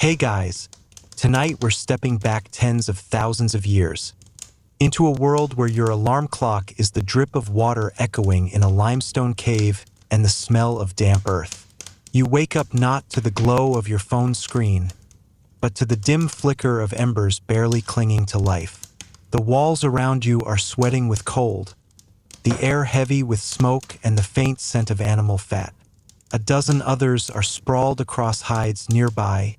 Hey guys, tonight we're stepping back tens of thousands of years into a world where your alarm clock is the drip of water echoing in a limestone cave and the smell of damp earth. You wake up not to the glow of your phone screen, but to the dim flicker of embers barely clinging to life. The walls around you are sweating with cold, the air heavy with smoke and the faint scent of animal fat. A dozen others are sprawled across hides nearby,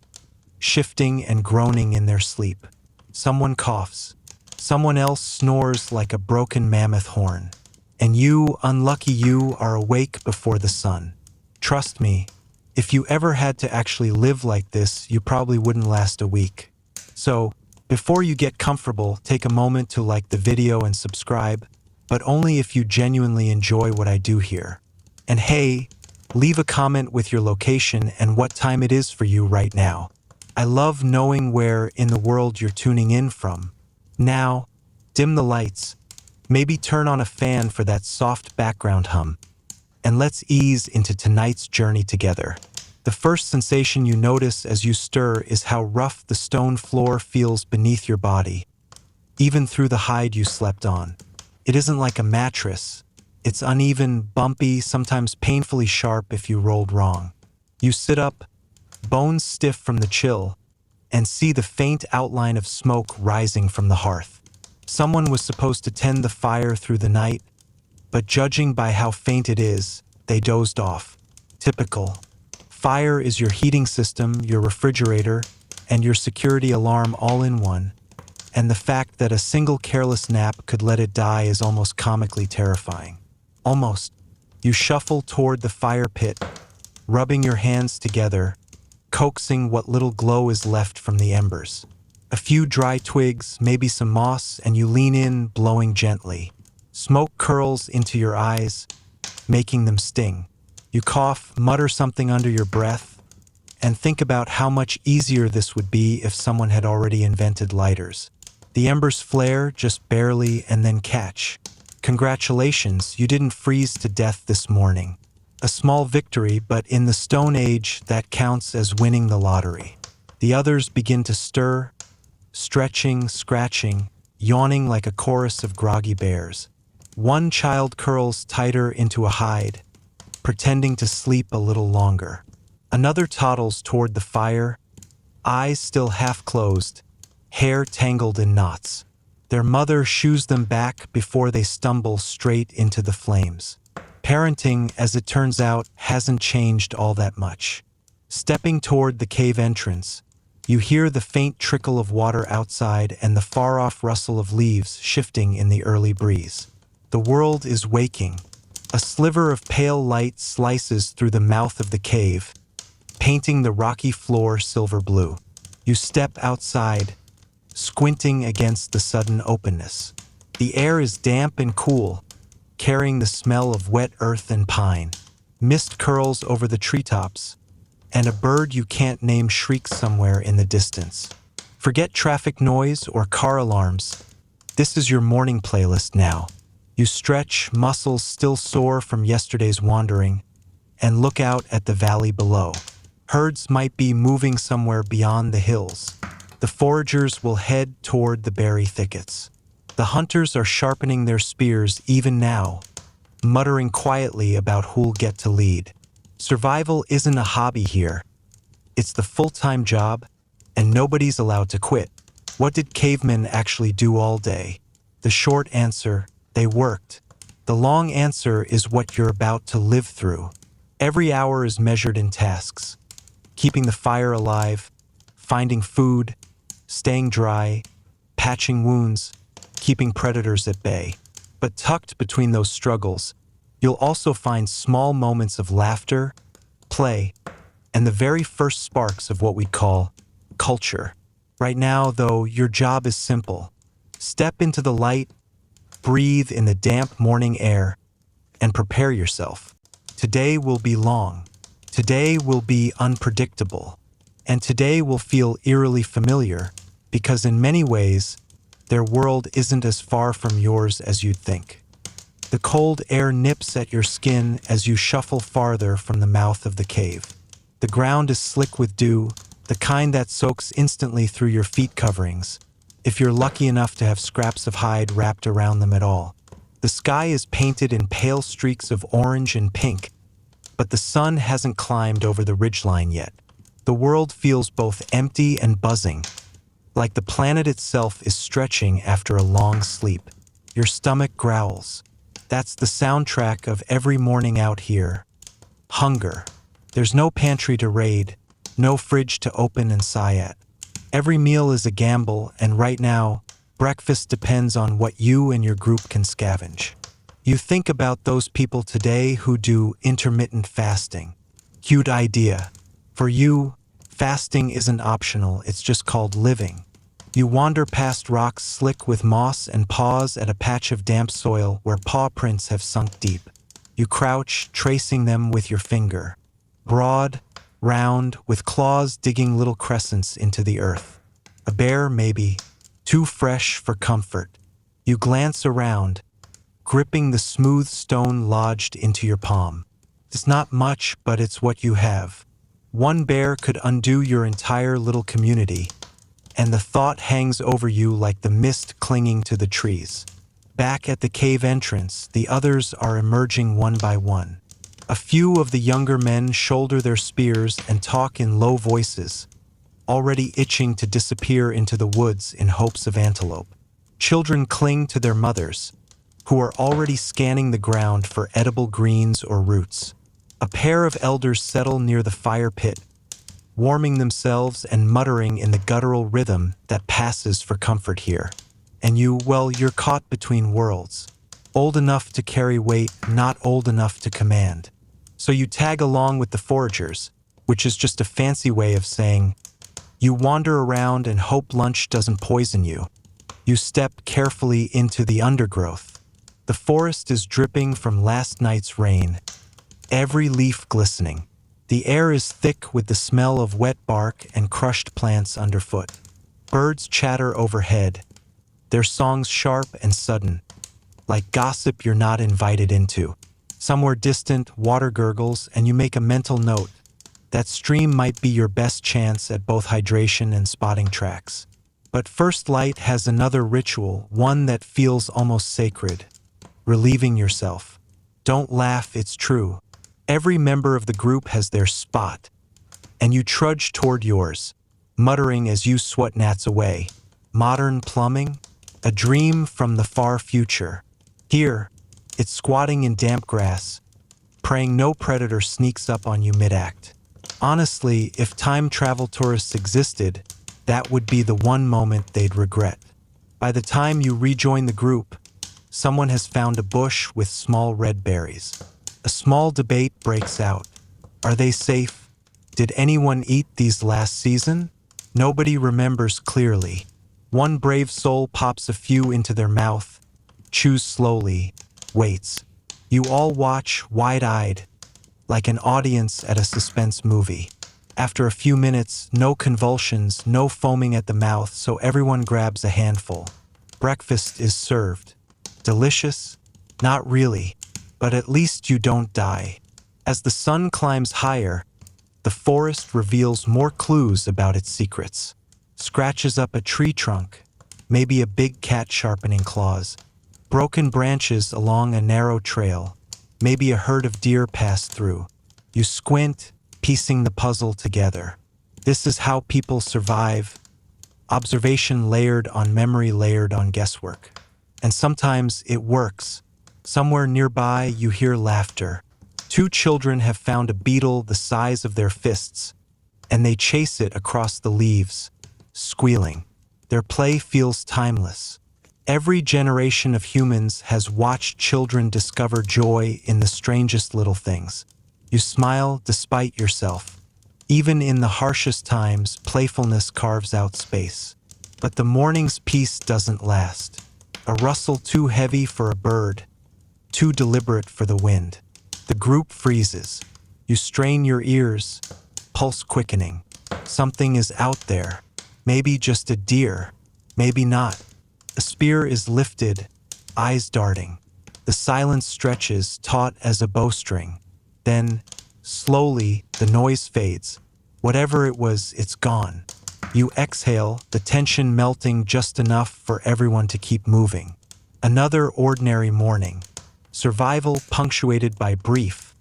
shifting and groaning in their sleep. Someone coughs. Someone else snores like a broken mammoth horn. And you, unlucky you, are awake before the sun. Trust me, if you ever had to actually live like this, you probably wouldn't last a week. So, before you get comfortable, take a moment to like the video and subscribe, but only if you genuinely enjoy what I do here. And hey, leave a comment with your location and what time it is for you right now. I love knowing where in the world you're tuning in from. Now, dim the lights, maybe turn on a fan for that soft background hum, and let's ease into tonight's journey together. The first sensation you notice as you stir is how rough the stone floor feels beneath your body, even through the hide you slept on. It isn't like a mattress. It's uneven, bumpy, sometimes painfully sharp if you rolled wrong. You sit up, bones stiff from the chill, and see the faint outline of smoke rising from the hearth. Someone was supposed to tend the fire through the night, but judging by how faint it is, they dozed off. Typical. Fire is your heating system, your refrigerator, and your security alarm all in one, and the fact that a single careless nap could let it die is almost comically terrifying. Almost. You shuffle toward the fire pit, rubbing your hands together, coaxing what little glow is left from the embers. A few dry twigs, maybe some moss, and you lean in, blowing gently. Smoke curls into your eyes, making them sting. You cough, mutter something under your breath, and think about how much easier this would be if someone had already invented lighters. The embers flare, just barely, and then catch. Congratulations, you didn't freeze to death this morning. A small victory, but in the Stone Age, that counts as winning the lottery. The others begin to stir, stretching, scratching, yawning like a chorus of groggy bears. One child curls tighter into a hide, pretending to sleep a little longer. Another toddles toward the fire, eyes still half closed, hair tangled in knots. Their mother shoos them back before they stumble straight into the flames. Parenting, as it turns out, hasn't changed all that much. Stepping toward the cave entrance, you hear the faint trickle of water outside and the far-off rustle of leaves shifting in the early breeze. The world is waking. A sliver of pale light slices through the mouth of the cave, painting the rocky floor silver blue. You step outside, squinting against the sudden openness. The air is damp and cool, carrying the smell of wet earth and pine. Mist curls over the treetops, and a bird you can't name shrieks somewhere in the distance. Forget traffic noise or car alarms. This is your morning playlist now. You stretch, muscles still sore from yesterday's wandering, and look out at the valley below. Herds might be moving somewhere beyond the hills. The foragers will head toward the berry thickets. The hunters are sharpening their spears even now, muttering quietly about who'll get to lead. Survival isn't a hobby here. It's the full-time job, and nobody's allowed to quit. What did cavemen actually do all day? The short answer, they worked. The long answer is what you're about to live through. Every hour is measured in tasks. Keeping the fire alive, finding food, staying dry, patching wounds, keeping predators at bay. But tucked between those struggles, you'll also find small moments of laughter, play, and the very first sparks of what we'd call culture. Right now, though, your job is simple. Step into the light, breathe in the damp morning air, and prepare yourself. Today will be long. Today will be unpredictable. And today will feel eerily familiar, because in many ways, their world isn't as far from yours as you'd think. The cold air nips at your skin as you shuffle farther from the mouth of the cave. The ground is slick with dew, the kind that soaks instantly through your feet coverings, if you're lucky enough to have scraps of hide wrapped around them at all. The sky is painted in pale streaks of orange and pink, but the sun hasn't climbed over the ridgeline yet. The world feels both empty and buzzing, like the planet itself is stretching after a long sleep. Your stomach growls. That's the soundtrack of every morning out here. Hunger. There's no pantry to raid, no fridge to open and sigh at. Every meal is a gamble, and right now, breakfast depends on what you and your group can scavenge. You think about those people today who do intermittent fasting. Cute idea. For you, fasting isn't optional, it's just called living. You wander past rocks slick with moss and pause at a patch of damp soil where paw prints have sunk deep. You crouch, tracing them with your finger. Broad, round, with claws digging little crescents into the earth. A bear, maybe, too fresh for comfort. You glance around, gripping the smooth stone lodged into your palm. It's not much, but it's what you have. One bear could undo your entire little community, and the thought hangs over you like the mist clinging to the trees. Back at the cave entrance, the others are emerging one by one. A few of the younger men shoulder their spears and talk in low voices, already itching to disappear into the woods in hopes of antelope. Children cling to their mothers, who are already scanning the ground for edible greens or roots. A pair of elders settle near the fire pit, warming themselves and muttering in the guttural rhythm that passes for comfort here. And you, well, you're caught between worlds. Old enough to carry weight, not old enough to command. So you tag along with the foragers, which is just a fancy way of saying, you wander around and hope lunch doesn't poison you. You step carefully into the undergrowth. The forest is dripping from last night's rain, every leaf glistening. The air is thick with the smell of wet bark and crushed plants underfoot. Birds chatter overhead, their songs sharp and sudden, like gossip you're not invited into. Somewhere distant, water gurgles, and you make a mental note. That stream might be your best chance at both hydration and spotting tracks. But First Light has another ritual, one that feels almost sacred. Relieving yourself. Don't laugh, it's true. Every member of the group has their spot, and you trudge toward yours, muttering as you sweat gnats away. Modern plumbing? A dream from the far future. Here, it's squatting in damp grass, praying no predator sneaks up on you mid-act. Honestly, if time travel tourists existed, that would be the one moment they'd regret. By the time you rejoin the group, someone has found a bush with small red berries. A small debate breaks out. Are they safe? Did anyone eat these last season? Nobody remembers clearly. One brave soul pops a few into their mouth, chews slowly, waits. You all watch, wide-eyed, like an audience at a suspense movie. After a few minutes, no convulsions, no foaming at the mouth, so everyone grabs a handful. Breakfast is served. Delicious? Not really, but at least you don't die. As the sun climbs higher, the forest reveals more clues about its secrets. Scratches up a tree trunk, maybe a big cat sharpening claws. Broken branches along a narrow trail, maybe a herd of deer passed through. You squint, piecing the puzzle together. This is how people survive. Observation layered on memory layered on guesswork. And sometimes it works. Somewhere nearby you hear laughter. Two children have found a beetle the size of their fists, and they chase it across the leaves, squealing. Their play feels timeless. Every generation of humans has watched children discover joy in the strangest little things. You smile despite yourself. Even in the harshest times, playfulness carves out space. But the morning's peace doesn't last. A rustle too heavy for a bird, too deliberate for the wind. The group freezes. You strain your ears, pulse quickening. Something is out there. Maybe just a deer, maybe not. A spear is lifted, eyes darting. The silence stretches, taut as a bowstring. Then, slowly, the noise fades. Whatever it was, it's gone. You exhale, the tension melting just enough for everyone to keep moving. Another ordinary morning. Survival punctuated by brief,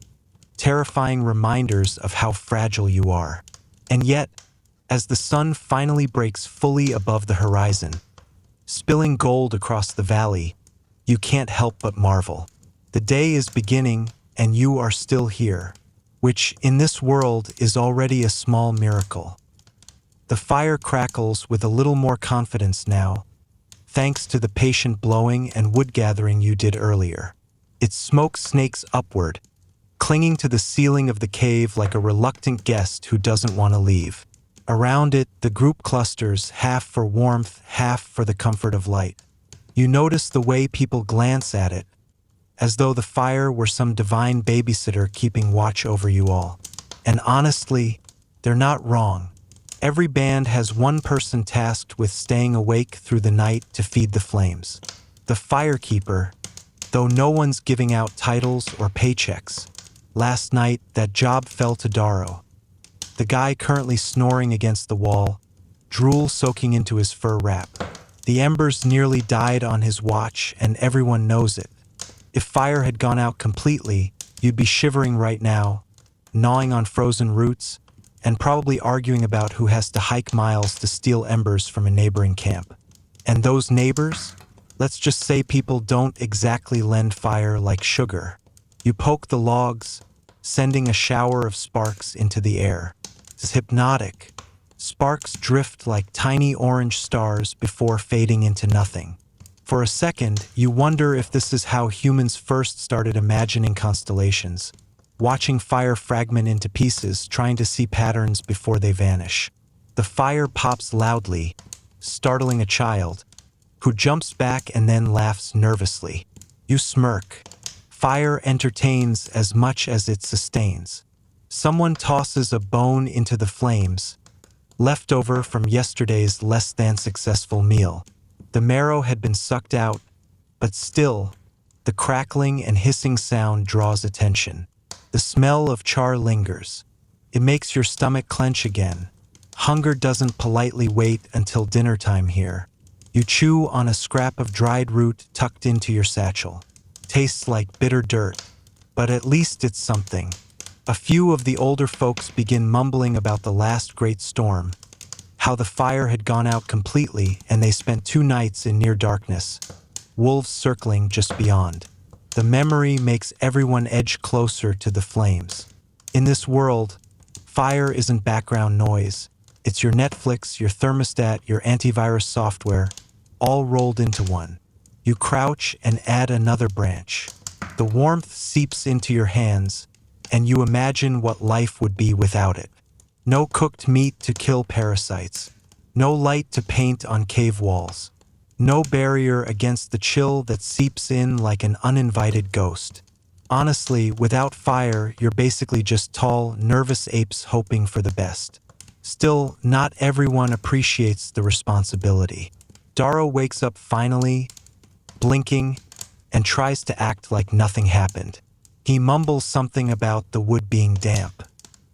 terrifying reminders of how fragile you are. And yet, as the sun finally breaks fully above the horizon, spilling gold across the valley, you can't help but marvel. The day is beginning, and you are still here, which, in this world, is already a small miracle. The fire crackles with a little more confidence now, thanks to the patient blowing and wood gathering you did earlier. Its smoke snakes upward, clinging to the ceiling of the cave like a reluctant guest who doesn't want to leave. Around it, the group clusters, half for warmth, half for the comfort of light. You notice the way people glance at it, as though the fire were some divine babysitter keeping watch over you all. And honestly, they're not wrong. Every band has one person tasked with staying awake through the night to feed the flames. The firekeeper, though no one's giving out titles or paychecks. Last night, that job fell to Darrow. The guy currently snoring against the wall, drool soaking into his fur wrap. The embers nearly died on his watch, and everyone knows it. If fire had gone out completely, you'd be shivering right now, gnawing on frozen roots, and probably arguing about who has to hike miles to steal embers from a neighboring camp. And those neighbors? Let's just say people don't exactly lend fire like sugar. You poke the logs, sending a shower of sparks into the air. It's hypnotic. Sparks drift like tiny orange stars before fading into nothing. For a second, you wonder if this is how humans first started imagining constellations, watching fire fragment into pieces, trying to see patterns before they vanish. The fire pops loudly, startling a child, who jumps back and then laughs nervously. You smirk. Fire entertains as much as it sustains. Someone tosses a bone into the flames, leftover from yesterday's less-than-successful meal. The marrow had been sucked out, but still, the crackling and hissing sound draws attention. The smell of char lingers. It makes your stomach clench again. Hunger doesn't politely wait until dinner time here. You chew on a scrap of dried root tucked into your satchel. Tastes like bitter dirt, but at least it's something. A few of the older folks begin mumbling about the last great storm, how the fire had gone out completely and they spent 2 nights in near darkness, wolves circling just beyond. The memory makes everyone edge closer to the flames. In this world, fire isn't background noise. It's your Netflix, your thermostat, your antivirus software, all rolled into one. You crouch and add another branch. The warmth seeps into your hands, and you imagine what life would be without it. No cooked meat to kill parasites. No light to paint on cave walls. No barrier against the chill that seeps in like an uninvited ghost. Honestly, without fire, you're basically just tall, nervous apes hoping for the best. Still, not everyone appreciates the responsibility. Darrow wakes up finally, blinking, and tries to act like nothing happened. He mumbles something about the wood being damp.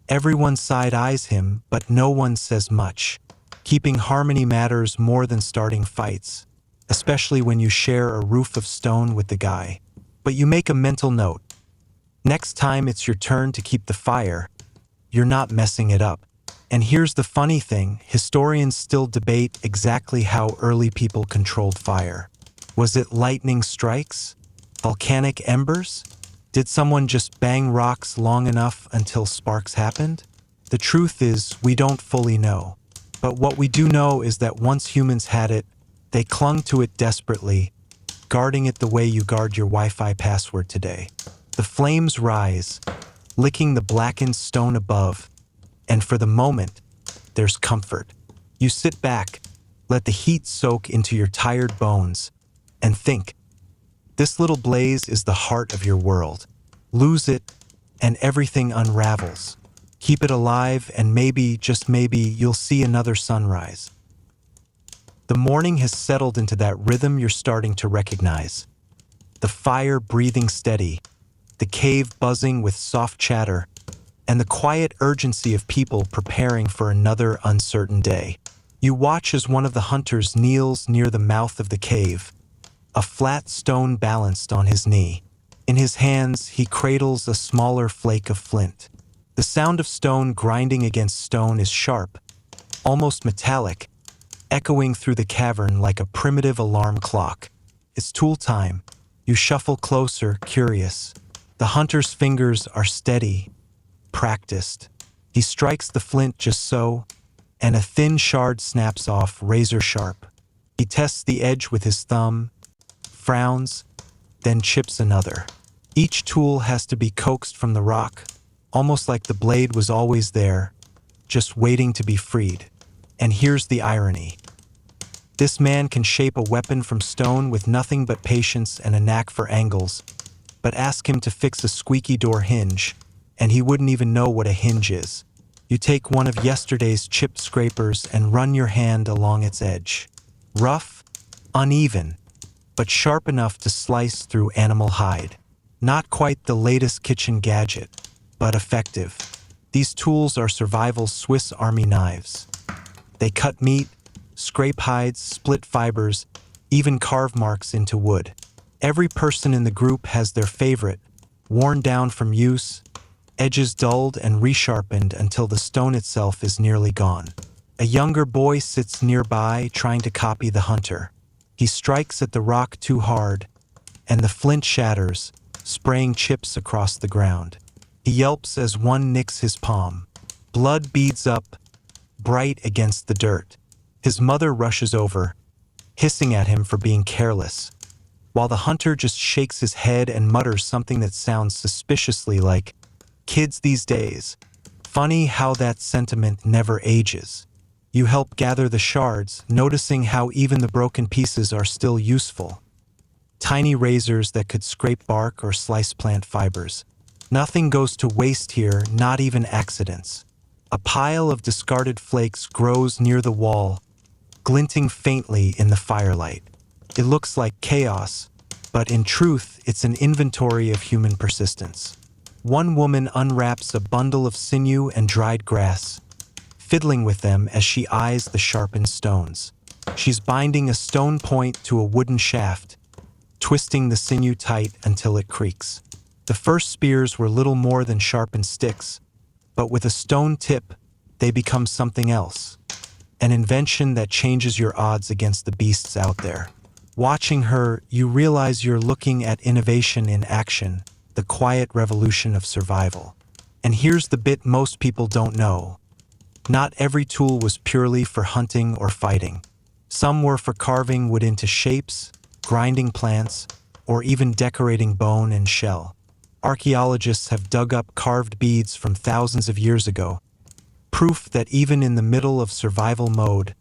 Everyone side-eyes him, but no one says much. Keeping harmony matters more than starting fights, especially when you share a roof of stone with the guy. But you make a mental note. Next time it's your turn to keep the fire, you're not messing it up. And here's the funny thing, historians still debate exactly how early people controlled fire. Was it lightning strikes? Volcanic embers? Did someone just bang rocks long enough until sparks happened? The truth is, we don't fully know. But what we do know is that once humans had it, they clung to it desperately, guarding it the way you guard your Wi-Fi password today. The flames rise, licking the blackened stone above, and for the moment, there's comfort. You sit back, let the heat soak into your tired bones, and think, this little blaze is the heart of your world. Lose it, and everything unravels. Keep it alive, and maybe, just maybe, you'll see another sunrise. The morning has settled into that rhythm you're starting to recognize. The fire breathing steady, the cave buzzing with soft chatter, and the quiet urgency of people preparing for another uncertain day. You watch as one of the hunters kneels near the mouth of the cave, a flat stone balanced on his knee. In his hands, he cradles a smaller flake of flint. The sound of stone grinding against stone is sharp, almost metallic, echoing through the cavern like a primitive alarm clock. It's tool time. You shuffle closer, curious. The hunter's fingers are steady, practiced. He strikes the flint just so, and a thin shard snaps off, razor sharp. He tests the edge with his thumb, frowns, then chips another. Each tool has to be coaxed from the rock, almost like the blade was always there, just waiting to be freed. And here's the irony. This man can shape a weapon from stone with nothing but patience and a knack for angles, but ask him to fix a squeaky door hinge, and he wouldn't even know what a hinge is. You take one of yesterday's chipped scrapers and run your hand along its edge. Rough, uneven, but sharp enough to slice through animal hide. Not quite the latest kitchen gadget, but effective. These tools are survival's Swiss Army knives. They cut meat, scrape hides, split fibers, even carve marks into wood. Every person in the group has their favorite, worn down from use, edges dulled and resharpened until the stone itself is nearly gone. A younger boy sits nearby trying to copy the hunter. He strikes at the rock too hard, and the flint shatters, spraying chips across the ground. He yelps as one nicks his palm. Blood beads up, bright against the dirt. His mother rushes over, hissing at him for being careless, while the hunter just shakes his head and mutters something that sounds suspiciously like, "Kids these days." Funny how that sentiment never ages. You help gather the shards, noticing how even the broken pieces are still useful. Tiny razors that could scrape bark or slice plant fibers. Nothing goes to waste here, not even accidents. A pile of discarded flakes grows near the wall, glinting faintly in the firelight. It looks like chaos, but in truth, it's an inventory of human persistence. One woman unwraps a bundle of sinew and dried grass, fiddling with them as she eyes the sharpened stones. She's binding a stone point to a wooden shaft, twisting the sinew tight until it creaks. The first spears were little more than sharpened sticks, but with a stone tip, they become something else. An invention that changes your odds against the beasts out there. Watching her, you realize you're looking at innovation in action, the quiet revolution of survival. And here's the bit most people don't know. Not every tool was purely for hunting or fighting. Some were for carving wood into shapes, grinding plants, or even decorating bone and shell. Archaeologists have dug up carved beads from thousands of years ago, proof that even in the middle of survival mode,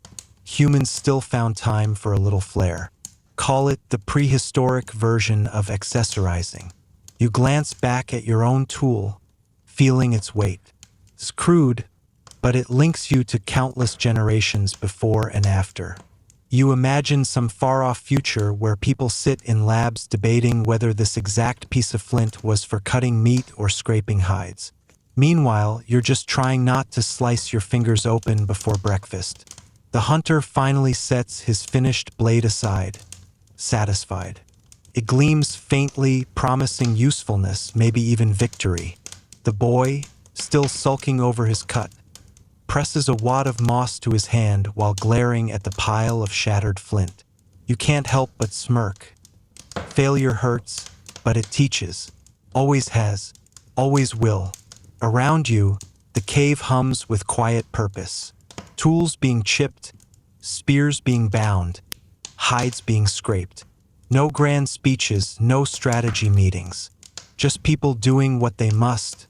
humans still found time for a little flair. Call it the prehistoric version of accessorizing. You glance back at your own tool, feeling its weight. It's crude, but it links you to countless generations before and after. You imagine some far-off future where people sit in labs debating whether this exact piece of flint was for cutting meat or scraping hides. Meanwhile, you're just trying not to slice your fingers open before breakfast. The hunter finally sets his finished blade aside, satisfied. It gleams faintly, promising usefulness, maybe even victory. The boy, still sulking over his cut, presses a wad of moss to his hand while glaring at the pile of shattered flint. You can't help but smirk. Failure hurts, but it teaches. Always has, always will. Around you, the cave hums with quiet purpose. Tools being chipped, spears being bound, hides being scraped. No grand speeches, no strategy meetings. Just people doing what they must,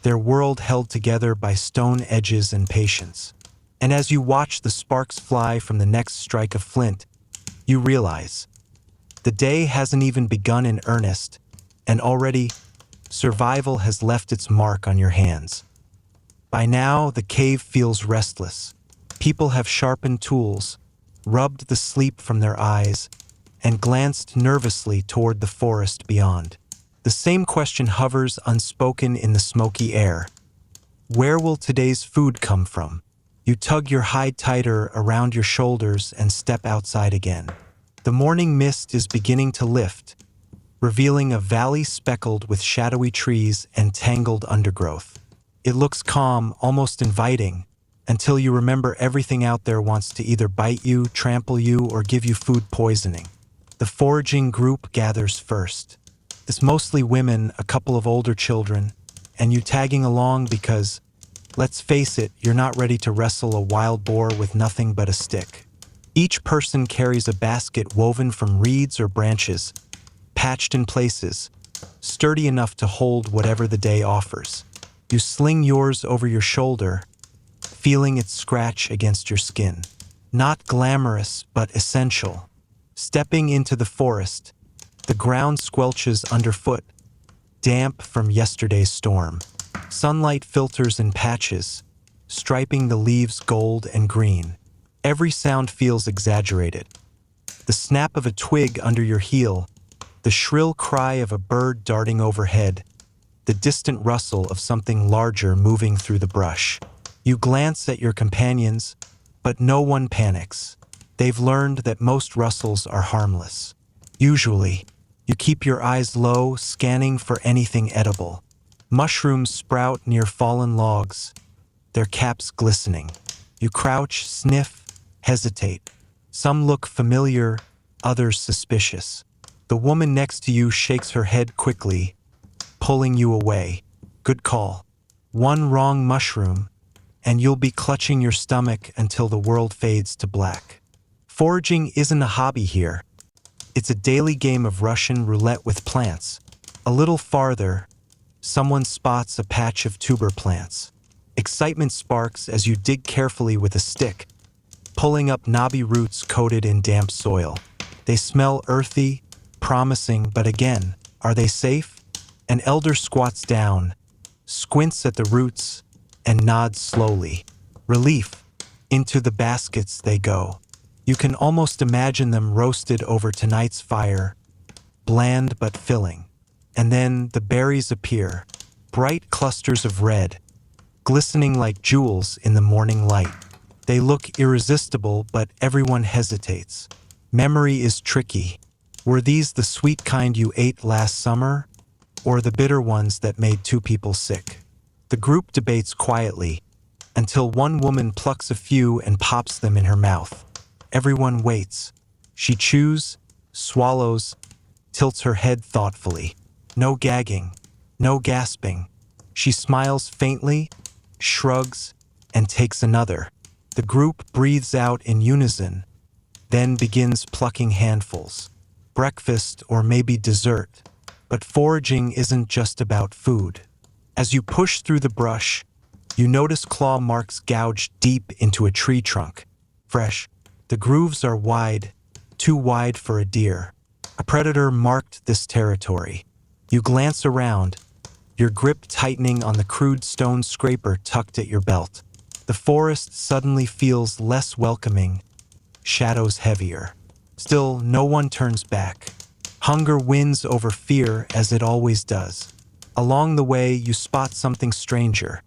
their world held together by stone edges and patience. And as you watch the sparks fly from the next strike of flint, you realize the day hasn't even begun in earnest, and already survival has left its mark on your hands. By now, the cave feels restless. People have sharpened tools, rubbed the sleep from their eyes, and glanced nervously toward the forest beyond. The same question hovers unspoken in the smoky air. Where will today's food come from? You tug your hide tighter around your shoulders and step outside again. The morning mist is beginning to lift, revealing a valley speckled with shadowy trees and tangled undergrowth. It looks calm, almost inviting, until you remember everything out there wants to either bite you, trample you, or give you food poisoning. The foraging group gathers first. It's mostly women, a couple of older children, and you tagging along because, let's face it, you're not ready to wrestle a wild boar with nothing but a stick. Each person carries a basket woven from reeds or branches, patched in places, sturdy enough to hold whatever the day offers. You sling yours over your shoulder, feeling it scratch against your skin. Not glamorous, but essential. Stepping into the forest, the ground squelches underfoot, damp from yesterday's storm. Sunlight filters in patches, striping the leaves gold and green. Every sound feels exaggerated. The snap of a twig under your heel, the shrill cry of a bird darting overhead, the distant rustle of something larger moving through the brush. You glance at your companions, but no one panics. They've learned that most rustles are harmless. Usually, you keep your eyes low, scanning for anything edible. Mushrooms sprout near fallen logs, their caps glistening. You crouch, sniff, hesitate. Some look familiar, others suspicious. The woman next to you shakes her head quickly, pulling you away. Good call. One wrong mushroom, and you'll be clutching your stomach until the world fades to black. Foraging isn't a hobby here. It's a daily game of Russian roulette with plants. A little farther, someone spots a patch of tuber plants. Excitement sparks as you dig carefully with a stick, pulling up knobby roots coated in damp soil. They smell earthy, promising, but again, are they safe? An elder squats down, squints at the roots, and nods slowly. Relief. Into the baskets they go. You can almost imagine them roasted over tonight's fire, bland but filling. And then the berries appear, bright clusters of red, glistening like jewels in the morning light. They look irresistible, but everyone hesitates. Memory is tricky. Were these the sweet kind you ate last summer, or the bitter ones that made two people sick? The group debates quietly, until one woman plucks a few and pops them in her mouth. Everyone waits. She chews, swallows, tilts her head thoughtfully. No gagging, no gasping. She smiles faintly, shrugs, and takes another. The group breathes out in unison, then begins plucking handfuls. Breakfast or maybe dessert. But foraging isn't just about food. As you push through the brush, you notice claw marks gouged deep into a tree trunk. Fresh. The grooves are wide, too wide for a deer. A predator marked this territory. You glance around, your grip tightening on the crude stone scraper tucked at your belt. The forest suddenly feels less welcoming, shadows heavier. Still, no one turns back. Hunger wins over fear, as it always does. Along the way, you spot something stranger.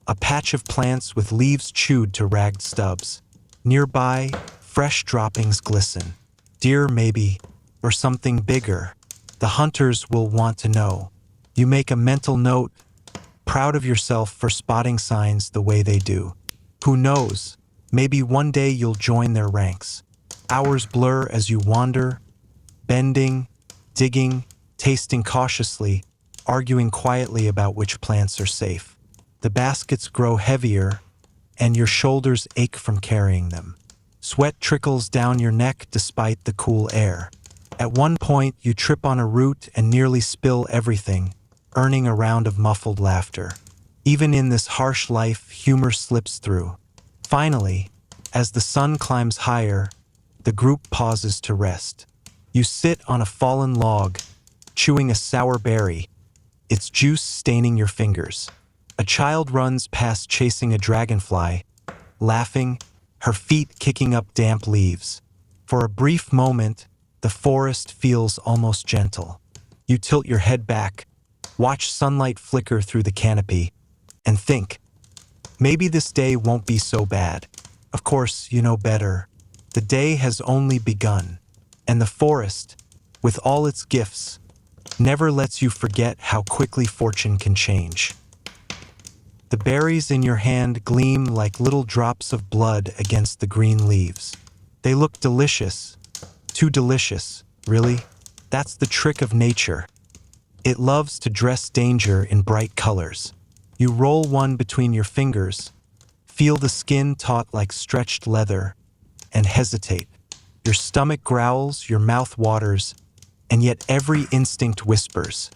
A patch of plants with leaves chewed to ragged stubs. Nearby, fresh droppings glisten. Deer, maybe, or something bigger. The hunters will want to know. You make a mental note, proud of yourself for spotting signs the way they do. Who knows, maybe one day you'll join their ranks. Hours blur as you wander, bending, digging, tasting cautiously, arguing quietly about which plants are safe. The baskets grow heavier, and your shoulders ache from carrying them. Sweat trickles down your neck despite the cool air. At one point, you trip on a root and nearly spill everything, earning a round of muffled laughter. Even in this harsh life, humor slips through. Finally, as the sun climbs higher, the group pauses to rest. You sit on a fallen log, chewing a sour berry, its juice staining your fingers. A child runs past chasing a dragonfly, laughing, her feet kicking up damp leaves. For a brief moment, the forest feels almost gentle. You tilt your head back, watch sunlight flicker through the canopy, and think, Maybe this day won't be so bad. Of course, you know better. The day has only begun, and the forest, with all its gifts, never lets you forget how quickly fortune can change. The berries in your hand gleam like little drops of blood against the green leaves. They look delicious. Too delicious, really. That's the trick of nature. It loves to dress danger in bright colors. You roll one between your fingers, feel the skin taut like stretched leather, and hesitate. Your stomach growls, your mouth waters, and yet every instinct whispers,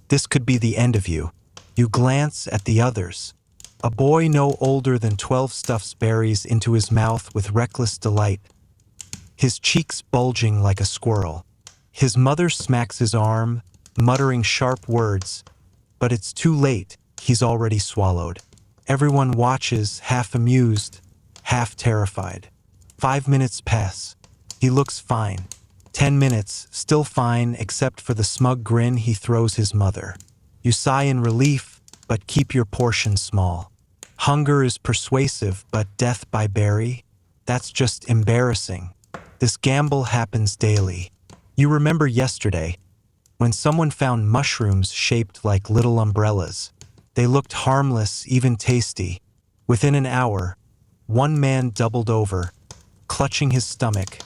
this could be the end of you. You glance at the others. A boy no older than 12 stuffs berries into his mouth with reckless delight, his cheeks bulging like a squirrel. His mother smacks his arm, muttering sharp words, but it's too late, he's already swallowed. Everyone watches, half amused, half terrified. 5 minutes pass. He looks fine. 10 minutes, still fine except for the smug grin he throws his mother. You sigh in relief, but keep your portion small. Hunger is persuasive, but death by berry? That's just embarrassing. This gamble happens daily. You remember yesterday, when someone found mushrooms shaped like little umbrellas. They looked harmless, even tasty. Within an hour, one man doubled over, clutching his stomach,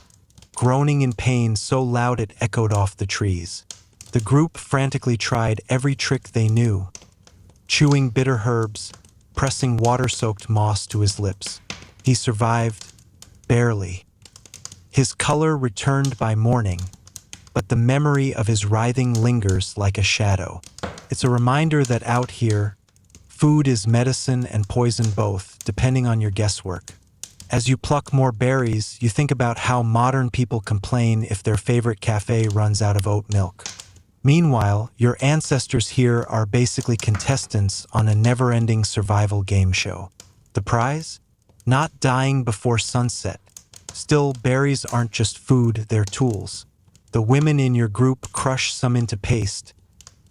groaning in pain so loud it echoed off the trees. The group frantically tried every trick they knew, chewing bitter herbs, pressing water-soaked moss to his lips. He survived, barely. His color returned by morning, but the memory of his writhing lingers like a shadow. It's a reminder that out here, food is medicine and poison both, depending on your guesswork. As you pluck more berries, you think about how modern people complain if their favorite cafe runs out of oat milk. Meanwhile, your ancestors here are basically contestants on a never-ending survival game show. The prize? Not dying before sunset. Still, berries aren't just food, they're tools. The women in your group crush some into paste,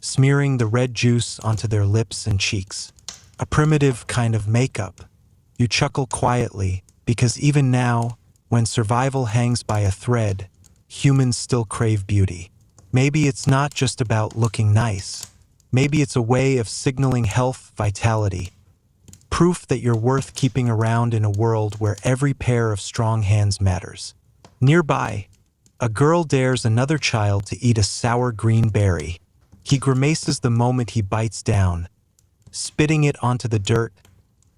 smearing the red juice onto their lips and cheeks. A primitive kind of makeup. You chuckle quietly, because even now, when survival hangs by a thread, humans still crave beauty. Maybe it's not just about looking nice. Maybe it's a way of signaling health, vitality. Proof that you're worth keeping around in a world where every pair of strong hands matters. Nearby, a girl dares another child to eat a sour green berry. He grimaces the moment he bites down, spitting it onto the dirt,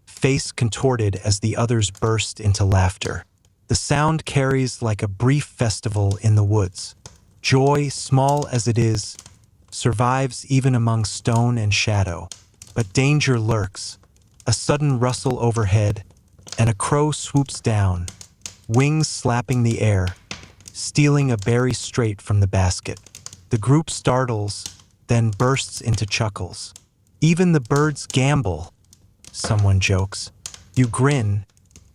face contorted as the others burst into laughter. The sound carries like a brief festival in the woods. Joy, small as it is, survives even among stone and shadow. But danger lurks. A sudden rustle overhead, and a crow swoops down, wings slapping the air, stealing a berry straight from the basket. The group startles, then bursts into chuckles. Even the birds gamble, someone jokes. You grin,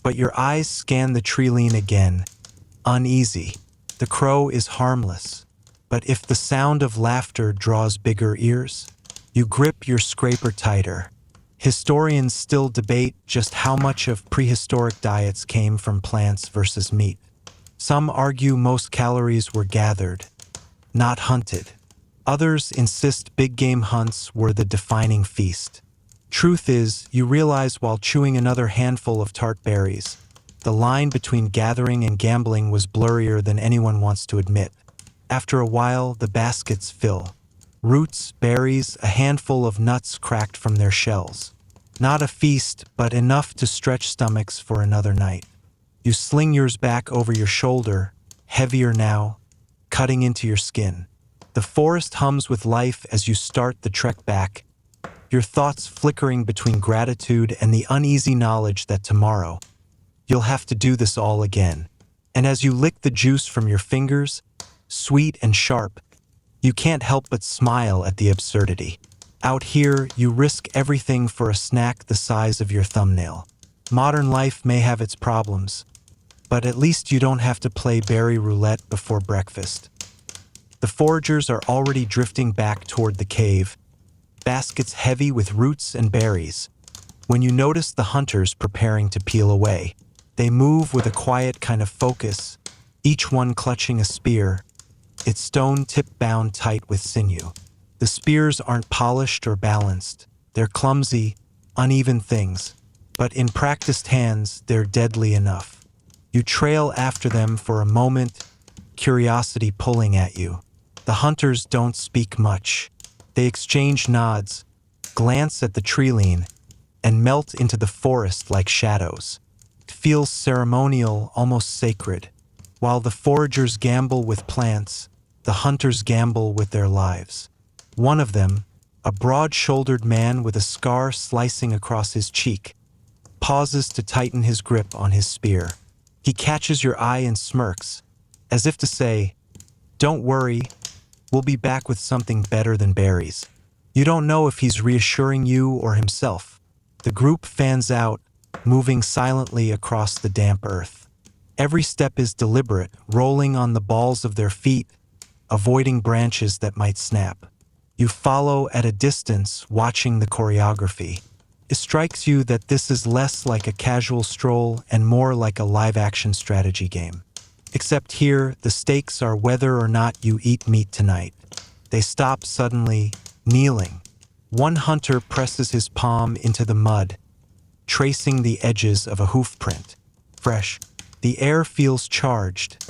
but your eyes scan the tree line again, uneasy. The crow is harmless, but if the sound of laughter draws bigger ears, you grip your scraper tighter. Historians still debate just how much of prehistoric diets came from plants versus meat. Some argue most calories were gathered, not hunted. Others insist big game hunts were the defining feast. Truth is, you realize while chewing another handful of tart berries, the line between gathering and gambling was blurrier than anyone wants to admit. After a while, the baskets fill. Roots, berries, a handful of nuts cracked from their shells. Not a feast, but enough to stretch stomachs for another night. You sling yours back over your shoulder, heavier now, cutting into your skin. The forest hums with life as you start the trek back, your thoughts flickering between gratitude and the uneasy knowledge that tomorrow, you'll have to do this all again. And as you lick the juice from your fingers, sweet and sharp, you can't help but smile at the absurdity. Out here, you risk everything for a snack the size of your thumbnail. Modern life may have its problems, but at least you don't have to play berry roulette before breakfast. The foragers are already drifting back toward the cave, baskets heavy with roots and berries. when you notice the hunters preparing to peel away. They move with a quiet kind of focus, each one clutching a spear, its stone tip bound tight with sinew. The spears aren't polished or balanced. They're clumsy, uneven things, but in practiced hands, they're deadly enough. You trail after them for a moment, curiosity pulling at you. The hunters don't speak much. They exchange nods, glance at the tree-line, and melt into the forest like shadows. It feels ceremonial, almost sacred. While the foragers gamble with plants, the hunters gamble with their lives. One of them, a broad-shouldered man with a scar slicing across his cheek, pauses to tighten his grip on his spear. He catches your eye and smirks, as if to say, "Don't worry, we'll be back with something better than berries." You don't know if he's reassuring you or himself. The group fans out, moving silently across the damp earth. Every step is deliberate, rolling on the balls of their feet, avoiding branches that might snap. You follow at a distance, watching the choreography. It strikes you that this is less like a casual stroll and more like a live-action strategy game. Except here, the stakes are whether or not you eat meat tonight. They stop suddenly, kneeling. One hunter presses his palm into the mud, tracing the edges of a hoof print. Fresh. The air feels charged,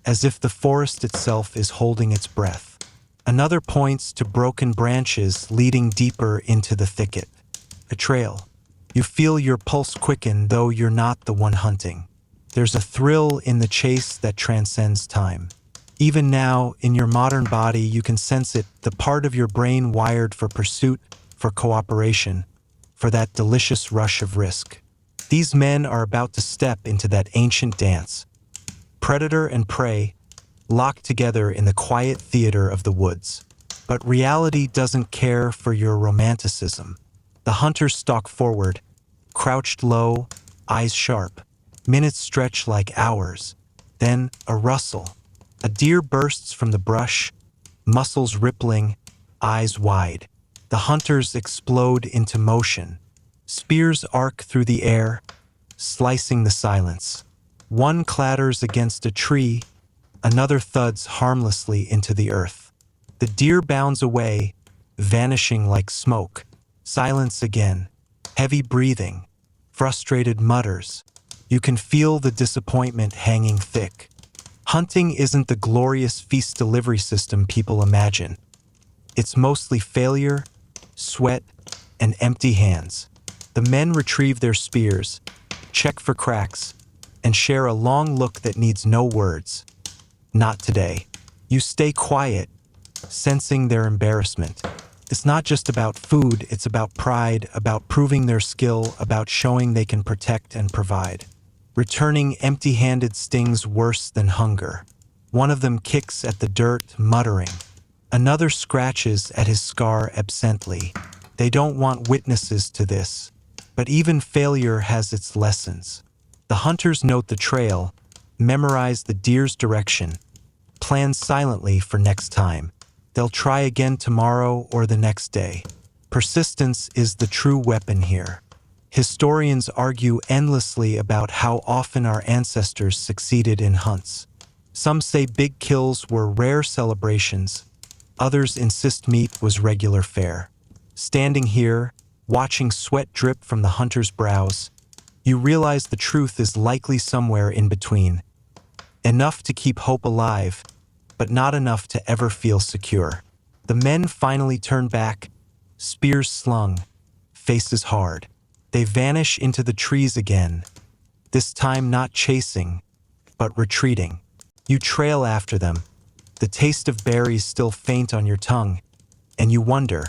as if the forest itself is holding its breath. Another points to broken branches leading deeper into the thicket. A trail. You feel your pulse quicken, though you're not the one hunting. There's a thrill in the chase that transcends time. Even now, in your modern body, you can sense it, the part of your brain wired for pursuit, for cooperation, for that delicious rush of risk. These men are about to step into that ancient dance. Predator and prey, locked together in the quiet theater of the woods. But reality doesn't care for your romanticism. The hunters stalk forward, crouched low, eyes sharp. Minutes stretch like hours. Then a rustle. A deer bursts from the brush, muscles rippling, eyes wide. The hunters explode into motion. Spears arc through the air, slicing the silence. One clatters against a tree, another thuds harmlessly into the earth. The deer bounds away, vanishing like smoke. Silence again. Heavy breathing. Frustrated mutters. You can feel the disappointment hanging thick. Hunting isn't the glorious feast delivery system people imagine. It's mostly failure, sweat, and empty hands. The men retrieve their spears, check for cracks, and share a long look that needs no words. Not today. You stay quiet, sensing their embarrassment. It's not just about food, it's about pride, about proving their skill, about showing they can protect and provide. Returning empty-handed stings worse than hunger. One of them kicks at the dirt, muttering. Another scratches at his scar absently. They don't want witnesses to this. But even failure has its lessons. The hunters note the trail, memorize the deer's direction, plan silently for next time. They'll try again tomorrow or the next day. Persistence is the true weapon here. Historians argue endlessly about how often our ancestors succeeded in hunts. Some say big kills were rare celebrations. Others insist meat was regular fare. Standing here, watching sweat drip from the hunter's brows, you realize the truth is likely somewhere in between. Enough to keep hope alive, but not enough to ever feel secure. The men finally turn back, spears slung, faces hard. They vanish into the trees again, this time not chasing, but retreating. You trail after them, the taste of berries still faint on your tongue, and you wonder,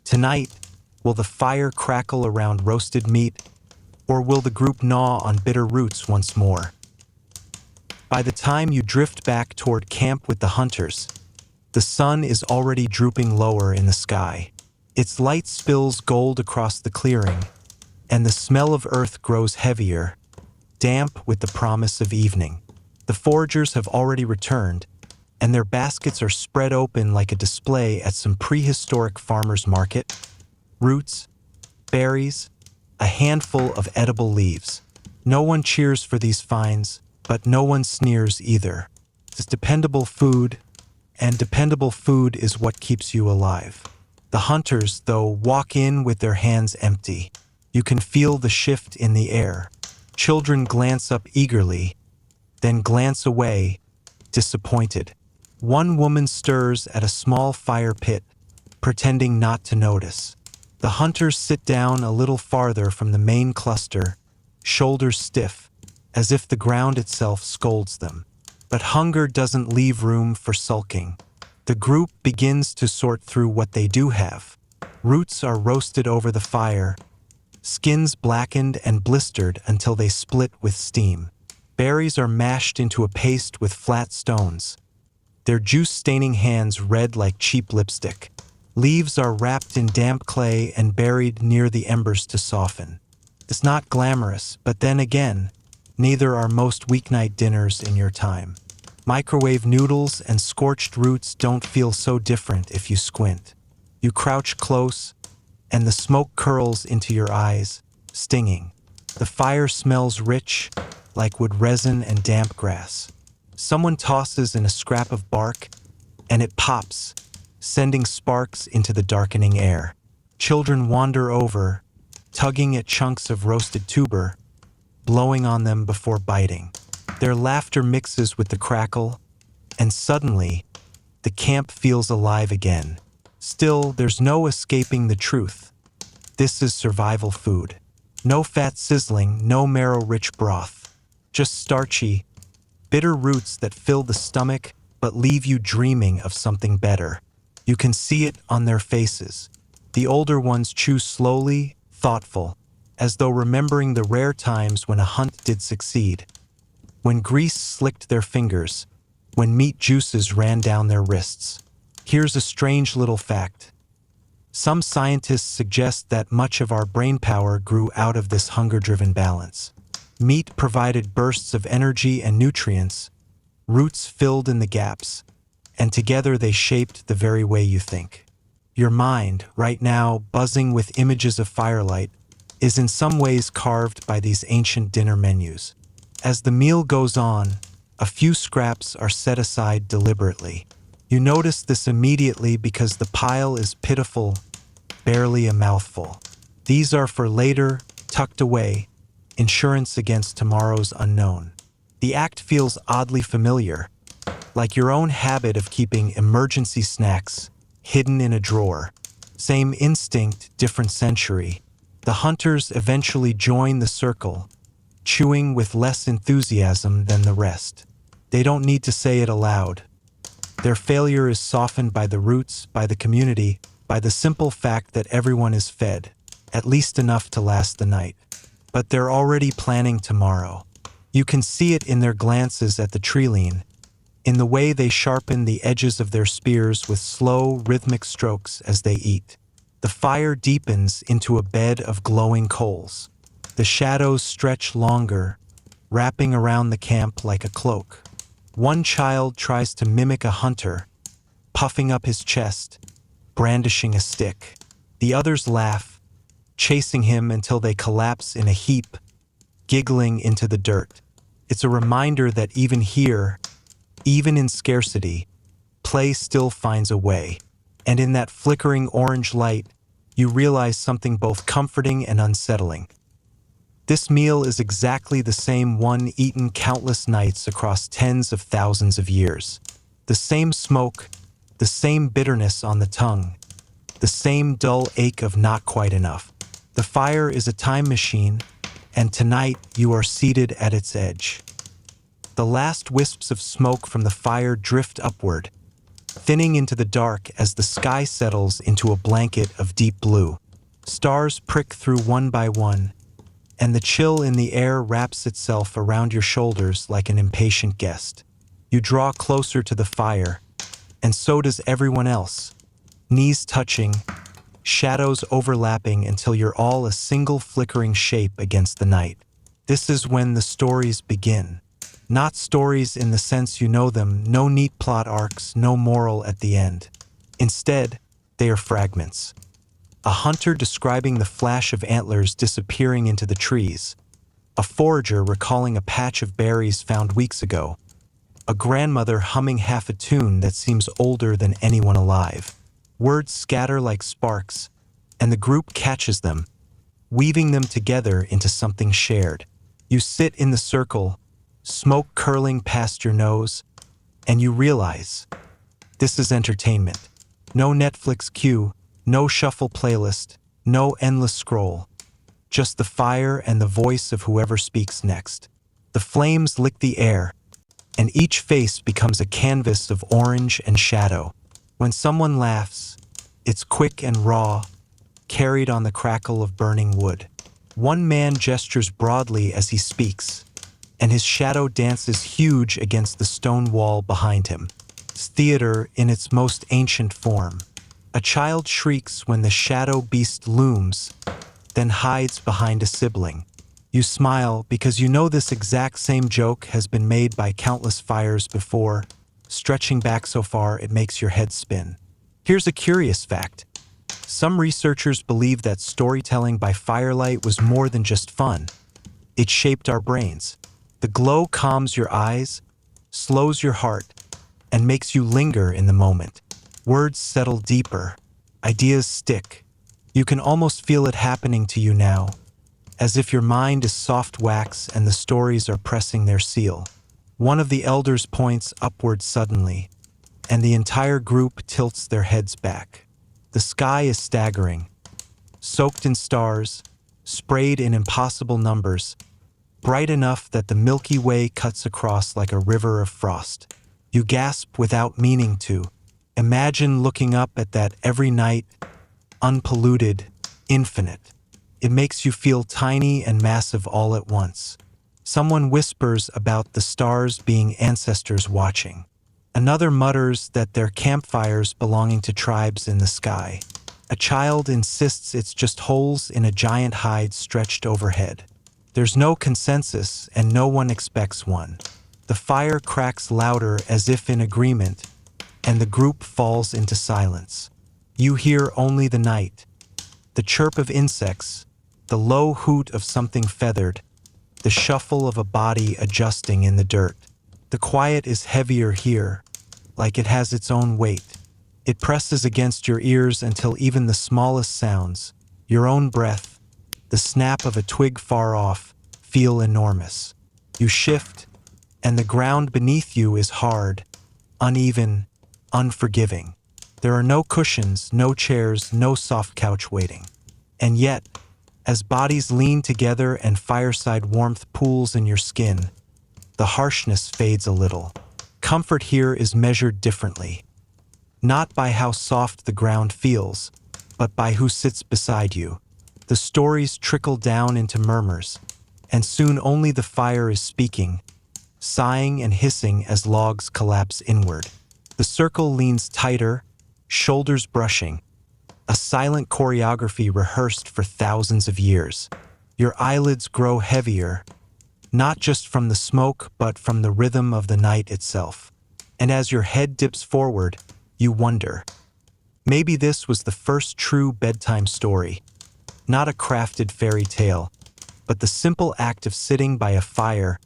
tonight, will the fire crackle around roasted meat, or will the group gnaw on bitter roots once more? By the time you drift back toward camp with the hunters, the sun is already drooping lower in the sky. Its light spills gold across the clearing, and the smell of earth grows heavier, damp with the promise of evening. The foragers have already returned, and their baskets are spread open like a display at some prehistoric farmer's market. Roots, berries, a handful of edible leaves. No one cheers for these finds, but no one sneers either. It's dependable food, and dependable food is what keeps you alive. The hunters, though, walk in with their hands empty. You can feel the shift in the air. Children glance up eagerly, then glance away, disappointed. One woman stirs at a small fire pit, pretending not to notice. The hunters sit down a little farther from the main cluster, shoulders stiff, as if the ground itself scolds them. But hunger doesn't leave room for sulking. The group begins to sort through what they do have. Roots are roasted over the fire, skins blackened and blistered until they split with steam. Berries are mashed into a paste with flat stones, their juice-staining hands red like cheap lipstick. Leaves are wrapped in damp clay and buried near the embers to soften. It's not glamorous, but then again, neither are most weeknight dinners in your time. Microwave noodles and scorched roots don't feel so different if you squint. You crouch close, and the smoke curls into your eyes, stinging. The fire smells rich, like wood resin and damp grass. Someone tosses in a scrap of bark, and it pops, sending sparks into the darkening air. Children wander over, tugging at chunks of roasted tuber, blowing on them before biting. Their laughter mixes with the crackle, and suddenly, the camp feels alive again. Still, there's no escaping the truth. This is survival food. No fat sizzling, no marrow-rich broth. Just starchy, bitter roots that fill the stomach but leave you dreaming of something better. You can see it on their faces. The older ones chew slowly, thoughtful, as though remembering the rare times when a hunt did succeed. When grease slicked their fingers, when meat juices ran down their wrists. Here's a strange little fact. Some scientists suggest that much of our brainpower grew out of this hunger-driven balance. Meat provided bursts of energy and nutrients, roots filled in the gaps, and together they shaped the very way you think. Your mind, right now buzzing with images of firelight, is in some ways carved by these ancient dinner menus. As the meal goes on, a few scraps are set aside deliberately. You notice this immediately because the pile is pitiful, barely a mouthful. These are for later, tucked away, insurance against tomorrow's unknown. The act feels oddly familiar, like your own habit of keeping emergency snacks hidden in a drawer. Same instinct, different century. The hunters eventually join the circle, chewing with less enthusiasm than the rest. They don't need to say it aloud. Their failure is softened by the roots, by the community, by the simple fact that everyone is fed, at least enough to last the night. But they're already planning tomorrow. You can see it in their glances at the treeline, in the way they sharpen the edges of their spears with slow, rhythmic strokes as they eat. The fire deepens into a bed of glowing coals. The shadows stretch longer, wrapping around the camp like a cloak. One child tries to mimic a hunter, puffing up his chest, brandishing a stick. The others laugh, chasing him until they collapse in a heap, giggling into the dirt. It's a reminder that even here, even in scarcity, play still finds a way. And in that flickering orange light, you realize something both comforting and unsettling. This meal is exactly the same one eaten countless nights across tens of thousands of years. The same smoke, the same bitterness on the tongue, the same dull ache of not quite enough. The fire is a time machine, and tonight you are seated at its edge. The last wisps of smoke from the fire drift upward, thinning into the dark as the sky settles into a blanket of deep blue. Stars prick through one by one, and the chill in the air wraps itself around your shoulders like an impatient guest. You draw closer to the fire, and so does everyone else. Knees touching, shadows overlapping until you're all a single flickering shape against the night. This is when the stories begin. Not stories in the sense you know them, no neat plot arcs, no moral at the end. Instead, they are fragments. a hunter describing the flash of antlers disappearing into the trees, a forager recalling a patch of berries found weeks ago, a grandmother humming half a tune that seems older than anyone alive. Words scatter like sparks, and the group catches them, weaving them together into something shared. You sit in the circle, smoke curling past your nose, and you realize this is entertainment. No Netflix queue, no shuffle playlist, no endless scroll. Just the fire and the voice of whoever speaks next. The flames lick the air, and each face becomes a canvas of orange and shadow. When someone laughs, it's quick and raw, carried on the crackle of burning wood. One man gestures broadly as he speaks, and his shadow dances huge against the stone wall behind him. It's theater in its most ancient form. A child shrieks when the shadow beast looms, then hides behind a sibling. You smile because you know this exact same joke has been made by countless fires before, stretching back so far it makes your head spin. Here's a curious fact. Some researchers believe that storytelling by firelight was more than just fun. It shaped our brains. The glow calms your eyes, slows your heart, and makes you linger in the moment. Words settle deeper. Ideas stick. You can almost feel it happening to you now, as if your mind is soft wax and the stories are pressing their seal. One of the elders points upward suddenly, and the entire group tilts their heads back. The sky is staggering, soaked in stars, sprayed in impossible numbers, bright enough that the Milky Way cuts across like a river of frost. You gasp without meaning to. Imagine looking up at that every night, unpolluted, infinite. It makes you feel tiny and massive all at once. Someone whispers about the stars being ancestors watching. Another mutters that they're campfires belonging to tribes in the sky. A child insists it's just holes in a giant hide stretched overhead. There's no consensus, and no one expects one. The fire cracks louder as if in agreement, and the group falls into silence. You hear only the night, the chirp of insects, the low hoot of something feathered, the shuffle of a body adjusting in the dirt. The quiet is heavier here, like it has its own weight. It presses against your ears until even the smallest sounds, your own breath, the snap of a twig far off, feel enormous. You shift, and the ground beneath you is hard, uneven, unforgiving. There are no cushions, no chairs, no soft couch waiting. And yet, as bodies lean together and fireside warmth pools in your skin, the harshness fades a little. Comfort here is measured differently. Not by how soft the ground feels, but by who sits beside you. The stories trickle down into murmurs, and soon only the fire is speaking, sighing and hissing as logs collapse inward. The circle leans tighter, shoulders brushing, a silent choreography rehearsed for thousands of years. Your eyelids grow heavier, not just from the smoke, but from the rhythm of the night itself. And as your head dips forward, you wonder. Maybe this was the first true bedtime story, not a crafted fairy tale, but the simple act of sitting by a fire,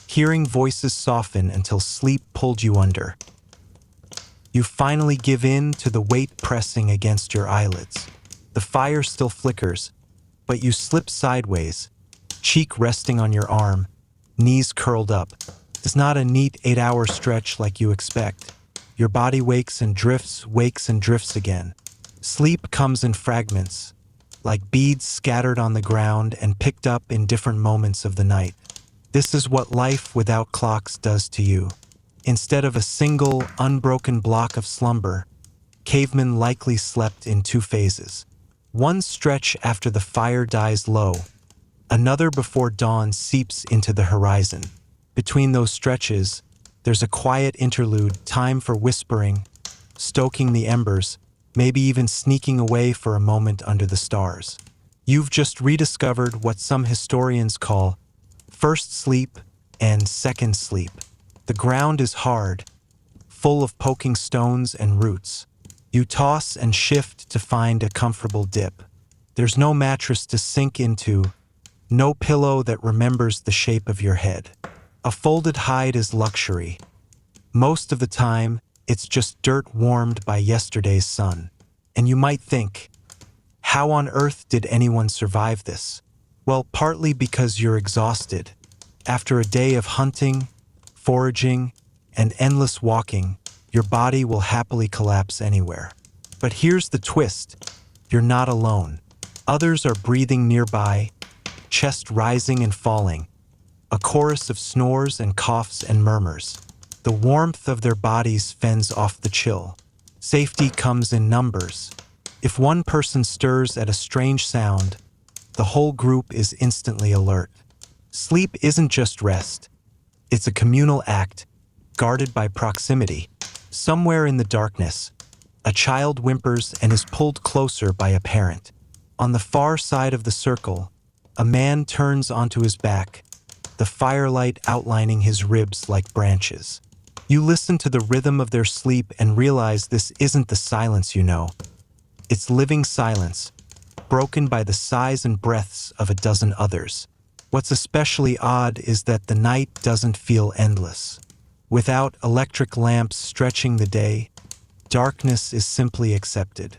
hearing voices soften until sleep pulled you under. You finally give in to the weight pressing against your eyelids. The fire still flickers, but you slip sideways, cheek resting on your arm, knees curled up. It's not a neat 8-hour stretch like you expect. Your body wakes and drifts again. Sleep comes in fragments, like beads scattered on the ground and picked up in different moments of the night. This is what life without clocks does to you. Instead of a single, unbroken block of slumber, cavemen likely slept in 2 phases. One stretch after the fire dies low, another before dawn seeps into the horizon. Between those stretches, there's a quiet interlude, time for whispering, stoking the embers, maybe even sneaking away for a moment under the stars. You've just rediscovered what some historians call first sleep and second sleep. The ground is hard, full of poking stones and roots. You toss and shift to find a comfortable dip. There's no mattress to sink into, no pillow that remembers the shape of your head. A folded hide is luxury. Most of the time, it's just dirt warmed by yesterday's sun. And you might think, how on earth did anyone survive this? Well, partly because you're exhausted. After a day of hunting, foraging, and endless walking, your body will happily collapse anywhere. But here's the twist. You're not alone. Others are breathing nearby, chest rising and falling, a chorus of snores and coughs and murmurs. The warmth of their bodies fends off the chill. Safety comes in numbers. If one person stirs at a strange sound, the whole group is instantly alert. Sleep isn't just rest. It's a communal act, guarded by proximity. Somewhere in the darkness, a child whimpers and is pulled closer by a parent. On the far side of the circle, a man turns onto his back, the firelight outlining his ribs like branches. You listen to the rhythm of their sleep and realize this isn't the silence you know. It's living silence, broken by the sighs and breaths of a dozen others. What's especially odd is that the night doesn't feel endless. Without electric lamps stretching the day, darkness is simply accepted.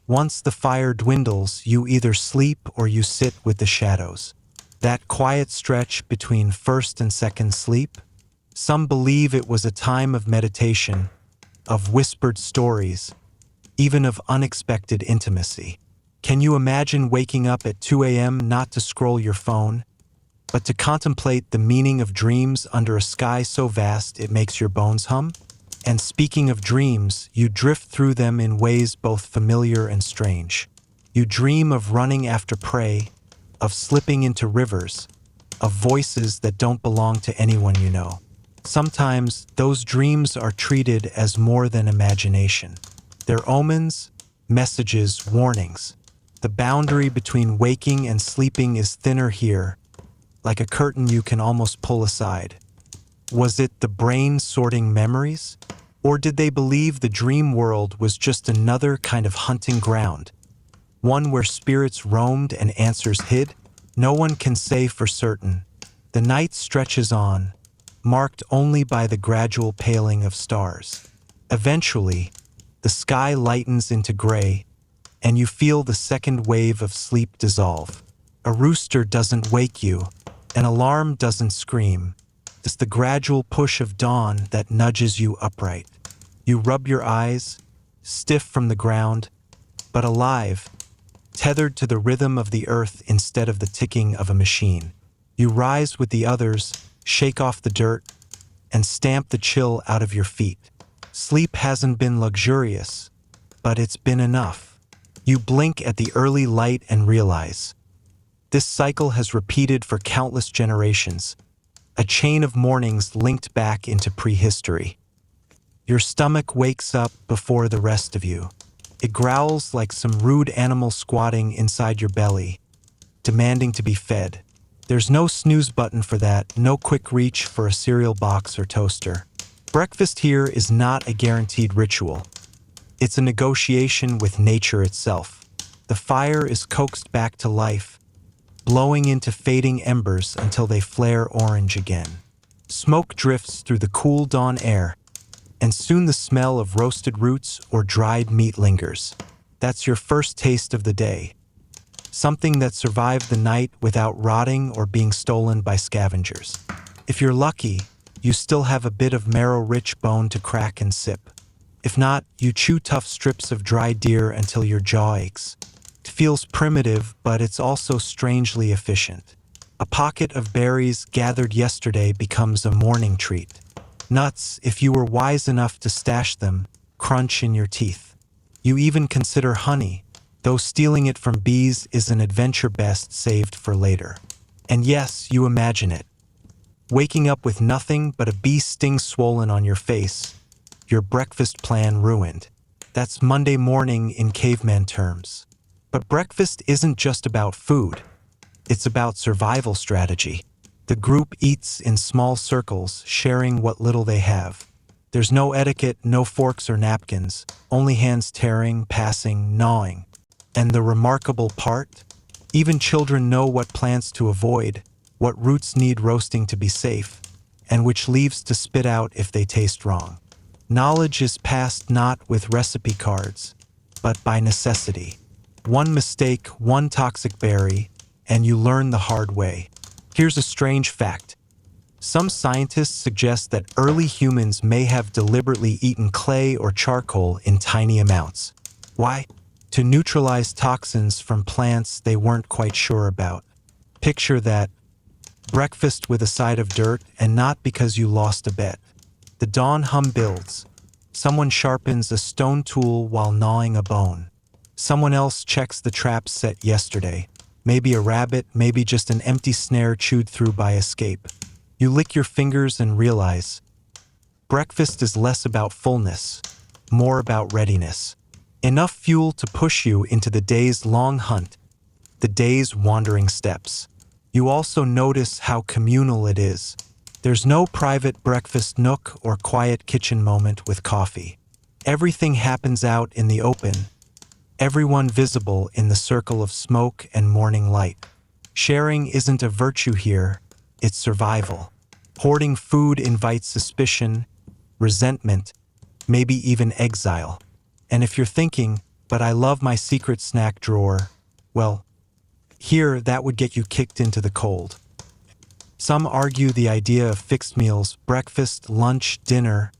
Once the fire dwindles, you either sleep or you sit with the shadows. That quiet stretch between first and second sleep, some believe it was a time of meditation, of whispered stories, even of unexpected intimacy. Can you imagine waking up at 2 a.m. not to scroll your phone, but to contemplate the meaning of dreams under a sky so vast it makes your bones hum? And speaking of dreams, you drift through them in ways both familiar and strange. You dream of running after prey, of slipping into rivers, of voices that don't belong to anyone you know. Sometimes those dreams are treated as more than imagination. They're omens, messages, warnings. The boundary between waking and sleeping is thinner here, like a curtain you can almost pull aside. Was it the brain sorting memories? Or did they believe the dream world was just another kind of hunting ground? One where spirits roamed and answers hid? No one can say for certain. The night stretches on, marked only by the gradual paling of stars. Eventually, the sky lightens into gray, and you feel the second wave of sleep dissolve. A rooster doesn't wake you, an alarm doesn't scream. It's the gradual push of dawn that nudges you upright. You rub your eyes, stiff from the ground, but alive, tethered to the rhythm of the earth instead of the ticking of a machine. You rise with the others, shake off the dirt, and stamp the chill out of your feet. Sleep hasn't been luxurious, but it's been enough. You blink at the early light and realize this cycle has repeated for countless generations, a chain of mornings linked back into prehistory. Your stomach wakes up before the rest of you. It growls like some rude animal squatting inside your belly, demanding to be fed. There's no snooze button for that, no quick reach for a cereal box or toaster. Breakfast here is not a guaranteed ritual. It's a negotiation with nature itself. The fire is coaxed back to life, blowing into fading embers until they flare orange again. Smoke drifts through the cool dawn air, and soon the smell of roasted roots or dried meat lingers. That's your first taste of the day. Something that survived the night without rotting or being stolen by scavengers. If you're lucky, you still have a bit of marrow-rich bone to crack and sip. If not, you chew tough strips of dry deer until your jaw aches. It feels primitive, but it's also strangely efficient. A pocket of berries gathered yesterday becomes a morning treat. Nuts, if you were wise enough to stash them, crunch in your teeth. You even consider honey, though stealing it from bees is an adventure best saved for later. And yes, you imagine it. Waking up with nothing but a bee sting swollen on your face, your breakfast plan ruined. That's Monday morning in caveman terms. But breakfast isn't just about food. It's about survival strategy. The group eats in small circles, sharing what little they have. There's no etiquette, no forks or napkins, only hands tearing, passing, gnawing. And the remarkable part? Even children know what plants to avoid, what roots need roasting to be safe, and which leaves to spit out if they taste wrong. Knowledge is passed not with recipe cards, but by necessity. One mistake, one toxic berry, and you learn the hard way. Here's a strange fact. Some scientists suggest that early humans may have deliberately eaten clay or charcoal in tiny amounts. Why? To neutralize toxins from plants they weren't quite sure about. Picture that. Breakfast with a side of dirt, and not because you lost a bet. The dawn hum builds. Someone sharpens a stone tool while gnawing a bone. Someone else checks the traps set yesterday. Maybe a rabbit, maybe just an empty snare chewed through by escape. You lick your fingers and realize breakfast is less about fullness, more about readiness. Enough fuel to push you into the day's long hunt, the day's wandering steps. You also notice how communal it is. There's no private breakfast nook or quiet kitchen moment with coffee. Everything happens out in the open, everyone visible in the circle of smoke and morning light. Sharing isn't a virtue here, it's survival. Hoarding food invites suspicion, resentment, maybe even exile. And if you're thinking, but I love my secret snack drawer, well, here that would get you kicked into the cold. Some argue the idea of fixed meals, breakfast, lunch, dinner,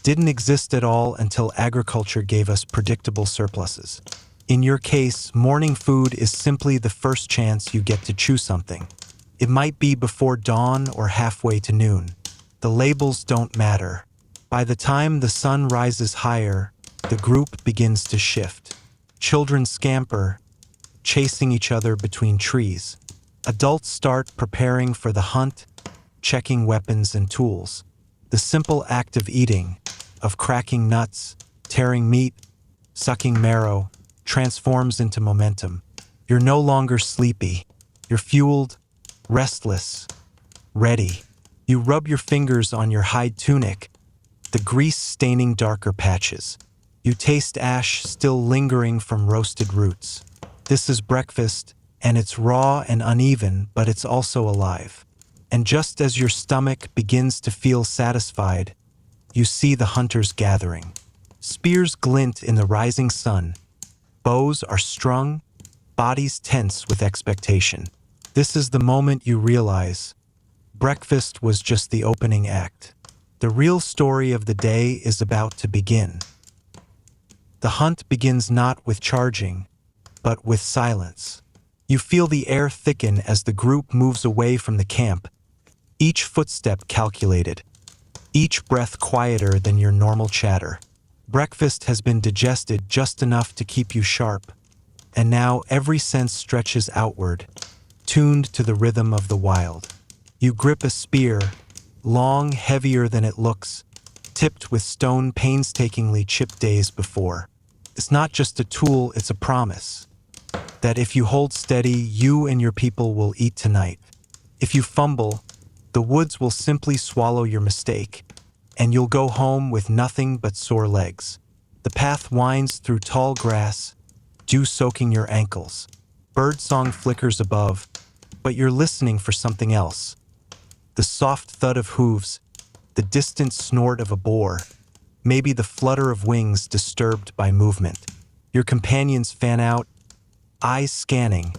didn't exist at all until agriculture gave us predictable surpluses. In your case, morning food is simply the first chance you get to chew something. It might be before dawn or halfway to noon. The labels don't matter. By the time the sun rises higher, the group begins to shift. Children scamper, chasing each other between trees. Adults start preparing for the hunt, checking weapons and tools. The simple act of eating, of cracking nuts, tearing meat, sucking marrow, transforms into momentum. You're no longer sleepy. You're fueled, restless, ready. You rub your fingers on your hide tunic, the grease staining darker patches. You taste ash still lingering from roasted roots. This is breakfast, and it's raw and uneven, but it's also alive. And just as your stomach begins to feel satisfied, you see the hunters gathering. Spears glint in the rising sun. Bows are strung, bodies tense with expectation. This is the moment you realize breakfast was just the opening act. The real story of the day is about to begin. The hunt begins not with charging, but with silence. You feel the air thicken as the group moves away from the camp, each footstep calculated, each breath quieter than your normal chatter. Breakfast has been digested just enough to keep you sharp, and now every sense stretches outward, tuned to the rhythm of the wild. You grip a spear, long, heavier than it looks, tipped with stone painstakingly chipped days before. It's not just a tool, it's a promise that if you hold steady, you and your people will eat tonight. If you fumble, the woods will simply swallow your mistake, and you'll go home with nothing but sore legs. The path winds through tall grass, dew soaking your ankles. Birdsong flickers above, but you're listening for something else. The soft thud of hooves, the distant snort of a boar, maybe the flutter of wings disturbed by movement. Your companions fan out, eyes scanning,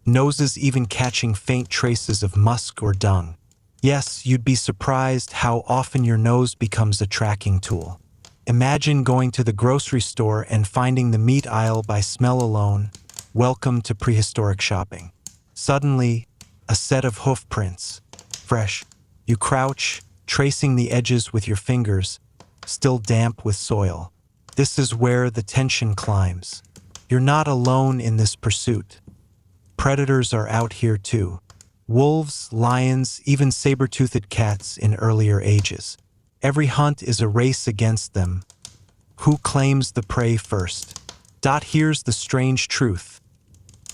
noses even catching faint traces of musk or dung. Yes, you'd be surprised how often your nose becomes a tracking tool. Imagine going to the grocery store and finding the meat aisle by smell alone. Welcome to prehistoric shopping. Suddenly, a set of hoof prints. Fresh. You crouch, tracing the edges with your fingers, still damp with soil. This is where the tension climbs. You're not alone in this pursuit. Predators are out here too. Wolves, lions, even saber-toothed cats in earlier ages. Every hunt is a race against them. Who claims the prey first? Here's the strange truth.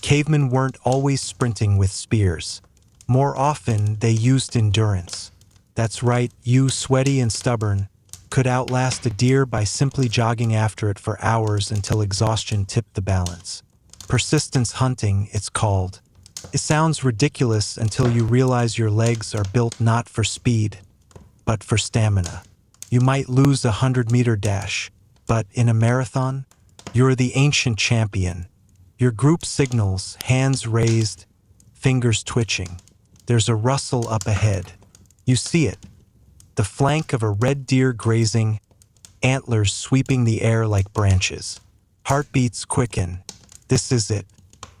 Cavemen weren't always sprinting with spears. More often, they used endurance. That's right, you, sweaty and stubborn, could outlast a deer by simply jogging after it for hours until exhaustion tipped the balance. Persistence hunting, it's called. It sounds ridiculous until you realize your legs are built not for speed, but for stamina. You might lose a 100-meter dash, but in a marathon, you're the ancient champion. Your group signals, hands raised, fingers twitching. There's a rustle up ahead. You see it. The flank of a red deer grazing, antlers sweeping the air like branches. Heartbeats quicken. This is it.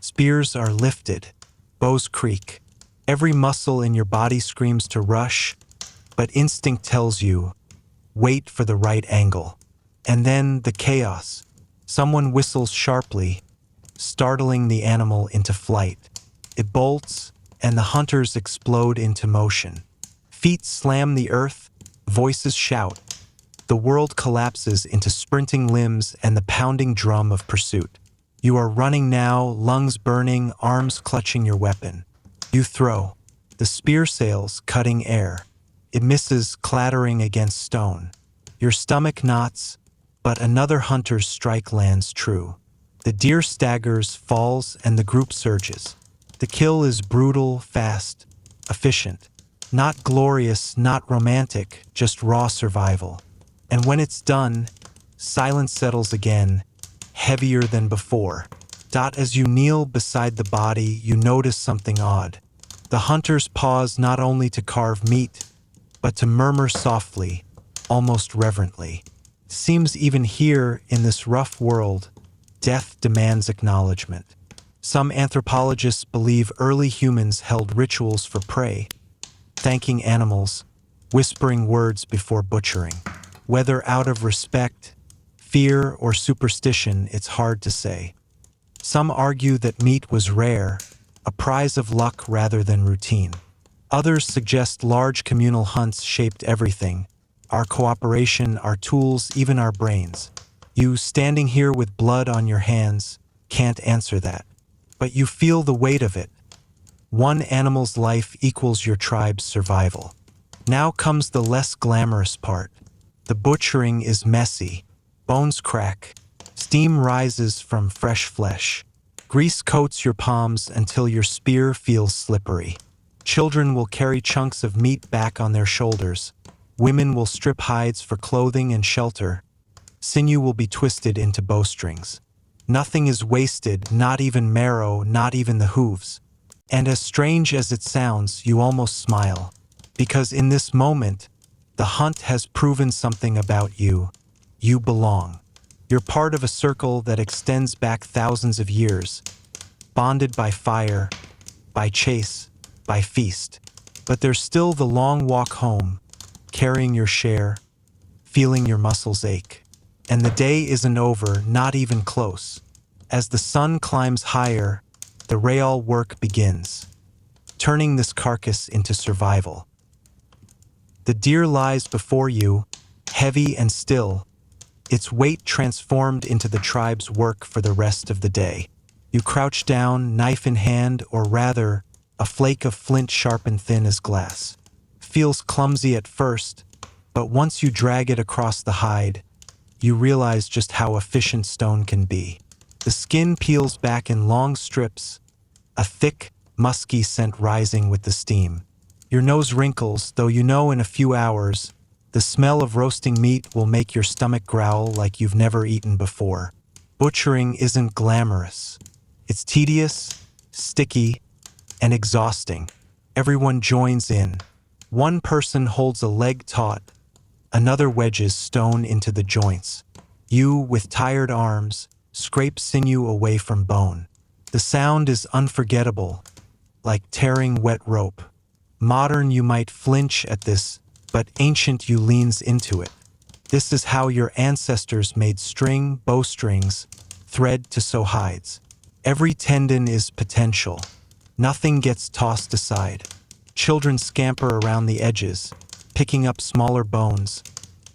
Spears are lifted. Bows creak. Every muscle in your body screams to rush, but instinct tells you, wait for the right angle. And then the chaos. Someone whistles sharply, startling the animal into flight. It bolts, and the hunters explode into motion. Feet slam the earth, voices shout. The world collapses into sprinting limbs and the pounding drum of pursuit. You are running now, lungs burning, arms clutching your weapon. You throw. The spear sails, cutting air. It misses, clattering against stone. Your stomach knots, but another hunter's strike lands true. The deer staggers, falls, and the group surges. The kill is brutal, fast, efficient. Not glorious, not romantic, just raw survival. And when it's done, silence settles again, heavier than before. As you kneel beside the body, you notice something odd. The hunters pause not only to carve meat, but to murmur softly, almost reverently. Seems even here, in this rough world, death demands acknowledgement. Some anthropologists believe early humans held rituals for prey, thanking animals, whispering words before butchering. Whether out of respect, fear, or superstition, it's hard to say. Some argue that meat was rare, a prize of luck rather than routine. Others suggest large communal hunts shaped everything, our cooperation, our tools, even our brains. You, standing here with blood on your hands, can't answer that. But you feel the weight of it. One animal's life equals your tribe's survival. Now comes the less glamorous part. The butchering is messy. Bones crack. Steam rises from fresh flesh. Grease coats your palms until your spear feels slippery. Children will carry chunks of meat back on their shoulders. Women will strip hides for clothing and shelter. Sinew will be twisted into bowstrings. Nothing is wasted, not even marrow, not even the hooves. And as strange as it sounds, you almost smile. Because in this moment, the hunt has proven something about you. You belong. You're part of a circle that extends back thousands of years, bonded by fire, by chase, by feast. But there's still the long walk home, carrying your share, feeling your muscles ache. And the day isn't over, not even close. As the sun climbs higher, the real work begins, turning this carcass into survival. The deer lies before you, heavy and still, its weight transformed into the tribe's work for the rest of the day. You crouch down, knife in hand, or rather, a flake of flint sharpened thin as glass. Feels clumsy at first, but once you drag it across the hide, you realize just how efficient stone can be. The skin peels back in long strips, a thick, musky scent rising with the steam. Your nose wrinkles, though you know in a few hours, the smell of roasting meat will make your stomach growl like you've never eaten before. Butchering isn't glamorous. It's tedious, sticky, and exhausting. Everyone joins in. One person holds a leg taut, another wedges stone into the joints. You, with tired arms, scrape sinew away from bone. The sound is unforgettable, like tearing wet rope. Modern, you might flinch at this, but ancient, you leans into it. This is how your ancestors made string, bowstrings, thread to sew hides. Every tendon is potential. Nothing gets tossed aside. Children scamper around the edges, picking up smaller bones,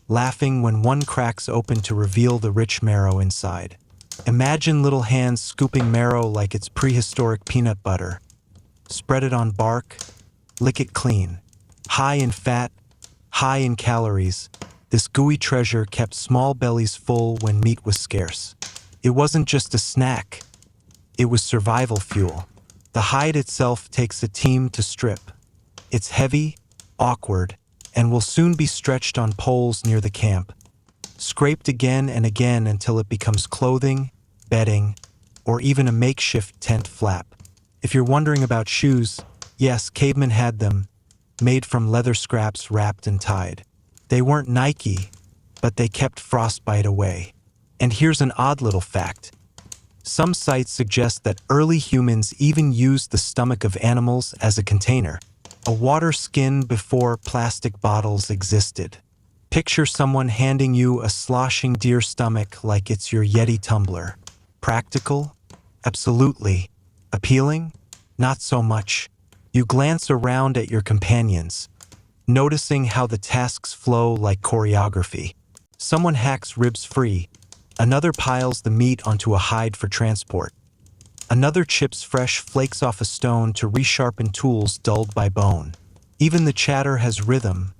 laughing when one cracks open to reveal the rich marrow inside. Imagine little hands scooping marrow like it's prehistoric peanut butter. Spread it on bark, lick it clean. High in fat, high in calories, This gooey treasure kept small bellies full when meat was scarce. It wasn't just a snack, it was survival fuel. The hide itself takes a team to strip. It's heavy, awkward, and will soon be stretched on poles near the camp, scraped again and again until it becomes clothing, bedding, or even a makeshift tent flap. If you're wondering about shoes, yes, cavemen had them, made from leather scraps wrapped and tied. They weren't Nike, but they kept frostbite away. And here's an odd little fact. Some sites suggest that early humans even used the stomach of animals as a container, a water skin before plastic bottles existed. Picture someone handing you a sloshing deer stomach like it's your Yeti tumbler. Practical? Absolutely. Appealing? Not so much. You glance around at your companions, noticing how the tasks flow like choreography. Someone hacks ribs free, another piles the meat onto a hide for transport. Another chips fresh flakes off a stone to resharpen tools dulled by bone. Even the chatter has rhythm,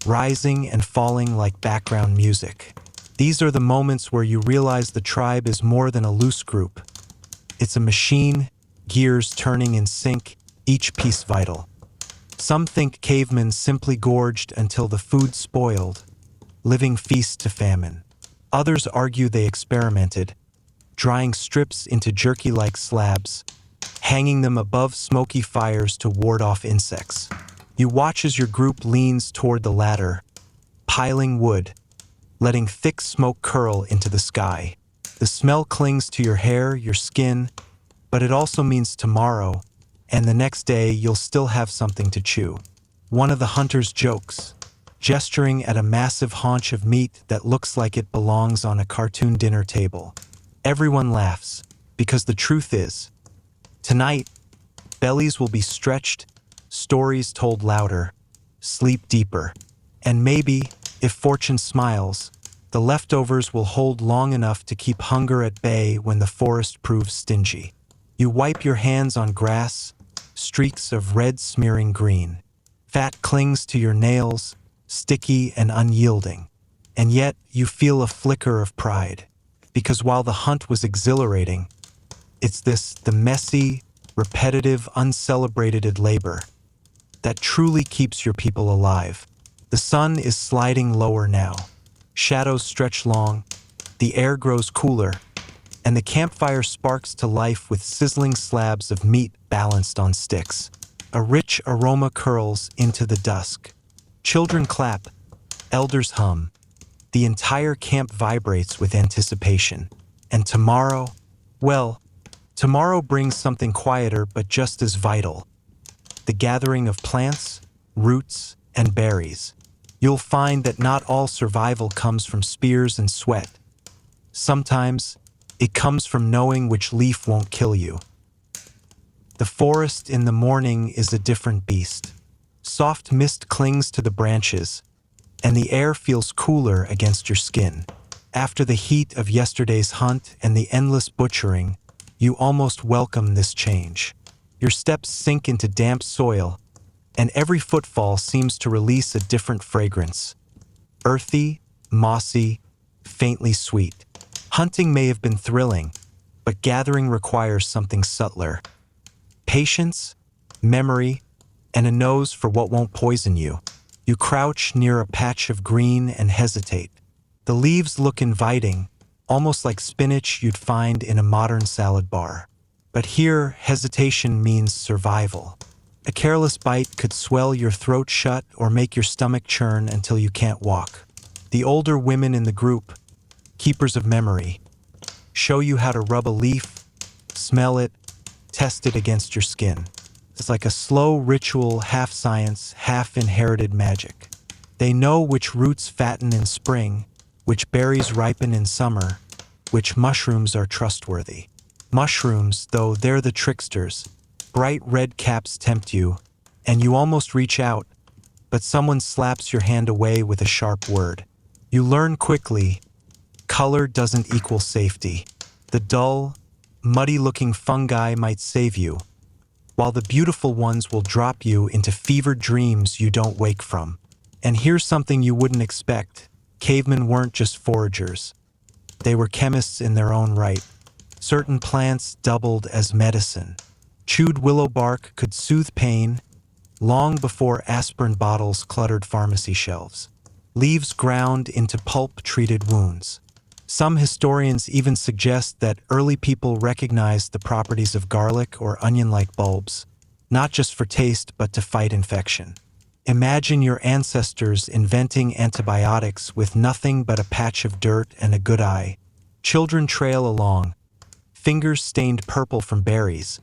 rising and falling like background music. These are the moments where you realize the tribe is more than a loose group. It's a machine, gears turning in sync, each piece vital. Some think cavemen simply gorged until the food spoiled, living feast to famine. Others argue they experimented, drying strips into jerky-like slabs, hanging them above smoky fires to ward off insects. You watch as your group leans toward the latter, piling wood, letting thick smoke curl into the sky. The smell clings to your hair, your skin, but it also means tomorrow, and the next day you'll still have something to chew. One of the hunters jokes, gesturing at a massive haunch of meat that looks like it belongs on a cartoon dinner table. Everyone laughs, because the truth is, tonight, bellies will be stretched, stories told louder, sleep deeper, and maybe, if fortune smiles, the leftovers will hold long enough to keep hunger at bay when the forest proves stingy. You wipe your hands on grass, streaks of red smearing green. Fat clings to your nails, sticky and unyielding. And yet, you feel a flicker of pride. Because while the hunt was exhilarating, it's the messy, repetitive, uncelebrated labor that truly keeps your people alive. The sun is sliding lower now. Shadows stretch long, the air grows cooler, and the campfire sparks to life with sizzling slabs of meat balanced on sticks. A rich aroma curls into the dusk. Children clap, elders hum. The entire camp vibrates with anticipation. And tomorrow? Well, tomorrow brings something quieter but just as vital. The gathering of plants, roots, and berries. You'll find that not all survival comes from spears and sweat. Sometimes, it comes from knowing which leaf won't kill you. The forest in the morning is a different beast. Soft mist clings to the branches, and the air feels cooler against your skin. After the heat of yesterday's hunt and the endless butchering, you almost welcome this change. Your steps sink into damp soil, and every footfall seems to release a different fragrance. Earthy, mossy, faintly sweet. Hunting may have been thrilling, but gathering requires something subtler. Patience, memory, and a nose for what won't poison you. You crouch near a patch of green and hesitate. The leaves look inviting, almost like spinach you'd find in a modern salad bar. But here, hesitation means survival. A careless bite could swell your throat shut or make your stomach churn until you can't walk. The older women in the group, keepers of memory, show you how to rub a leaf, smell it, test it against your skin. It's like a slow ritual, half science, half inherited magic. They know which roots fatten in spring, which berries ripen in summer, which mushrooms are trustworthy. Mushrooms, though, they're the tricksters. Bright red caps tempt you, and you almost reach out, but someone slaps your hand away with a sharp word. You learn quickly, color doesn't equal safety. The dull, muddy-looking fungi might save you, while the beautiful ones will drop you into fevered dreams you don't wake from. And here's something you wouldn't expect. Cavemen weren't just foragers. They were chemists in their own right. Certain plants doubled as medicine. Chewed willow bark could soothe pain long before aspirin bottles cluttered pharmacy shelves. Leaves ground into pulp treated wounds. Some historians even suggest that early people recognized the properties of garlic or onion-like bulbs, not just for taste but to fight infection. Imagine your ancestors inventing antibiotics with nothing but a patch of dirt and a good eye. Children trail along, fingers stained purple from berries,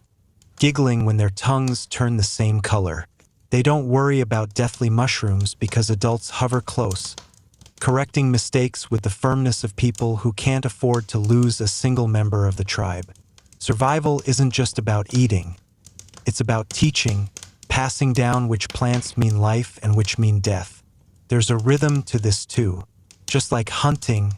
giggling when their tongues turn the same color. They don't worry about deathly mushrooms because adults hover close, correcting mistakes with the firmness of people who can't afford to lose a single member of the tribe. Survival isn't just about eating. It's about teaching, passing down which plants mean life and which mean death. There's a rhythm to this too. Just like hunting,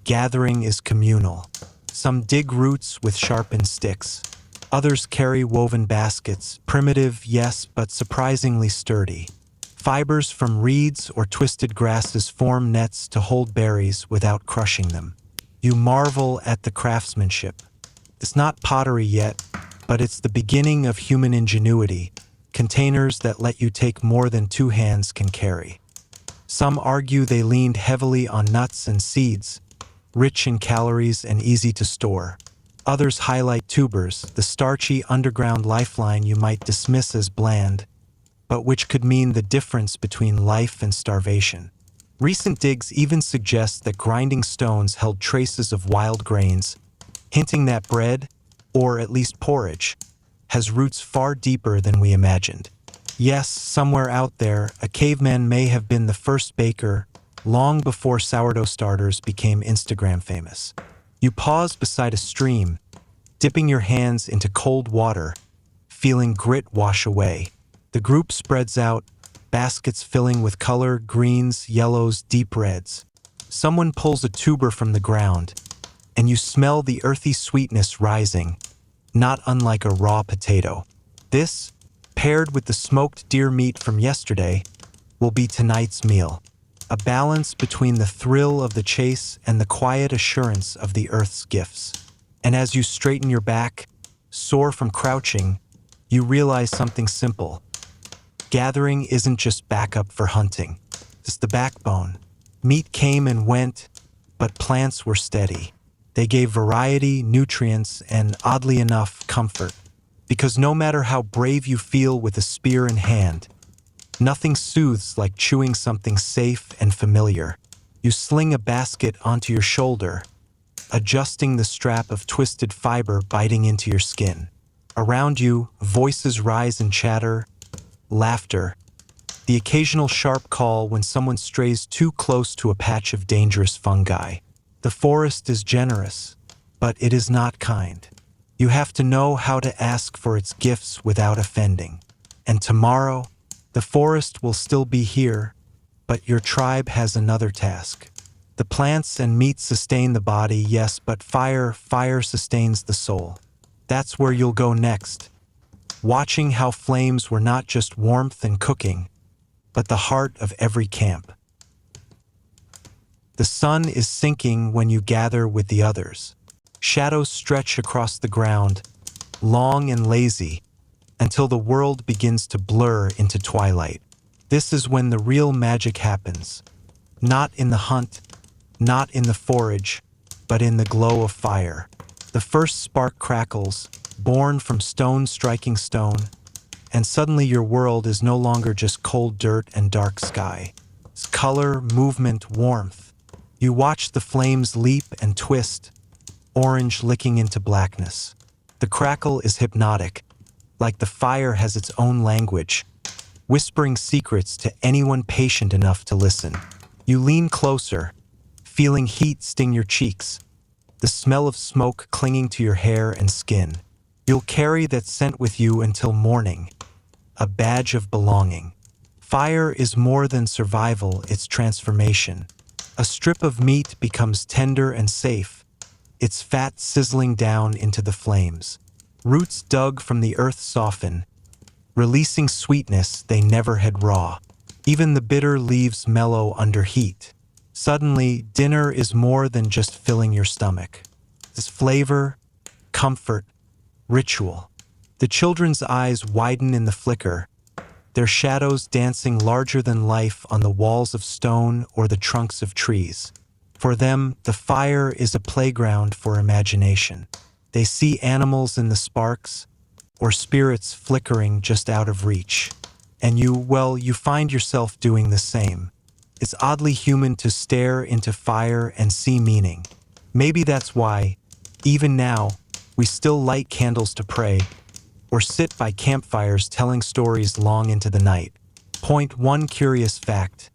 gathering is communal. Some dig roots with sharpened sticks. Others carry woven baskets, primitive, yes, but surprisingly sturdy. Fibers from reeds or twisted grasses form nets to hold berries without crushing them. You marvel at the craftsmanship. It's not pottery yet, but it's the beginning of human ingenuity, containers that let you take more than two hands can carry. Some argue they leaned heavily on nuts and seeds, rich in calories and easy to store. Others highlight tubers, the starchy underground lifeline you might dismiss as bland, but which could mean the difference between life and starvation. Recent digs even suggest that grinding stones held traces of wild grains, hinting that bread, or at least porridge, has roots far deeper than we imagined. Yes, somewhere out there, a caveman may have been the first baker, long before sourdough starters became Instagram famous. You pause beside a stream, dipping your hands into cold water, feeling grit wash away. The group spreads out, baskets filling with color, greens, yellows, deep reds. Someone pulls a tuber from the ground, and you smell the earthy sweetness rising, not unlike a raw potato. This, paired with the smoked deer meat from yesterday, will be tonight's meal. A balance between the thrill of the chase and the quiet assurance of the earth's gifts. And as you straighten your back, sore from crouching, you realize something simple. Gathering isn't just backup for hunting. It's the backbone. Meat came and went, but plants were steady. They gave variety, nutrients, and, oddly enough, comfort. Because no matter how brave you feel with a spear in hand, nothing soothes like chewing something safe and familiar. You sling a basket onto your shoulder, adjusting the strap of twisted fiber biting into your skin. Around you, voices rise and chatter, laughter, the occasional sharp call when someone strays too close to a patch of dangerous fungi. The forest is generous, but it is not kind. You have to know how to ask for its gifts without offending. And tomorrow, the forest will still be here, but your tribe has another task. The plants and meat sustain the body, yes, but fire sustains the soul. That's where you'll go next, watching how flames were not just warmth and cooking, but the heart of every camp. The sun is sinking when you gather with the others. Shadows stretch across the ground, long and lazy, until the world begins to blur into twilight. This is when the real magic happens. Not in the hunt, not in the forage, but in the glow of fire. The first spark crackles, born from stone striking stone, and suddenly your world is no longer just cold dirt and dark sky. It's color, movement, warmth. You watch the flames leap and twist, orange licking into blackness. The crackle is hypnotic, like the fire has its own language, whispering secrets to anyone patient enough to listen. You lean closer, feeling heat sting your cheeks, the smell of smoke clinging to your hair and skin. You'll carry that scent with you until morning, a badge of belonging. Fire is more than survival, it's transformation. A strip of meat becomes tender and safe, its fat sizzling down into the flames. Roots dug from the earth soften, releasing sweetness they never had raw. Even the bitter leaves mellow under heat. Suddenly, dinner is more than just filling your stomach. It's flavor, comfort, ritual. The children's eyes widen in the flicker, their shadows dancing larger than life on the walls of stone or the trunks of trees. For them, the fire is a playground for imagination. They see animals in the sparks, or spirits flickering just out of reach. And you find yourself doing the same. It's oddly human to stare into fire and see meaning. Maybe that's why, even now, we still light candles to pray, or sit by campfires telling stories long into the night. Point one curious fact.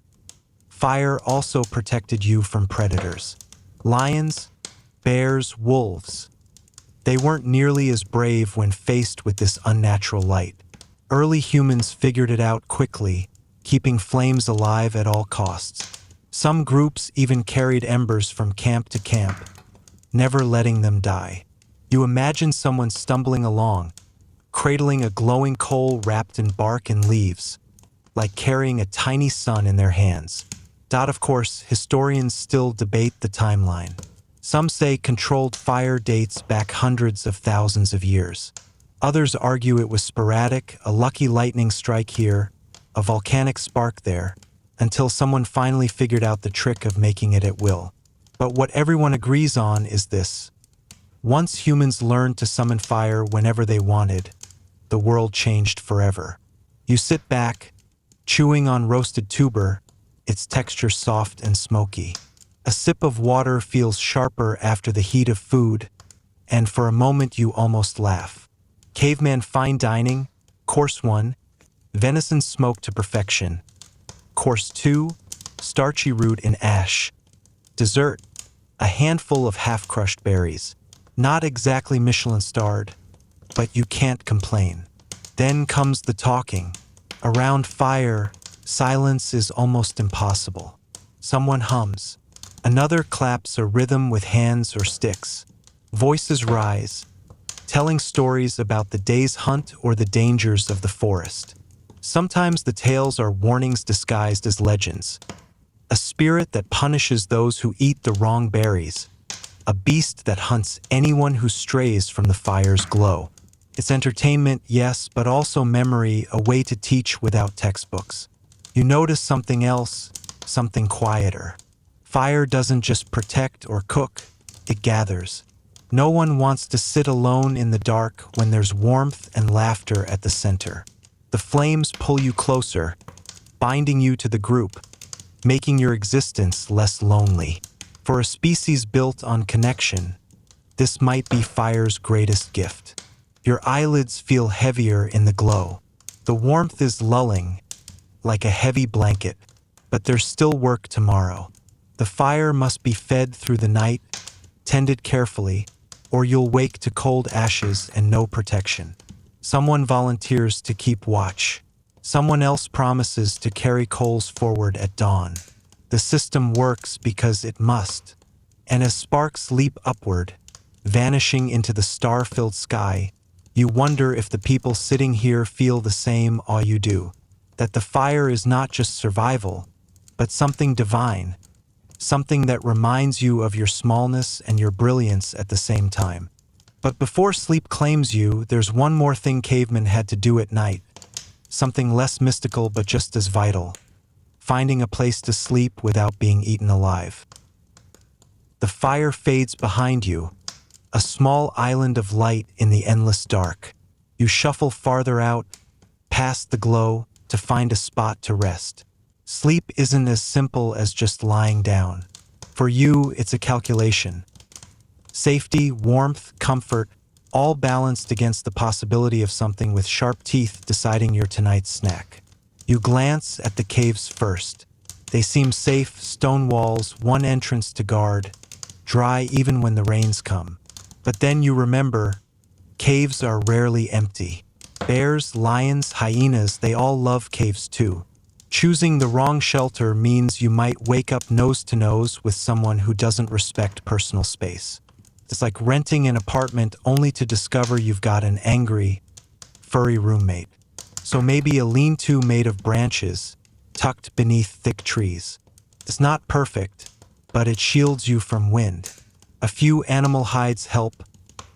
Fire also protected you from predators. Lions, bears, wolves. They weren't nearly as brave when faced with this unnatural light. Early humans figured it out quickly, keeping flames alive at all costs. Some groups even carried embers from camp to camp, never letting them die. You imagine someone stumbling along, cradling a glowing coal wrapped in bark and leaves, like carrying a tiny sun in their hands. Of course, historians still debate the timeline. Some say controlled fire dates back hundreds of thousands of years. Others argue it was sporadic, a lucky lightning strike here, a volcanic spark there, until someone finally figured out the trick of making it at will. But what everyone agrees on is this. Once humans learned to summon fire whenever they wanted, the world changed forever. You sit back, chewing on roasted tuber, its texture soft and smoky. A sip of water feels sharper after the heat of food, and for a moment you almost laugh. Caveman fine dining, course 1, venison smoked to perfection. Course 2, starchy root in ash. Dessert, a handful of half-crushed berries. Not exactly Michelin-starred, but you can't complain. Then comes the talking. Around fire, silence is almost impossible. Someone hums. Another claps a rhythm with hands or sticks. Voices rise, telling stories about the day's hunt or the dangers of the forest. Sometimes the tales are warnings disguised as legends. A spirit that punishes those who eat the wrong berries. A beast that hunts anyone who strays from the fire's glow. It's entertainment, yes, but also memory, a way to teach without textbooks. You notice something else, something quieter. Fire doesn't just protect or cook, it gathers. No one wants to sit alone in the dark when there's warmth and laughter at the center. The flames pull you closer, binding you to the group, making your existence less lonely. For a species built on connection, this might be fire's greatest gift. Your eyelids feel heavier in the glow. The warmth is lulling, like a heavy blanket, but there's still work tomorrow. The fire must be fed through the night, tended carefully, or you'll wake to cold ashes and no protection. Someone volunteers to keep watch. Someone else promises to carry coals forward at dawn. The system works because it must. And as sparks leap upward, vanishing into the star-filled sky, you wonder if the people sitting here feel the same awe you do. That the fire is not just survival, but something divine. Something that reminds you of your smallness and your brilliance at the same time. But before sleep claims you, there's one more thing cavemen had to do at night. Something less mystical but just as vital. Finding a place to sleep without being eaten alive. The fire fades behind you, a small island of light in the endless dark. You shuffle farther out, past the glow, to find a spot to rest. Sleep isn't as simple as just lying down. For you, it's a calculation. Safety, warmth, comfort, all balanced against the possibility of something with sharp teeth deciding your tonight's snack. You glance at the caves first. They seem safe, stone walls, one entrance to guard, dry even when the rains come. But then you remember, caves are rarely empty. Bears, lions, hyenas, they all love caves too. Choosing the wrong shelter means you might wake up nose to nose with someone who doesn't respect personal space. It's like renting an apartment only to discover you've got an angry, furry roommate. So maybe a lean-to made of branches, tucked beneath thick trees. It's not perfect, but it shields you from wind. A few animal hides help,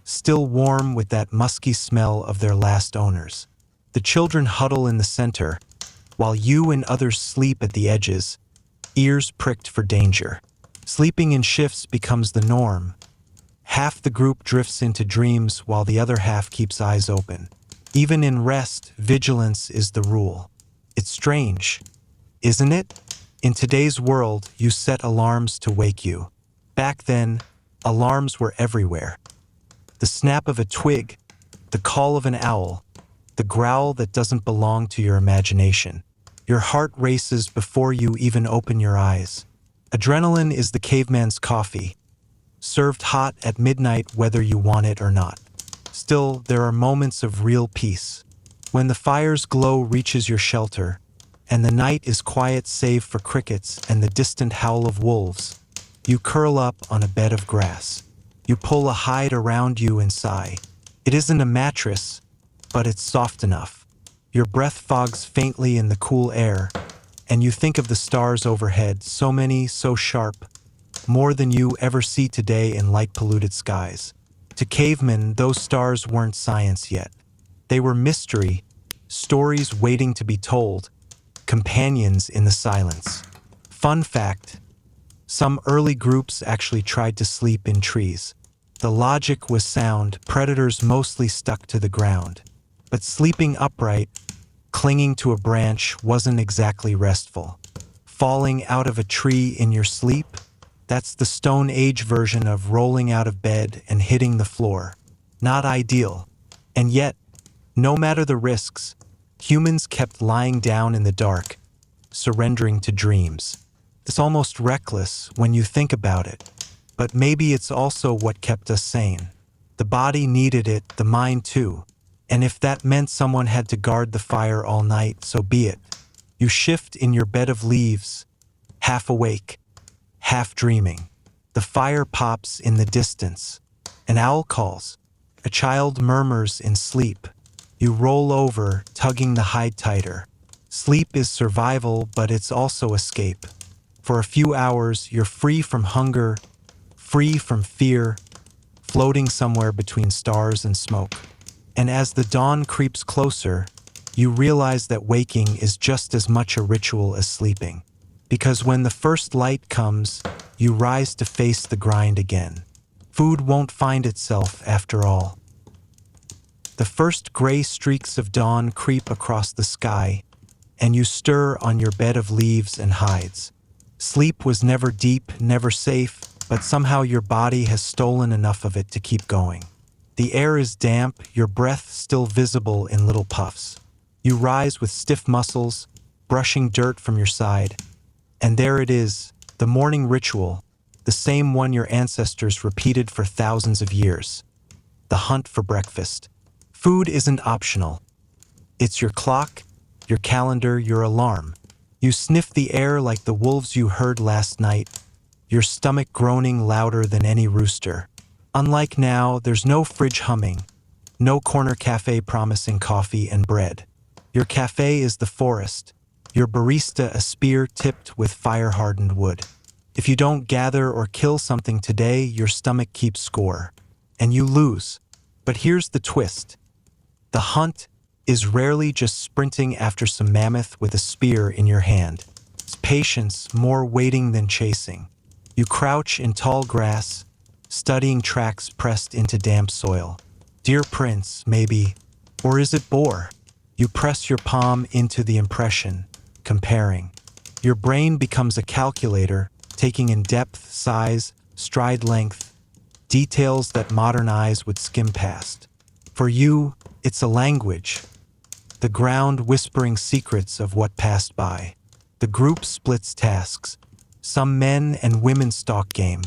still warm with that musky smell of their last owners. The children huddle in the center, while you and others sleep at the edges, ears pricked for danger. Sleeping in shifts becomes the norm. Half the group drifts into dreams while the other half keeps eyes open. Even in rest, vigilance is the rule. It's strange, isn't it? In today's world, you set alarms to wake you. Back then, alarms were everywhere. The snap of a twig, the call of an owl, the growl that doesn't belong to your imagination. Your heart races before you even open your eyes. Adrenaline is the caveman's coffee, served hot at midnight whether you want it or not. Still, there are moments of real peace. When the fire's glow reaches your shelter, and the night is quiet save for crickets and the distant howl of wolves, you curl up on a bed of grass. You pull a hide around you and sigh. It isn't a mattress, but it's soft enough. Your breath fogs faintly in the cool air, and you think of the stars overhead, so many, so sharp, more than you ever see today in light-polluted skies. To cavemen, those stars weren't science yet. They were mystery, stories waiting to be told, companions in the silence. Fun fact, some early groups actually tried to sleep in trees. The logic was sound, predators mostly stuck to the ground. But sleeping upright, clinging to a branch, wasn't exactly restful. Falling out of a tree in your sleep? That's the Stone Age version of rolling out of bed and hitting the floor. Not ideal. And yet, no matter the risks, humans kept lying down in the dark, surrendering to dreams. It's almost reckless when you think about it, but maybe it's also what kept us sane. The body needed it, the mind too. And if that meant someone had to guard the fire all night, so be it. You shift in your bed of leaves, half awake, half dreaming. The fire pops in the distance. An owl calls. A child murmurs in sleep. You roll over, tugging the hide tighter. Sleep is survival, but it's also escape. For a few hours, you're free from hunger, free from fear, floating somewhere between stars and smoke. And as the dawn creeps closer, you realize that waking is just as much a ritual as sleeping. Because when the first light comes, you rise to face the grind again. Food won't find itself after all. The first gray streaks of dawn creep across the sky, and you stir on your bed of leaves and hides. Sleep was never deep, never safe, but somehow your body has stolen enough of it to keep going. The air is damp, your breath still visible in little puffs. You rise with stiff muscles, brushing dirt from your side. And there it is, the morning ritual, the same one your ancestors repeated for thousands of years. The hunt for breakfast. Food isn't optional. It's your clock, your calendar, your alarm. You sniff the air like the wolves you heard last night, your stomach groaning louder than any rooster. Unlike now, there's no fridge humming, no corner cafe promising coffee and bread. Your cafe is the forest, your barista a spear tipped with fire-hardened wood. If you don't gather or kill something today, your stomach keeps score, and you lose. But here's the twist. The hunt is rarely just sprinting after some mammoth with a spear in your hand. It's patience, more waiting than chasing. You crouch in tall grass, studying tracks pressed into damp soil. Deer prints, maybe, or is it boar? You press your palm into the impression, comparing. Your brain becomes a calculator, taking in depth, size, stride length, details that modern eyes would skim past. For you, it's a language, the ground whispering secrets of what passed by. The group splits tasks. Some men and women stalk game.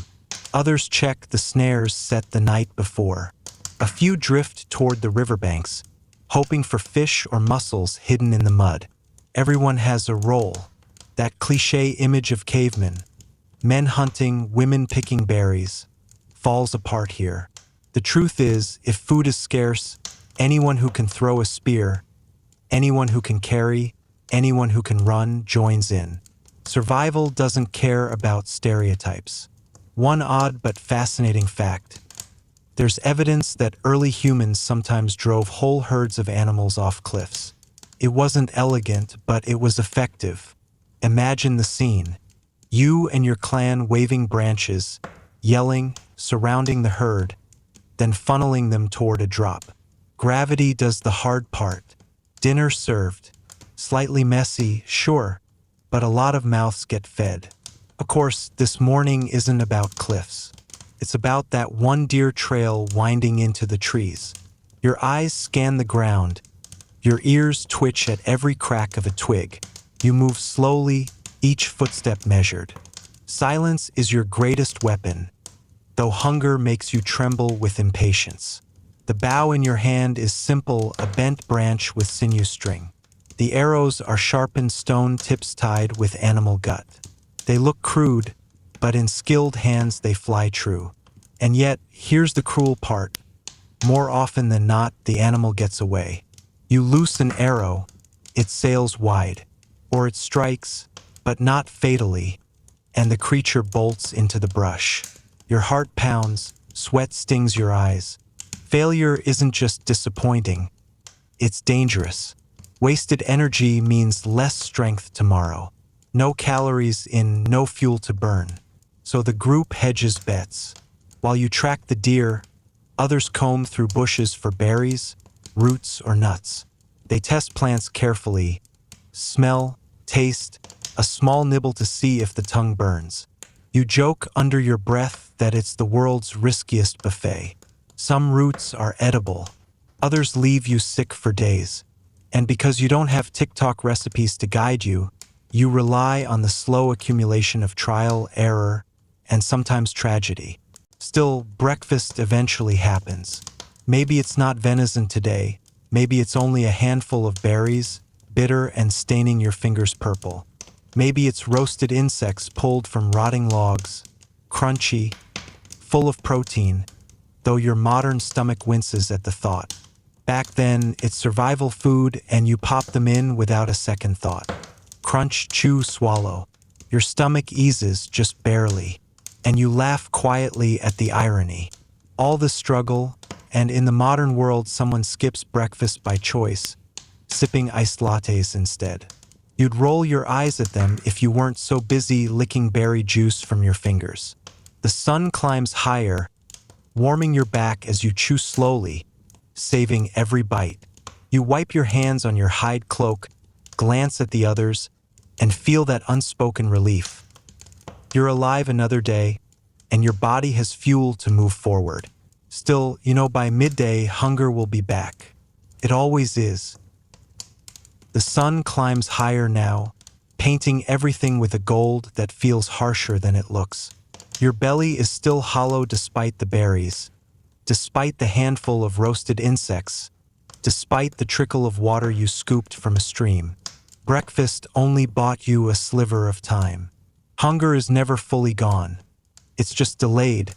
Others check the snares set the night before. A few drift toward the riverbanks, hoping for fish or mussels hidden in the mud. Everyone has a role. That cliché image of cavemen, men hunting, women picking berries, falls apart here. The truth is, if food is scarce, anyone who can throw a spear, anyone who can carry, anyone who can run joins in. Survival doesn't care about stereotypes. One odd but fascinating fact: there's evidence that early humans sometimes drove whole herds of animals off cliffs. It wasn't elegant, but it was effective. Imagine the scene. You and your clan waving branches, yelling, surrounding the herd, then funneling them toward a drop. Gravity does the hard part. Dinner served. Slightly messy, sure, but a lot of mouths get fed. Of course, this morning isn't about cliffs. It's about that one deer trail winding into the trees. Your eyes scan the ground. Your ears twitch at every crack of a twig. You move slowly, each footstep measured. Silence is your greatest weapon, though hunger makes you tremble with impatience. The bow in your hand is simple, a bent branch with sinew string. The arrows are sharpened stone tips tied with animal gut. They look crude, but in skilled hands they fly true. And yet, here's the cruel part. More often than not, the animal gets away. You loose an arrow, it sails wide, or it strikes, but not fatally, and the creature bolts into the brush. Your heart pounds, sweat stings your eyes. Failure isn't just disappointing, it's dangerous. Wasted energy means less strength tomorrow. No calories in, no fuel to burn. So the group hedges bets. While you track the deer, others comb through bushes for berries, roots, or nuts. They test plants carefully. Smell, taste, a small nibble to see if the tongue burns. You joke under your breath that it's the world's riskiest buffet. Some roots are edible. Others leave you sick for days. And because you don't have TikTok recipes to guide you, you rely on the slow accumulation of trial, error, and sometimes tragedy. Still, breakfast eventually happens. Maybe it's not venison today. Maybe it's only a handful of berries, bitter and staining your fingers purple. Maybe it's roasted insects pulled from rotting logs, crunchy, full of protein, though your modern stomach winces at the thought. Back then, it's survival food and you pop them in without a second thought. Crunch, chew, swallow. Your stomach eases just barely, and you laugh quietly at the irony. All the struggle, and in the modern world someone skips breakfast by choice, sipping iced lattes instead. You'd roll your eyes at them if you weren't so busy licking berry juice from your fingers. The sun climbs higher, warming your back as you chew slowly, saving every bite. You wipe your hands on your hide cloak, glance at the others, and feel that unspoken relief. You're alive another day, and your body has fuel to move forward. Still, by midday, hunger will be back. It always is. The sun climbs higher now, painting everything with a gold that feels harsher than it looks. Your belly is still hollow despite the berries, despite the handful of roasted insects, despite the trickle of water you scooped from a stream. Breakfast only bought you a sliver of time. Hunger is never fully gone. It's just delayed,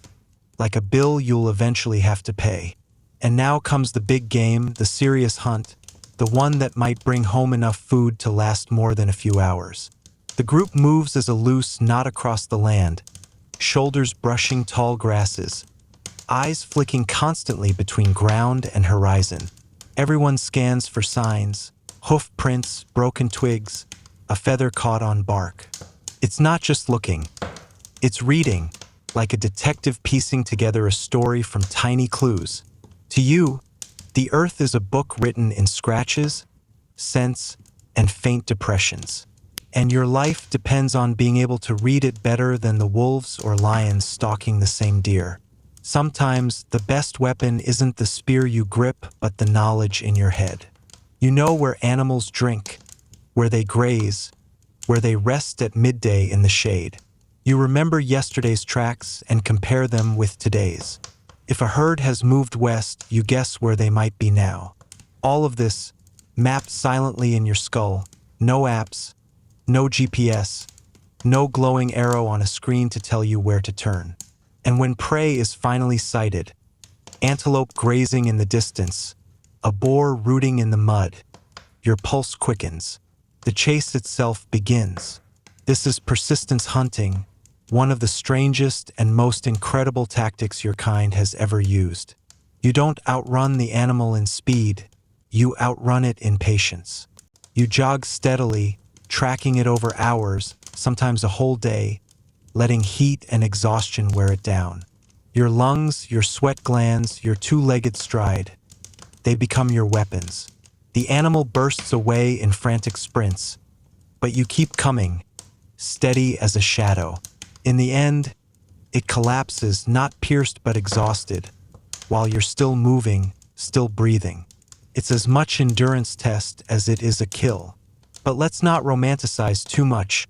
like a bill you'll eventually have to pay. And now comes the big game, the serious hunt, the one that might bring home enough food to last more than a few hours. The group moves as a loose knot across the land, shoulders brushing tall grasses, eyes flicking constantly between ground and horizon. Everyone scans for signs, hoof prints, broken twigs, a feather caught on bark. It's not just looking, it's reading, like a detective piecing together a story from tiny clues. To you, the earth is a book written in scratches, scents, and faint depressions. And your life depends on being able to read it better than the wolves or lions stalking the same deer. Sometimes the best weapon isn't the spear you grip, but the knowledge in your head. You know where animals drink, where they graze, where they rest at midday in the shade. You remember yesterday's tracks and compare them with today's. If a herd has moved west, you guess where they might be now. All of this, mapped silently in your skull. No apps, no GPS, no glowing arrow on a screen to tell you where to turn. And when prey is finally sighted, antelope grazing in the distance, a boar rooting in the mud, your pulse quickens. The chase itself begins. This is persistence hunting, one of the strangest and most incredible tactics your kind has ever used. You don't outrun the animal in speed, you outrun it in patience. You jog steadily, tracking it over hours, sometimes a whole day, letting heat and exhaustion wear it down. Your lungs, your sweat glands, your two-legged stride, they become your weapons. The animal bursts away in frantic sprints, but you keep coming, steady as a shadow. In the end, it collapses, not pierced but exhausted, while you're still moving, still breathing. It's as much endurance test as it is a kill. But let's not romanticize too much.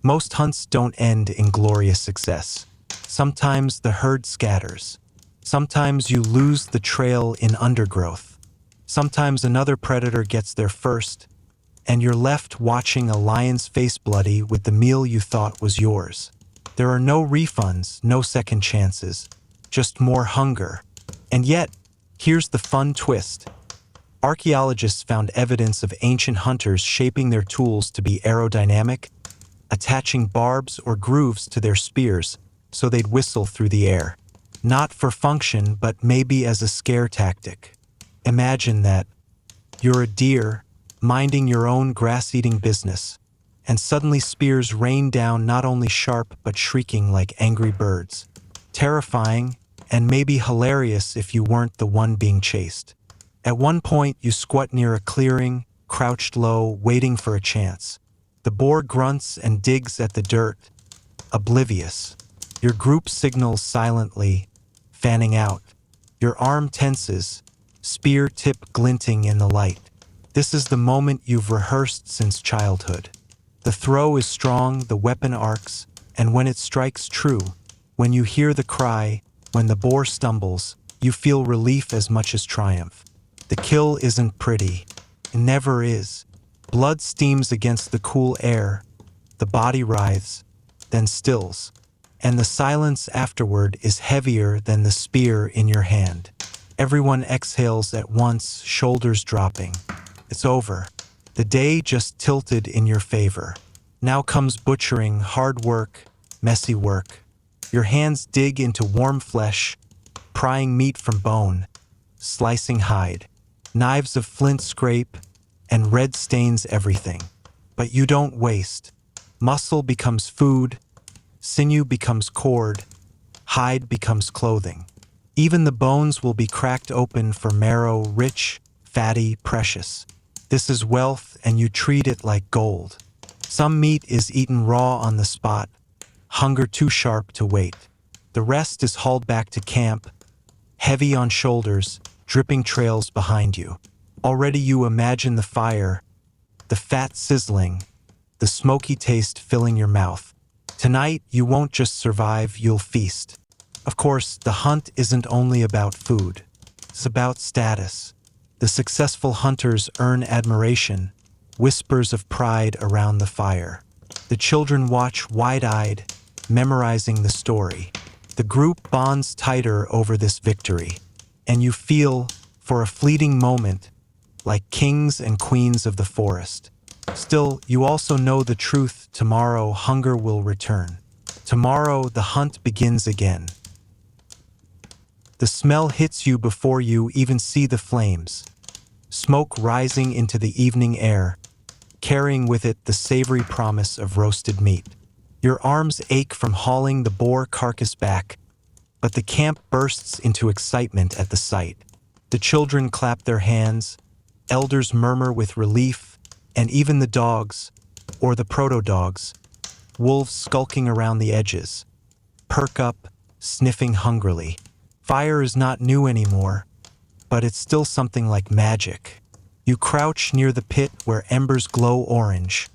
Most hunts don't end in glorious success. Sometimes the herd scatters. Sometimes you lose the trail in undergrowth. Sometimes another predator gets there first, and you're left watching a lion's face bloody with the meal you thought was yours. There are no refunds, no second chances, just more hunger. And yet, here's the fun twist. Archaeologists found evidence of ancient hunters shaping their tools to be aerodynamic, attaching barbs or grooves to their spears so they'd whistle through the air. Not for function, but maybe as a scare tactic. Imagine that. You're a deer, minding your own grass-eating business, and suddenly spears rain down, not only sharp but shrieking like angry birds. Terrifying, and maybe hilarious if you weren't the one being chased. At one point, you squat near a clearing, crouched low, waiting for a chance. The boar grunts and digs at the dirt, oblivious. Your group signals silently, fanning out. Your arm tenses, spear tip glinting in the light. This is the moment you've rehearsed since childhood. The throw is strong, the weapon arcs, and when it strikes true, when you hear the cry, when the boar stumbles, you feel relief as much as triumph. The kill isn't pretty. It never is. Blood steams against the cool air, the body writhes, then stills, and the silence afterward is heavier than the spear in your hand. Everyone exhales at once, shoulders dropping. It's over. The day just tilted in your favor. Now comes butchering, hard work, messy work. Your hands dig into warm flesh, prying meat from bone, slicing hide. Knives of flint scrape, and red stains everything. But you don't waste. Muscle becomes food, sinew becomes cord, hide becomes clothing. Even the bones will be cracked open for marrow, rich, fatty, precious. This is wealth, and you treat it like gold. Some meat is eaten raw on the spot, hunger too sharp to wait. The rest is hauled back to camp, heavy on shoulders, dripping trails behind you. Already you imagine the fire, the fat sizzling, the smoky taste filling your mouth. Tonight, you won't just survive, you'll feast. Of course, the hunt isn't only about food. It's about status. The successful hunters earn admiration, whispers of pride around the fire. The children watch wide-eyed, memorizing the story. The group bonds tighter over this victory, and you feel, for a fleeting moment, like kings and queens of the forest. Still, you also know the truth. Tomorrow, hunger will return. Tomorrow, the hunt begins again. The smell hits you before you even see the flames. Smoke rising into the evening air, carrying with it the savory promise of roasted meat. Your arms ache from hauling the boar carcass back, but the camp bursts into excitement at the sight. The children clap their hands, elders murmur with relief, and even the dogs, or the proto-dogs, wolves skulking around the edges, perk up, sniffing hungrily. Fire is not new anymore, but it's still something like magic. You crouch near the pit where embers glow orange,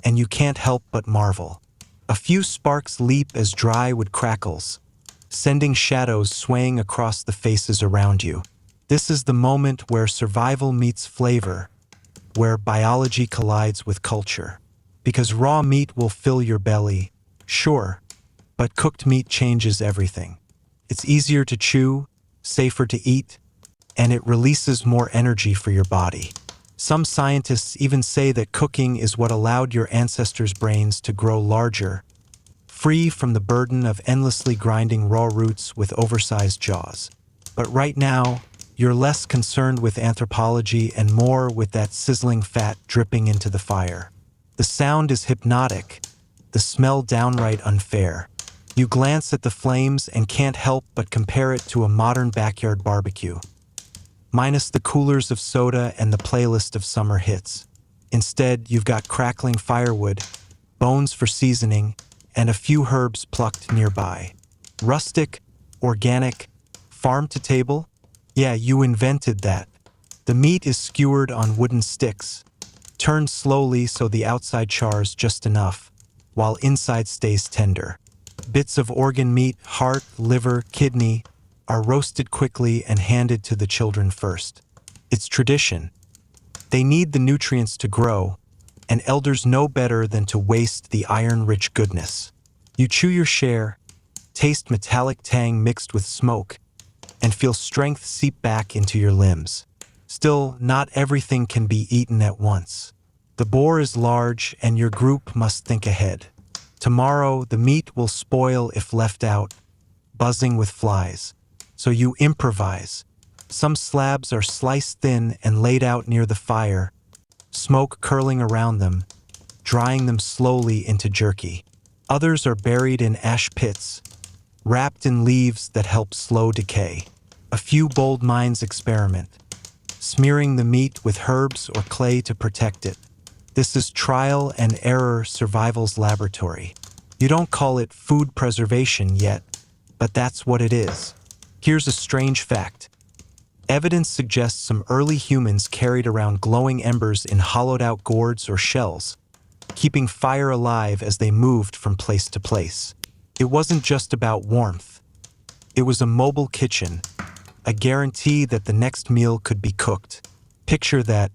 and you can't help but marvel. A few sparks leap as dry wood crackles, sending shadows swaying across the faces around you. This is the moment where survival meets flavor, where biology collides with culture. Because raw meat will fill your belly, sure, but cooked meat changes everything. It's easier to chew, safer to eat, and it releases more energy for your body. Some scientists even say that cooking is what allowed your ancestors' brains to grow larger, free from the burden of endlessly grinding raw roots with oversized jaws. But right now, you're less concerned with anthropology and more with that sizzling fat dripping into the fire. The sound is hypnotic, the smell downright unfair. You glance at the flames and can't help but compare it to a modern backyard barbecue, minus the coolers of soda and the playlist of summer hits. Instead, you've got crackling firewood, bones for seasoning, and a few herbs plucked nearby. Rustic, organic, farm to table? Yeah, you invented that. The meat is skewered on wooden sticks, turned slowly so the outside chars just enough, while inside stays tender. Bits of organ meat, heart, liver, kidney, are roasted quickly and handed to the children first. It's tradition. They need the nutrients to grow, and elders know better than to waste the iron-rich goodness. You chew your share, taste metallic tang mixed with smoke, and feel strength seep back into your limbs. Still, not everything can be eaten at once. The boar is large, and your group must think ahead. Tomorrow, the meat will spoil if left out, buzzing with flies. So you improvise. Some slabs are sliced thin and laid out near the fire, smoke curling around them, drying them slowly into jerky. Others are buried in ash pits, wrapped in leaves that help slow decay. A few bold minds experiment, smearing the meat with herbs or clay to protect it. This is trial and error survival's laboratory. You don't call it food preservation yet, but that's what it is. Here's a strange fact. Evidence suggests some early humans carried around glowing embers in hollowed-out gourds or shells, keeping fire alive as they moved from place to place. It wasn't just about warmth. It was a mobile kitchen, a guarantee that the next meal could be cooked. Picture that,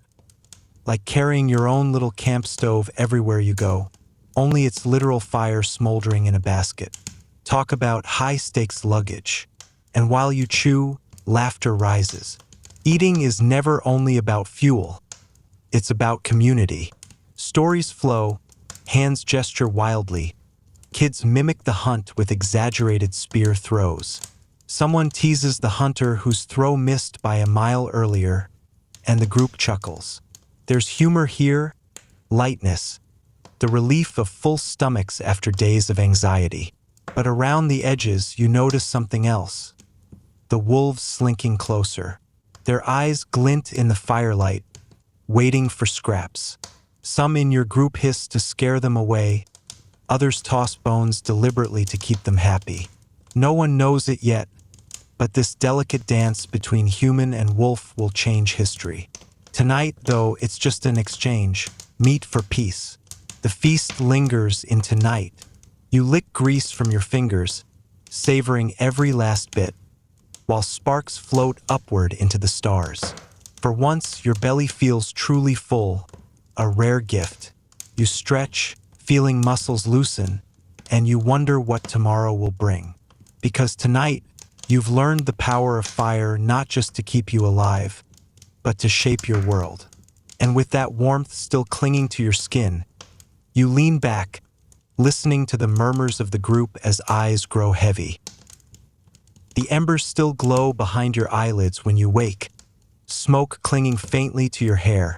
like carrying your own little camp stove everywhere you go, only it's literal fire smoldering in a basket. Talk about high-stakes luggage. And while you chew, laughter rises. Eating is never only about fuel. It's about community. Stories flow, hands gesture wildly. Kids mimic the hunt with exaggerated spear throws. Someone teases the hunter whose throw missed by a mile earlier, and the group chuckles. There's humor here, lightness, the relief of full stomachs after days of anxiety. But around the edges, you notice something else. The wolves slinking closer. Their eyes glint in the firelight, waiting for scraps. Some in your group hiss to scare them away. Others toss bones deliberately to keep them happy. No one knows it yet, but this delicate dance between human and wolf will change history. Tonight, though, it's just an exchange, meat for peace. The feast lingers into night. You lick grease from your fingers, savoring every last bit, while sparks float upward into the stars. For once, your belly feels truly full, a rare gift. You stretch, feeling muscles loosen, and you wonder what tomorrow will bring. Because tonight, you've learned the power of fire not just to keep you alive, but to shape your world. And with that warmth still clinging to your skin, you lean back, listening to the murmurs of the group as eyes grow heavy. The embers still glow behind your eyelids when you wake, smoke clinging faintly to your hair,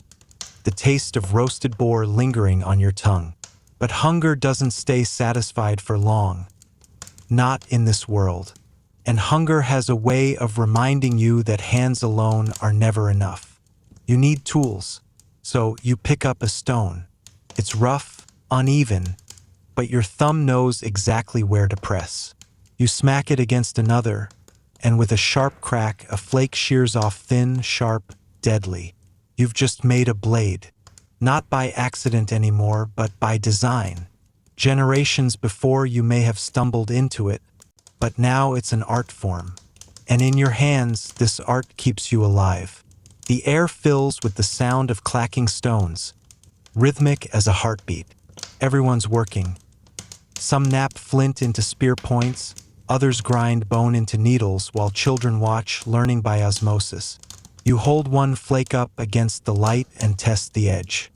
the taste of roasted boar lingering on your tongue. But hunger doesn't stay satisfied for long. Not in this world. And hunger has a way of reminding you that hands alone are never enough. You need tools, so you pick up a stone. It's rough, uneven, but your thumb knows exactly where to press. You smack it against another, and with a sharp crack, a flake shears off thin, sharp, deadly. You've just made a blade. Not by accident anymore, but by design. Generations before you may have stumbled into it, but now it's an art form. And in your hands, this art keeps you alive. The air fills with the sound of clacking stones, rhythmic as a heartbeat. Everyone's working. Some knap flint into spear points, others grind bone into needles while children watch, learning by osmosis. You hold one flake up against the light and test the edge.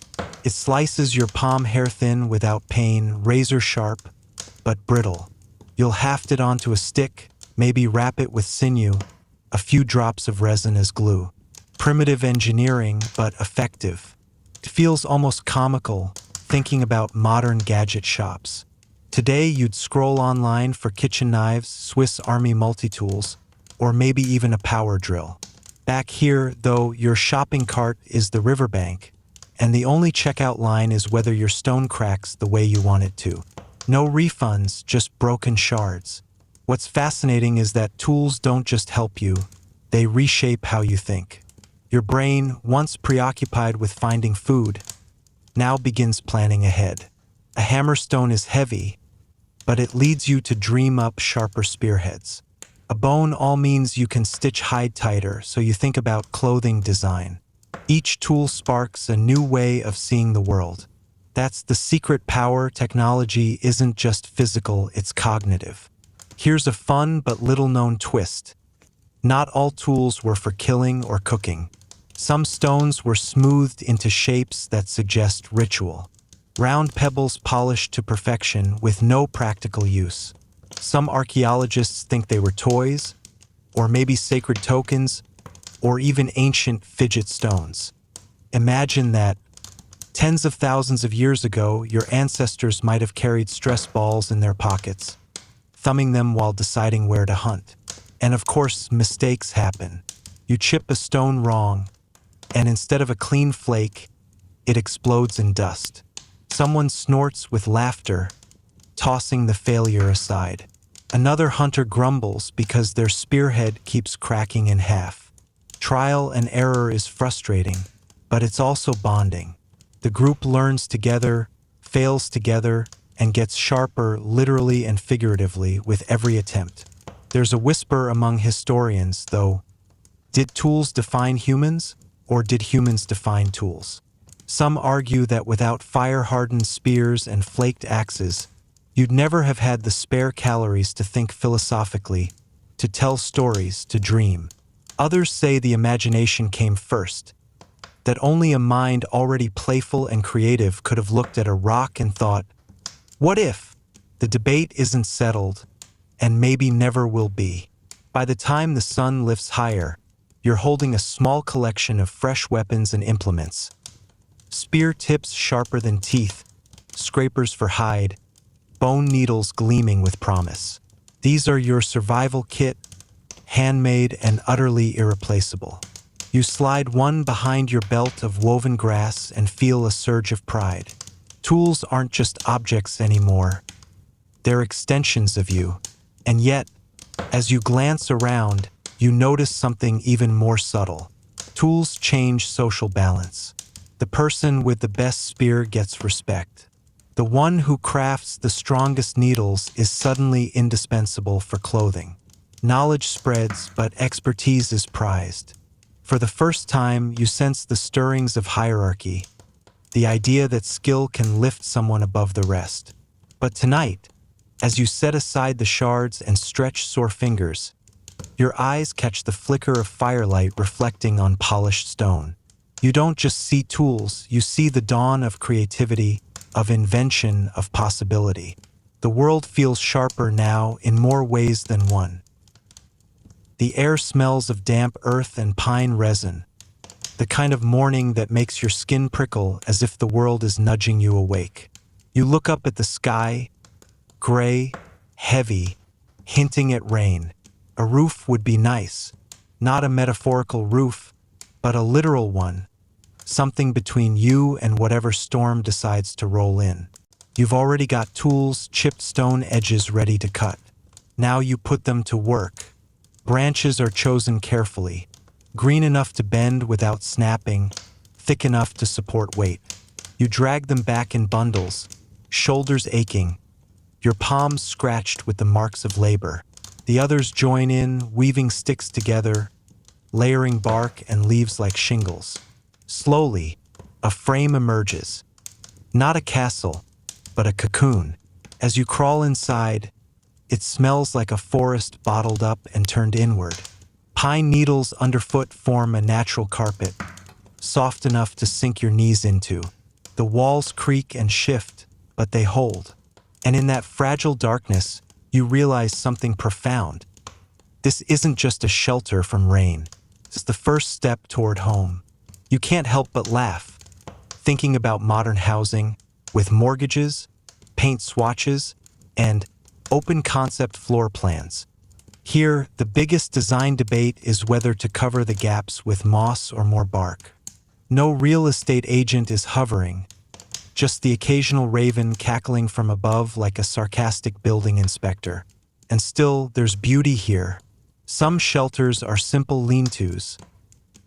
It slices your palm hair thin without pain, razor sharp, but brittle. You'll haft it onto a stick, maybe wrap it with sinew, a few drops of resin as glue. Primitive engineering, but effective. It feels almost comical, thinking about modern gadget shops. Today you'd scroll online for kitchen knives, Swiss Army multi-tools, or maybe even a power drill. Back here, though, your shopping cart is the riverbank, and the only checkout line is whether your stone cracks the way you want it to. No refunds, just broken shards. What's fascinating is that tools don't just help you, they reshape how you think. Your brain, once preoccupied with finding food, now begins planning ahead. A hammerstone is heavy, but it leads you to dream up sharper spearheads. A bone all means you can stitch hide tighter, so you think about clothing design. Each tool sparks a new way of seeing the world. That's the secret power. Technology isn't just physical, it's cognitive. Here's a fun but little-known twist. Not all tools were for killing or cooking. Some stones were smoothed into shapes that suggest ritual. Round pebbles polished to perfection with no practical use. Some archaeologists think they were toys, or maybe sacred tokens, or even ancient fidget stones. Imagine that. Tens of thousands of years ago, your ancestors might have carried stress balls in their pockets, thumbing them while deciding where to hunt. And of course, mistakes happen. You chip a stone wrong, and instead of a clean flake, it explodes in dust. Someone snorts with laughter, tossing the failure aside. Another hunter grumbles because their spearhead keeps cracking in half. Trial and error is frustrating, but it's also bonding. The group learns together, fails together, and gets sharper literally and figuratively with every attempt. There's a whisper among historians, though. Did tools define humans, or did humans define tools? Some argue that without fire-hardened spears and flaked axes, you'd never have had the spare calories to think philosophically, to tell stories, to dream. Others say the imagination came first, that only a mind already playful and creative could have looked at a rock and thought, what if? The debate isn't settled, and maybe never will be. By the time the sun lifts higher, you're holding a small collection of fresh weapons and implements. Spear tips sharper than teeth, scrapers for hide, bone needles gleaming with promise. These are your survival kit, handmade and utterly irreplaceable. You slide one behind your belt of woven grass and feel a surge of pride. Tools aren't just objects anymore. They're extensions of you. And yet, as you glance around, you notice something even more subtle. Tools change social balance. The person with the best spear gets respect. The one who crafts the strongest needles is suddenly indispensable for clothing. Knowledge spreads, but expertise is prized. For the first time, you sense the stirrings of hierarchy, the idea that skill can lift someone above the rest. But tonight, as you set aside the shards and stretch sore fingers, your eyes catch the flicker of firelight reflecting on polished stone. You don't just see tools, you see the dawn of creativity, of invention, of possibility. The world feels sharper now in more ways than one. The air smells of damp earth and pine resin, the kind of morning that makes your skin prickle as if the world is nudging you awake. You look up at the sky, gray, heavy, hinting at rain. A roof would be nice, not a metaphorical roof, but a literal one, something between you and whatever storm decides to roll in. You've already got tools, chipped stone edges ready to cut. Now you put them to work. Branches are chosen carefully, green enough to bend without snapping, thick enough to support weight. You drag them back in bundles, shoulders aching, your palms scratched with the marks of labor. The others join in, weaving sticks together, layering bark and leaves like shingles. Slowly, a frame emerges. Not a castle, but a cocoon. As you crawl inside, it smells like a forest bottled up and turned inward. Pine needles underfoot form a natural carpet, soft enough to sink your knees into. The walls creak and shift, but they hold. And in that fragile darkness, you realize something profound. This isn't just a shelter from rain. It's the first step toward home. You can't help but laugh, thinking about modern housing with mortgages, paint swatches, and open-concept floor plans. Here, the biggest design debate is whether to cover the gaps with moss or more bark. No real estate agent is hovering, just the occasional raven cackling from above like a sarcastic building inspector. And still, there's beauty here. Some shelters are simple lean-tos.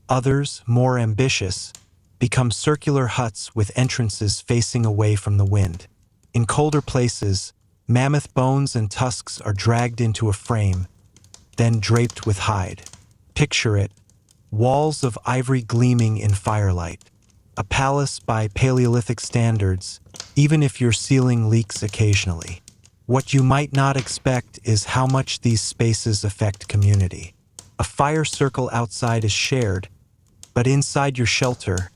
Others, more ambitious, become circular huts with entrances facing away from the wind. In colder places, mammoth bones and tusks are dragged into a frame, then draped with hide. Picture it, walls of ivory gleaming in firelight. A palace by Paleolithic standards, even if your ceiling leaks occasionally. What you might not expect is how much these spaces affect community. A fire circle outside is shared, but inside your shelter,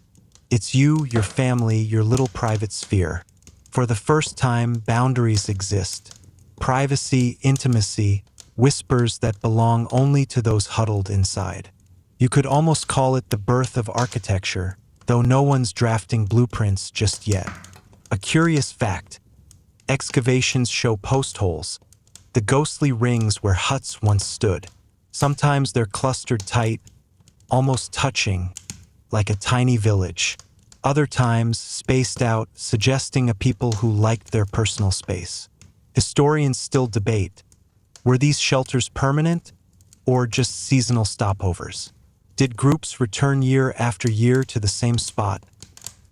it's you, your family, your little private sphere. For the first time, boundaries exist. Privacy, intimacy, whispers that belong only to those huddled inside. You could almost call it the birth of architecture, though no one's drafting blueprints just yet. A curious fact: excavations show post holes, the ghostly rings where huts once stood. Sometimes they're clustered tight, almost touching, like a tiny village. Other times, spaced out, suggesting a people who liked their personal space. Historians still debate, were these shelters permanent or just seasonal stopovers? Did groups return year after year to the same spot,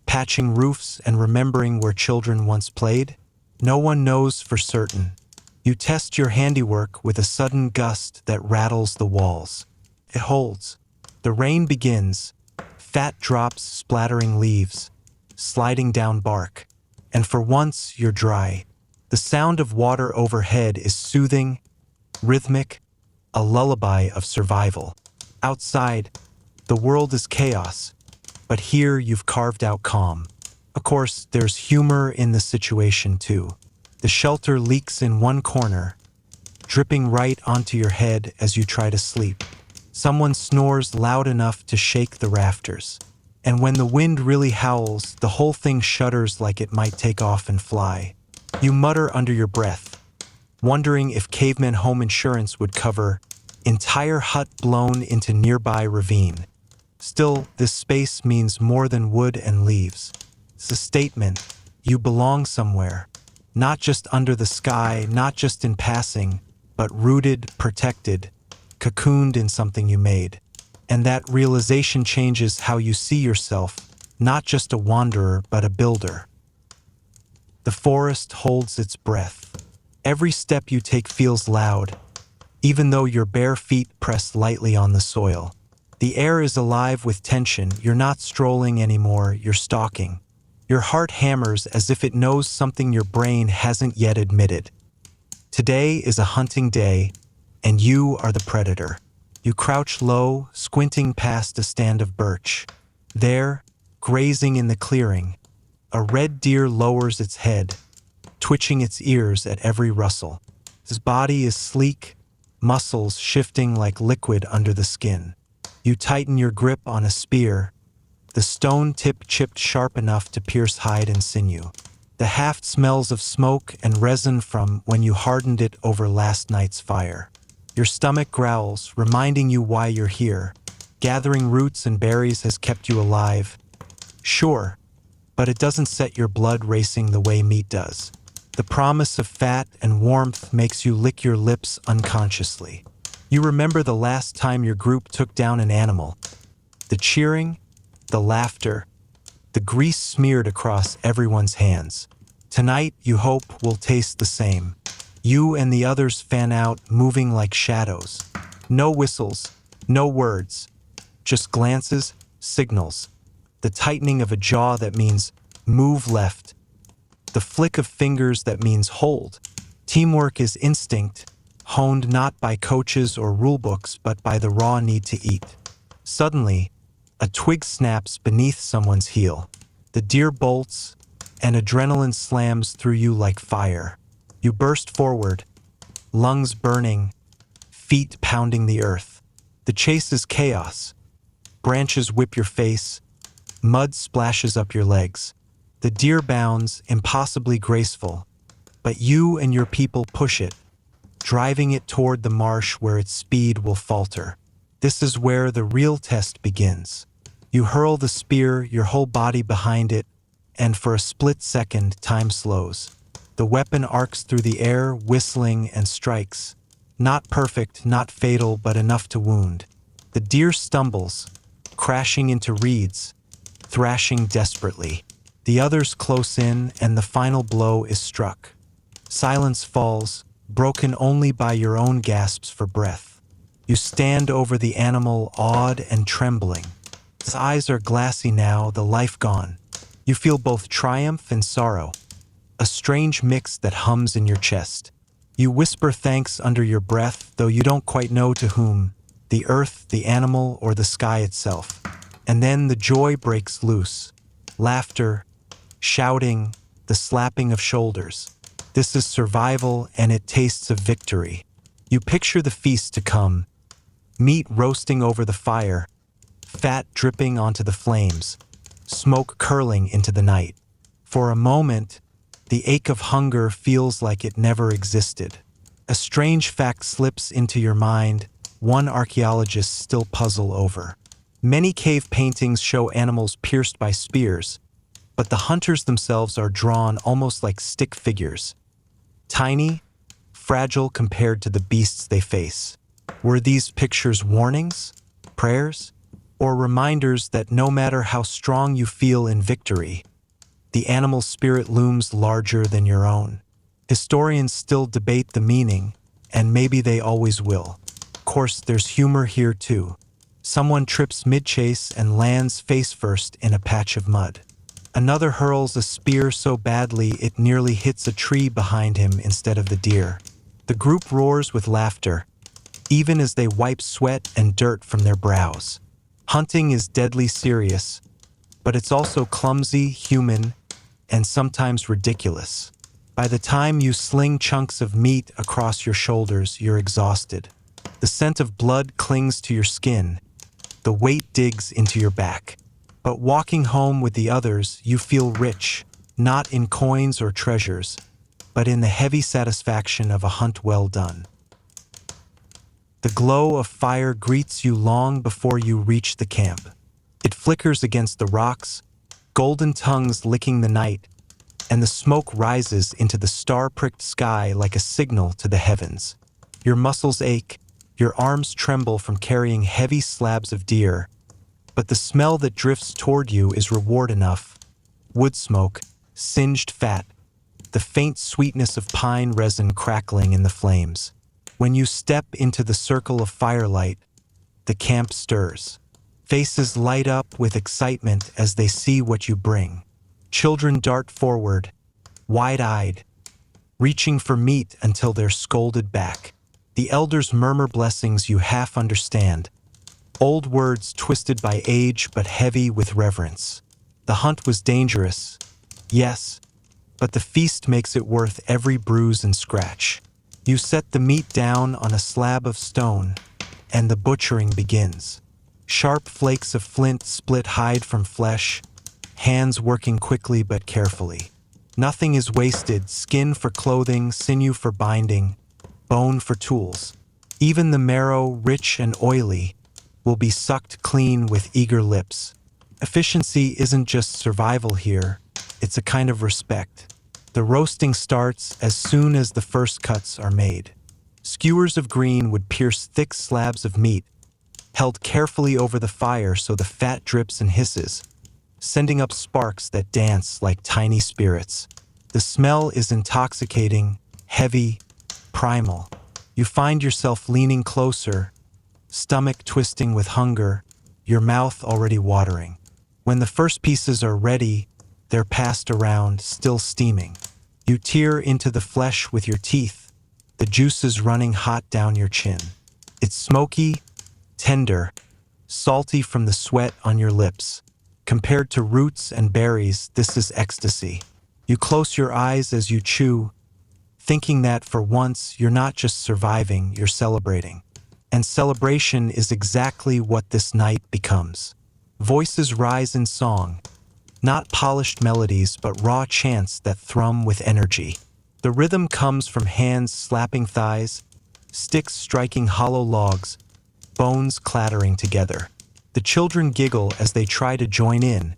patching roofs and remembering where children once played? No one knows for certain. You test your handiwork with a sudden gust that rattles the walls. It holds. The rain begins, fat drops splattering leaves, sliding down bark. And for once, you're dry. The sound of water overhead is soothing, rhythmic, a lullaby of survival. Outside, the world is chaos, but here you've carved out calm. Of course, there's humor in the situation too. The shelter leaks in one corner, dripping right onto your head as you try to sleep. Someone snores loud enough to shake the rafters. And when the wind really howls, the whole thing shudders like it might take off and fly. You mutter under your breath, wondering if Cavemen home insurance would cover entire hut blown into nearby ravine. Still, this space means more than wood and leaves. It's a statement. You belong somewhere. Not just under the sky, not just in passing, but rooted, protected, cocooned in something you made. And that realization changes how you see yourself, not just a wanderer, but a builder. The forest holds its breath. Every step you take feels loud, even though your bare feet press lightly on the soil. The air is alive with tension. You're not strolling anymore, you're stalking. Your heart hammers as if it knows something your brain hasn't yet admitted. Today is a hunting day, and you are the predator. You crouch low, squinting past a stand of birch. There, grazing in the clearing, a red deer lowers its head, twitching its ears at every rustle. His body is sleek, muscles shifting like liquid under the skin. You tighten your grip on a spear, the stone tip chipped sharp enough to pierce hide and sinew. The haft smells of smoke and resin from when you hardened it over last night's fire. Your stomach growls, reminding you why you're here. Gathering roots and berries has kept you alive. Sure, but it doesn't set your blood racing the way meat does. The promise of fat and warmth makes you lick your lips unconsciously. You remember the last time your group took down an animal. The cheering, the laughter, the grease smeared across everyone's hands. Tonight, you hope, will taste the same. You and the others fan out, moving like shadows. No whistles, no words, just glances, signals. The tightening of a jaw that means move left. The flick of fingers that means hold. Teamwork is instinct, honed not by coaches or rulebooks but by the raw need to eat. Suddenly, a twig snaps beneath someone's heel. The deer bolts, and adrenaline slams through you like fire. You burst forward, lungs burning, feet pounding the earth. The chase is chaos. Branches whip your face, mud splashes up your legs. The deer bounds, impossibly graceful, but you and your people push it, driving it toward the marsh where its speed will falter. This is where the real test begins. You hurl the spear, your whole body behind it, and for a split second, time slows. The weapon arcs through the air, whistling, and strikes. Not perfect, not fatal, but enough to wound. The deer stumbles, crashing into reeds, thrashing desperately. The others close in, and the final blow is struck. Silence falls, broken only by your own gasps for breath. You stand over the animal, awed and trembling. Its eyes are glassy now, the life gone. You feel both triumph and sorrow, a strange mix that hums in your chest. You whisper thanks under your breath, though you don't quite know to whom, the earth, the animal, or the sky itself. And then the joy breaks loose. Laughter, shouting, the slapping of shoulders. This is survival, and it tastes of victory. You picture the feast to come. Meat roasting over the fire, fat dripping onto the flames, smoke curling into the night. For a moment, the ache of hunger feels like it never existed. A strange fact slips into your mind, one archaeologists still puzzle over. Many cave paintings show animals pierced by spears, but the hunters themselves are drawn almost like stick figures. Tiny, fragile compared to the beasts they face. Were these pictures warnings, prayers, or reminders that no matter how strong you feel in victory, the animal spirit looms larger than your own? Historians still debate the meaning, and maybe they always will. Of course, there's humor here too. Someone trips mid-chase and lands face first in a patch of mud. Another hurls a spear so badly it nearly hits a tree behind him instead of the deer. The group roars with laughter, even as they wipe sweat and dirt from their brows. Hunting is deadly serious, but it's also clumsy, human, and sometimes ridiculous. By the time you sling chunks of meat across your shoulders, you're exhausted. The scent of blood clings to your skin. The weight digs into your back. But walking home with the others, you feel rich, not in coins or treasures, but in the heavy satisfaction of a hunt well done. The glow of fire greets you long before you reach the camp. It flickers against the rocks, golden tongues licking the night, and the smoke rises into the star-pricked sky like a signal to the heavens. Your muscles ache, your arms tremble from carrying heavy slabs of deer, but the smell that drifts toward you is reward enough. Wood smoke, singed fat, the faint sweetness of pine resin crackling in the flames. When you step into the circle of firelight, the camp stirs. Faces light up with excitement as they see what you bring. Children dart forward, wide-eyed, reaching for meat until they're scolded back. The elders murmur blessings you half understand, old words twisted by age but heavy with reverence. The hunt was dangerous, yes, but the feast makes it worth every bruise and scratch. You set the meat down on a slab of stone, and the butchering begins. Sharp flakes of flint split hide from flesh, hands working quickly but carefully. Nothing is wasted, skin for clothing, sinew for binding, bone for tools. Even the marrow, rich and oily, will be sucked clean with eager lips. Efficiency isn't just survival here, it's a kind of respect. The roasting starts as soon as the first cuts are made. Skewers of green would pierce thick slabs of meat, held carefully over the fire so the fat drips and hisses, sending up sparks that dance like tiny spirits. The smell is intoxicating, heavy, primal. You find yourself leaning closer, stomach twisting with hunger, your mouth already watering. When the first pieces are ready, they're passed around, still steaming. You tear into the flesh with your teeth, the juices running hot down your chin. It's smoky, tender, salty from the sweat on your lips. Compared to roots and berries, this is ecstasy. You close your eyes as you chew, thinking that for once you're not just surviving, you're celebrating. And celebration is exactly what this night becomes. Voices rise in song, not polished melodies but raw chants that thrum with energy. The rhythm comes from hands slapping thighs, sticks striking hollow logs, bones clattering together. The children giggle as they try to join in,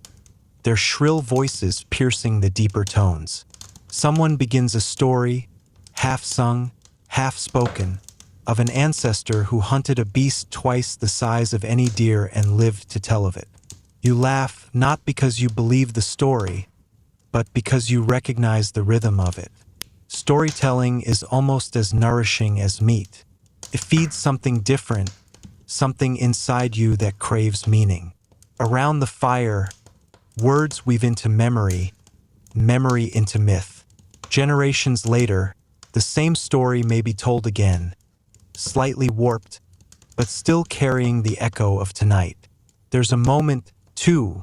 their shrill voices piercing the deeper tones. Someone begins a story, half-sung, half-spoken, of an ancestor who hunted a beast twice the size of any deer and lived to tell of it. You laugh not because you believe the story, but because you recognize the rhythm of it. Storytelling is almost as nourishing as meat. It feeds something different, something inside you that craves meaning. Around the fire, words weave into memory, memory into myth. Generations later, the same story may be told again, slightly warped, but still carrying the echo of tonight. There's a moment, too,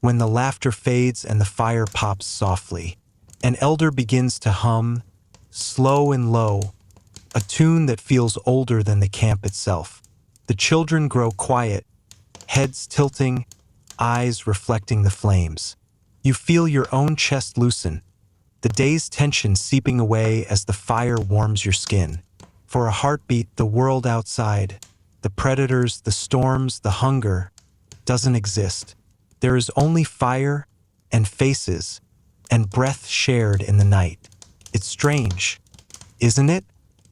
when the laughter fades and the fire pops softly. An elder begins to hum, slow and low, a tune that feels older than the camp itself. The children grow quiet, heads tilting, eyes reflecting the flames. You feel your own chest loosen, the day's tension seeping away as the fire warms your skin. For a heartbeat, the world outside, the predators, the storms, the hunger, doesn't exist. There is only fire and faces and breath shared in the night. It's strange, isn't it?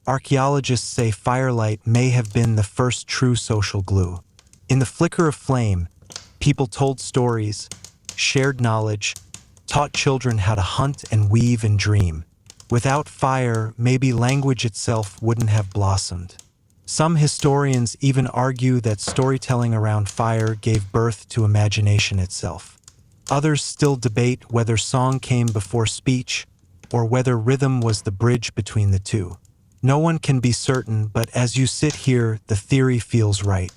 Archaeologists say firelight may have been the first true social glue. In the flicker of flame, people told stories, shared knowledge, taught children how to hunt and weave and dream. Without fire, maybe language itself wouldn't have blossomed. Some historians even argue that storytelling around fire gave birth to imagination itself. Others still debate whether song came before speech or whether rhythm was the bridge between the two. No one can be certain, but as you sit here, the theory feels right.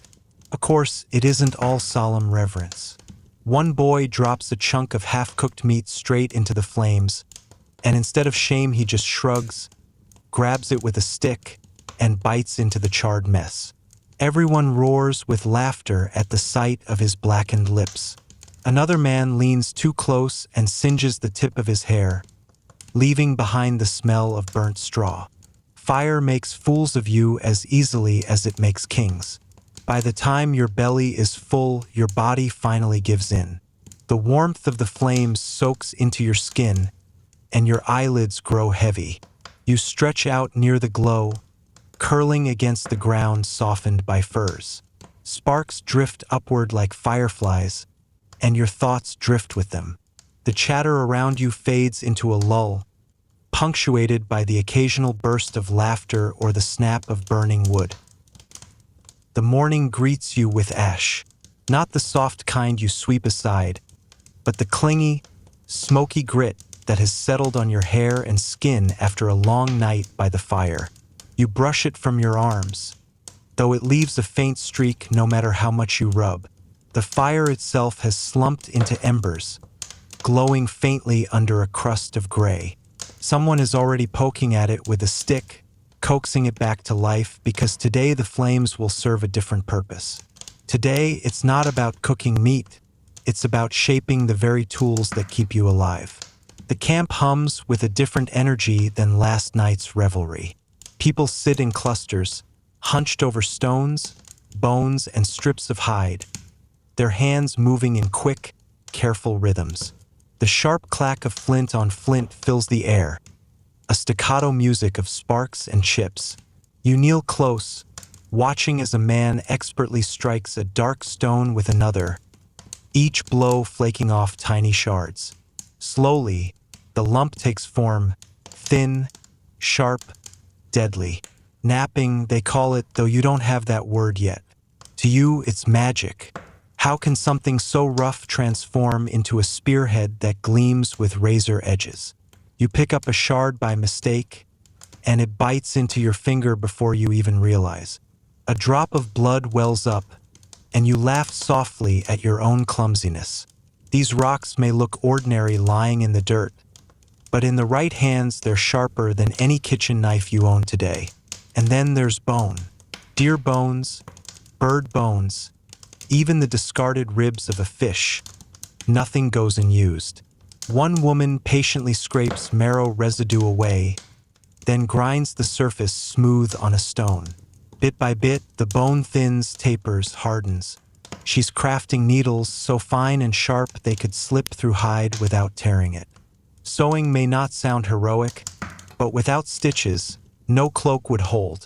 Of course, it isn't all solemn reverence. One boy drops a chunk of half-cooked meat straight into the flames, and instead of shame he just shrugs, grabs it with a stick, and bites into the charred mess. Everyone roars with laughter at the sight of his blackened lips. Another man leans too close and singes the tip of his hair, leaving behind the smell of burnt straw. Fire makes fools of you as easily as it makes kings. By the time your belly is full, your body finally gives in. The warmth of the flames soaks into your skin, and your eyelids grow heavy. You stretch out near the glow, curling against the ground softened by furs. Sparks drift upward like fireflies, and your thoughts drift with them. The chatter around you fades into a lull, punctuated by the occasional burst of laughter or the snap of burning wood. The morning greets you with ash, not the soft kind you sweep aside, but the clingy, smoky grit that has settled on your hair and skin after a long night by the fire. You brush it from your arms, though it leaves a faint streak no matter how much you rub. The fire itself has slumped into embers, glowing faintly under a crust of gray. Someone is already poking at it with a stick, coaxing it back to life, because today the flames will serve a different purpose. Today, it's not about cooking meat, it's about shaping the very tools that keep you alive. The camp hums with a different energy than last night's revelry. People sit in clusters, hunched over stones, bones, and strips of hide, their hands moving in quick, careful rhythms. The sharp clack of flint on flint fills the air, a staccato music of sparks and chips. You kneel close, watching as a man expertly strikes a dark stone with another, each blow flaking off tiny shards. Slowly, the lump takes form, thin, sharp, deadly. Napping, they call it, though you don't have that word yet. To you, it's magic. How can something so rough transform into a spearhead that gleams with razor edges? You pick up a shard by mistake, and it bites into your finger before you even realize. A drop of blood wells up, and you laugh softly at your own clumsiness. These rocks may look ordinary lying in the dirt, but in the right hands they're sharper than any kitchen knife you own today. And then there's bone. Deer bones, bird bones, even the discarded ribs of a fish. Nothing goes unused. One woman patiently scrapes marrow residue away, then grinds the surface smooth on a stone. Bit by bit, the bone thins, tapers, hardens. She's crafting needles so fine and sharp they could slip through hide without tearing it. Sewing may not sound heroic, but without stitches, no cloak would hold.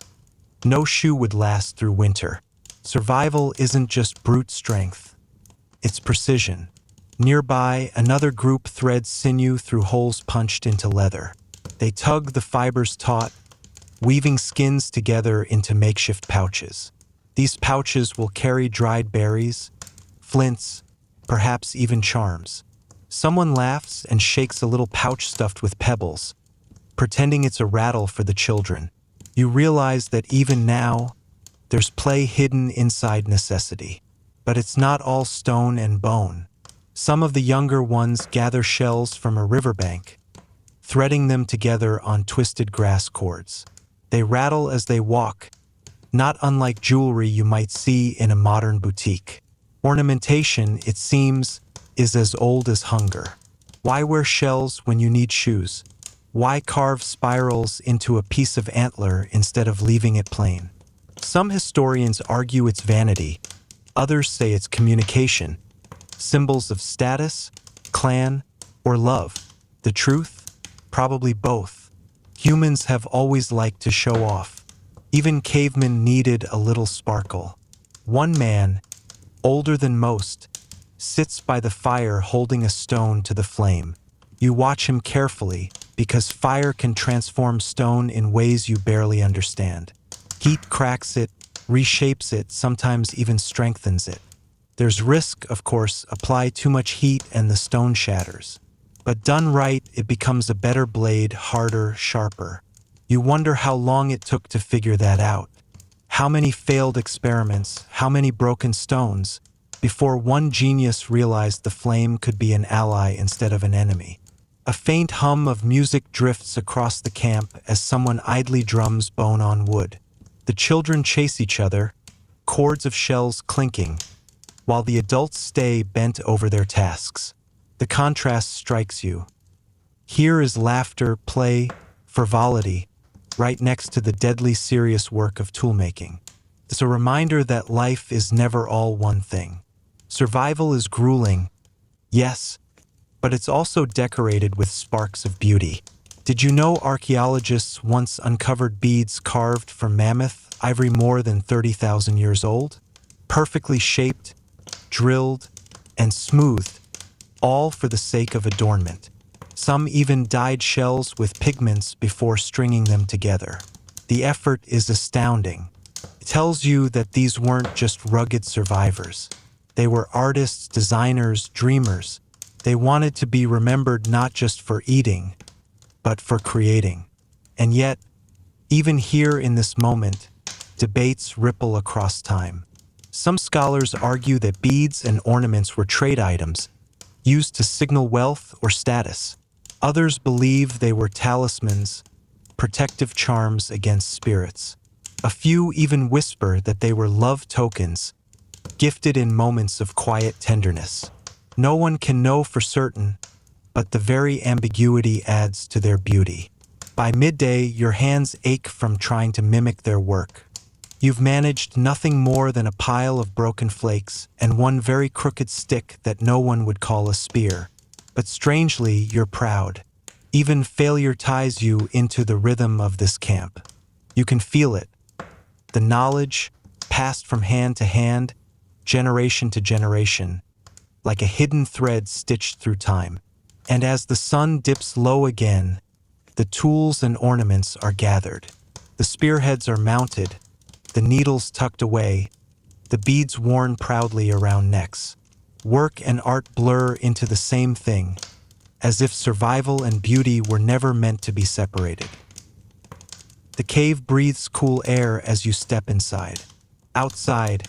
No shoe would last through winter. Survival isn't just brute strength. It's precision. Nearby, another group threads sinew through holes punched into leather. They tug the fibers taut, weaving skins together into makeshift pouches. These pouches will carry dried berries, flints, perhaps even charms. Someone laughs and shakes a little pouch stuffed with pebbles, pretending it's a rattle for the children. You realize that even now, there's play hidden inside necessity. But it's not all stone and bone. Some of the younger ones gather shells from a riverbank, threading them together on twisted grass cords. They rattle as they walk, not unlike jewelry you might see in a modern boutique. Ornamentation, it seems, is as old as hunger. Why wear shells when you need shoes? Why carve spirals into a piece of antler instead of leaving it plain? Some historians argue it's vanity. Others say it's communication, symbols of status, clan, or love. The truth? Probably both. Humans have always liked to show off. Even cavemen needed a little sparkle. One man, older than most, sits by the fire holding a stone to the flame. You watch him carefully because fire can transform stone in ways you barely understand. Heat cracks it, reshapes it, sometimes even strengthens it. There's risk, of course. Apply too much heat and the stone shatters. But done right, it becomes a better blade, harder, sharper. You wonder how long it took to figure that out. How many failed experiments, how many broken stones, before one genius realized the flame could be an ally instead of an enemy. A faint hum of music drifts across the camp as someone idly drums bone on wood. The children chase each other, cords of shells clinking, while the adults stay bent over their tasks. The contrast strikes you. Here is laughter, play, frivolity, right next to the deadly serious work of toolmaking. It's a reminder that life is never all one thing. Survival is grueling, yes, but it's also decorated with sparks of beauty. Did you know archaeologists once uncovered beads carved from mammoth ivory more than 30,000 years old? Perfectly shaped, drilled, and smoothed, all for the sake of adornment. Some even dyed shells with pigments before stringing them together. The effort is astounding. It tells you that these weren't just rugged survivors. They were artists, designers, dreamers. They wanted to be remembered not just for eating, but for creating. And yet, even here in this moment, debates ripple across time. Some scholars argue that beads and ornaments were trade items, used to signal wealth or status. Others believe they were talismans, protective charms against spirits. A few even whisper that they were love tokens, gifted in moments of quiet tenderness. No one can know for certain, but the very ambiguity adds to their beauty. By midday, your hands ache from trying to mimic their work. You've managed nothing more than a pile of broken flakes and one very crooked stick that no one would call a spear. But strangely, you're proud. Even failure ties you into the rhythm of this camp. You can feel it. The knowledge, passed from hand to hand, generation to generation, like a hidden thread stitched through time. And as the sun dips low again, the tools and ornaments are gathered. The spearheads are mounted, the needles tucked away, the beads worn proudly around necks. Work and art blur into the same thing, as if survival and beauty were never meant to be separated. The cave breathes cool air as you step inside. Outside,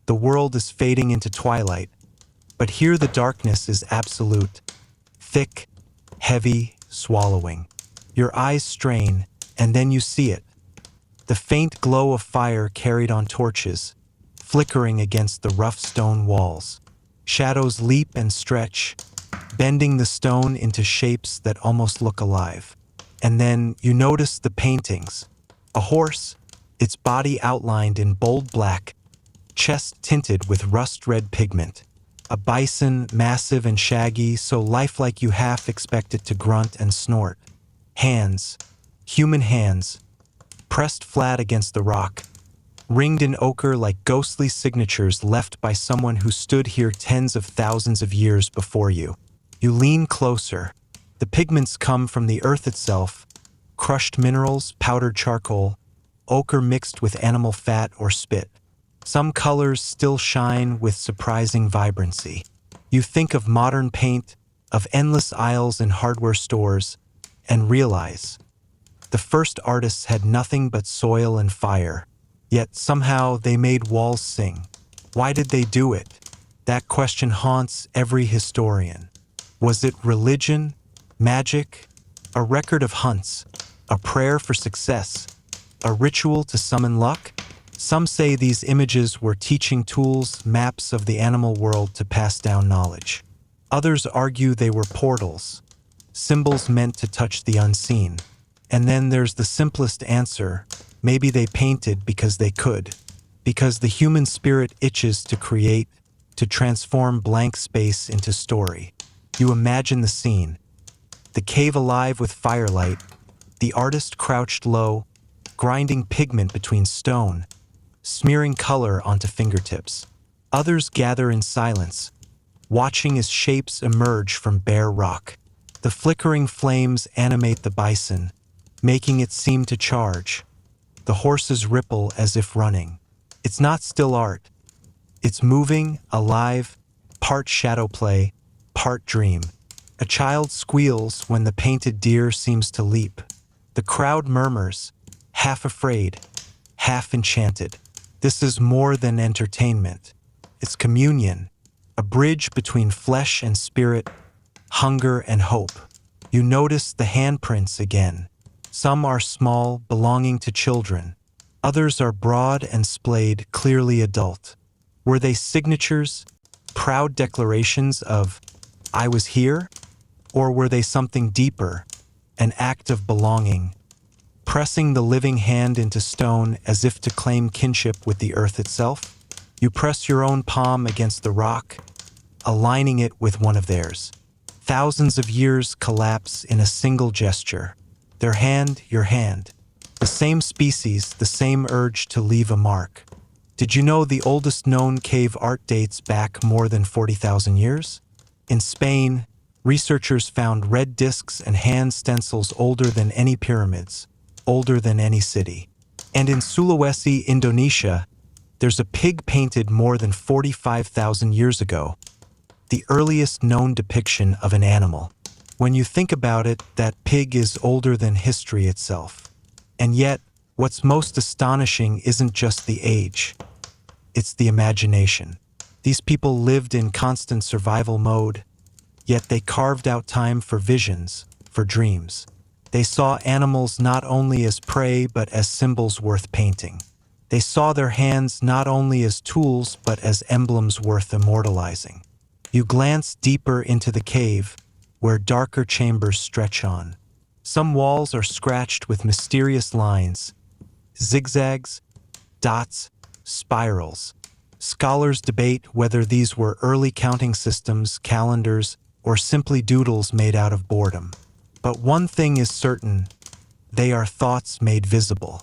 the world is fading into twilight, but here the darkness is absolute. Thick, heavy, swallowing. Your eyes strain, and then you see it. The faint glow of fire carried on torches, flickering against the rough stone walls. Shadows leap and stretch, bending the stone into shapes that almost look alive. And then you notice the paintings. A horse, its body outlined in bold black, chest tinted with rust-red pigment. A bison, massive and shaggy, so lifelike you half expect it to grunt and snort. Hands, human hands, pressed flat against the rock, ringed in ochre like ghostly signatures left by someone who stood here tens of thousands of years before you. You lean closer. The pigments come from the earth itself, crushed minerals, powdered charcoal, ochre mixed with animal fat or spit. Some colors still shine with surprising vibrancy. You think of modern paint, of endless aisles in hardware stores, and realize the first artists had nothing but soil and fire, yet somehow they made walls sing. Why did they do it? That question haunts every historian. Was it religion, magic, a record of hunts, a prayer for success, a ritual to summon luck? Some say these images were teaching tools, maps of the animal world to pass down knowledge. Others argue they were portals, symbols meant to touch the unseen. And then there's the simplest answer. Maybe they painted because they could, because the human spirit itches to create, to transform blank space into story. You imagine the scene. The cave alive with firelight, the artist crouched low, grinding pigment between stone, smearing color onto fingertips. Others gather in silence, watching as shapes emerge from bare rock. The flickering flames animate the bison, making it seem to charge. The horses ripple as if running. It's not still art. It's moving, alive, part shadow play, part dream. A child squeals when the painted deer seems to leap. The crowd murmurs, half afraid, half enchanted. This is more than entertainment. It's communion, a bridge between flesh and spirit, hunger and hope. You notice the handprints again. Some are small, belonging to children. Others are broad and splayed, clearly adult. Were they signatures, proud declarations of, "I was here"? Or were they something deeper, an act of belonging, pressing the living hand into stone as if to claim kinship with the earth itself? You press your own palm against the rock, aligning it with one of theirs. Thousands of years collapse in a single gesture. Their hand, your hand. The same species, the same urge to leave a mark. Did you know the oldest known cave art dates back more than 40,000 years? In Spain, researchers found red discs and hand stencils older than any pyramids, older than any city. And in Sulawesi, Indonesia, there's a pig painted more than 45,000 years ago, the earliest known depiction of an animal. When you think about it, that pig is older than history itself. And yet, what's most astonishing isn't just the age. It's the imagination. These people lived in constant survival mode, yet they carved out time for visions, for dreams. They saw animals not only as prey but as symbols worth painting. They saw their hands not only as tools but as emblems worth immortalizing. You glance deeper into the cave, where darker chambers stretch on. Some walls are scratched with mysterious lines, zigzags, dots, spirals. Scholars debate whether these were early counting systems, calendars, or simply doodles made out of boredom. But one thing is certain, they are thoughts made visible.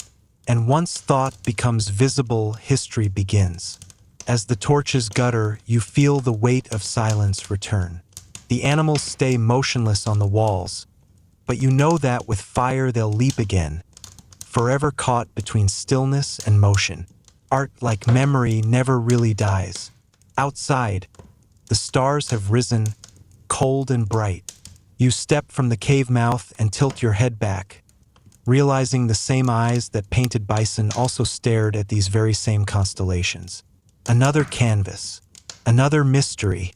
And once thought becomes visible, history begins. As the torches gutter, you feel the weight of silence return. The animals stay motionless on the walls, but you know that with fire they'll leap again, forever caught between stillness and motion. Art, like memory, never really dies. Outside, the stars have risen, cold and bright. You step from the cave mouth and tilt your head back. realizing the same eyes that painted bison also stared at these very same constellations. Another canvas, another mystery.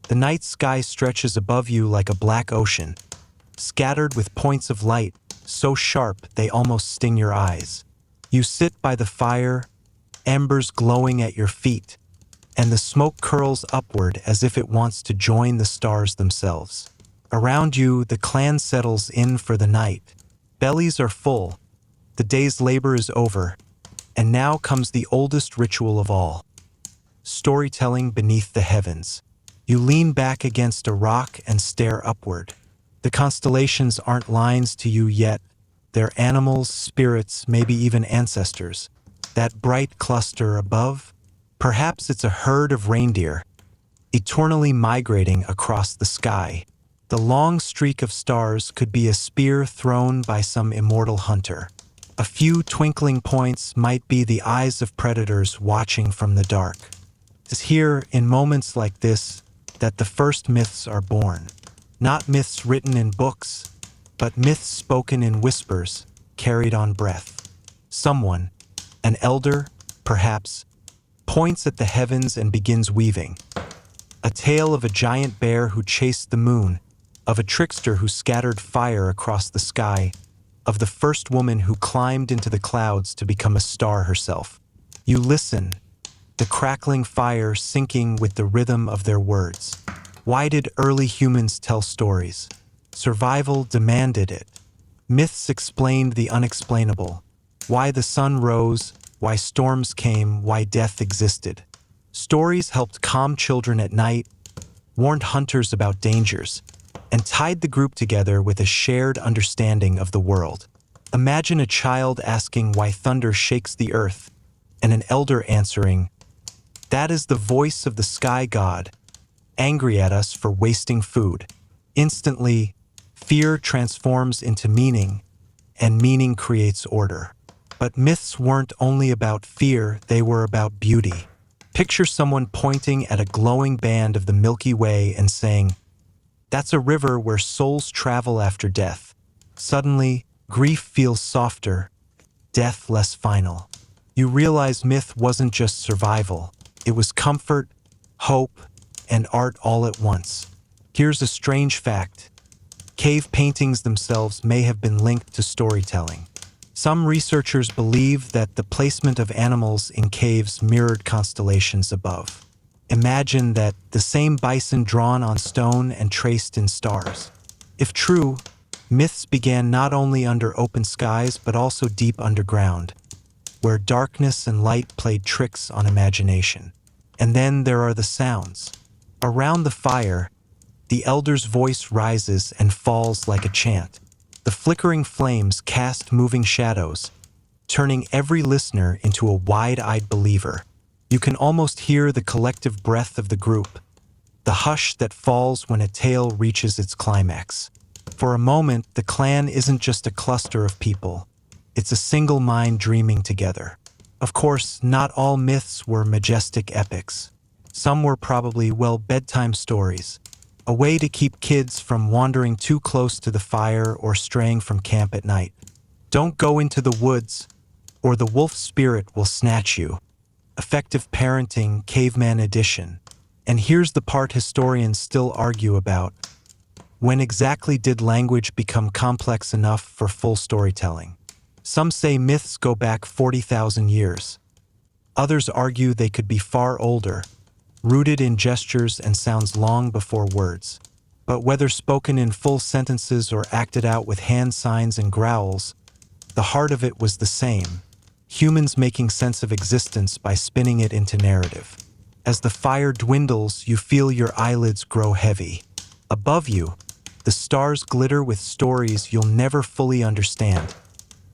The night sky stretches above you like a black ocean, scattered with points of light so sharp they almost sting your eyes. You sit by the fire, embers glowing at your feet, and the smoke curls upward as if it wants to join the stars themselves. Around you, the clan settles in for the night. Bellies are full, the day's labor is over, and now comes the oldest ritual of all: storytelling beneath the heavens. You lean back against a rock and stare upward. The constellations aren't lines to you yet. They're animals, spirits, maybe even ancestors. That bright cluster above? Perhaps it's a herd of reindeer, eternally migrating across the sky. The long streak of stars could be a spear thrown by some immortal hunter. A few twinkling points might be the eyes of predators watching from the dark. It's here, in moments like this, that the first myths are born. Not myths written in books, but myths spoken in whispers, carried on breath. Someone, an elder, perhaps, points at the heavens and begins weaving. A tale of a giant bear who chased the moon, of a trickster who scattered fire across the sky, of the first woman who climbed into the clouds to become a star herself. You listen, the crackling fire syncing with the rhythm of their words. Why did early humans tell stories? Survival demanded it. Myths explained the unexplainable. Why the sun rose, why storms came, why death existed. Stories helped calm children at night, warned hunters about dangers, and tied the group together with a shared understanding of the world. Imagine a child asking why thunder shakes the earth, and an elder answering, "That is the voice of the sky god, angry at us for wasting food." Instantly, fear transforms into meaning, and meaning creates order. But myths weren't only about fear, they were about beauty. Picture someone pointing at a glowing band of the Milky Way and saying, "That's a river where souls travel after death." Suddenly, grief feels softer, death less final. You realize myth wasn't just survival. It was comfort, hope, and art all at once. Here's a strange fact. Cave paintings themselves may have been linked to storytelling. Some researchers believe that the placement of animals in caves mirrored constellations above. Imagine that the same bison drawn on stone and traced in stars. If true, myths began not only under open skies but also deep underground, where darkness and light played tricks on imagination. And then there are the sounds. Around the fire, the elder's voice rises and falls like a chant. The flickering flames cast moving shadows, turning every listener into a wide-eyed believer. You can almost hear the collective breath of the group, the hush that falls when a tale reaches its climax. For a moment, the clan isn't just a cluster of people. It's a single mind dreaming together. Of course, not all myths were majestic epics. Some were probably, bedtime stories, a way to keep kids from wandering too close to the fire or straying from camp at night. Don't go into the woods, or the wolf spirit will snatch you. Effective parenting, caveman edition. And here's the part historians still argue about. When exactly did language become complex enough for full storytelling? Some say myths go back 40,000 years. Others argue they could be far older, rooted in gestures and sounds long before words. But whether spoken in full sentences or acted out with hand signs and growls, the heart of it was the same: humans making sense of existence by spinning it into narrative. As the fire dwindles, you feel your eyelids grow heavy. Above you, the stars glitter with stories you'll never fully understand,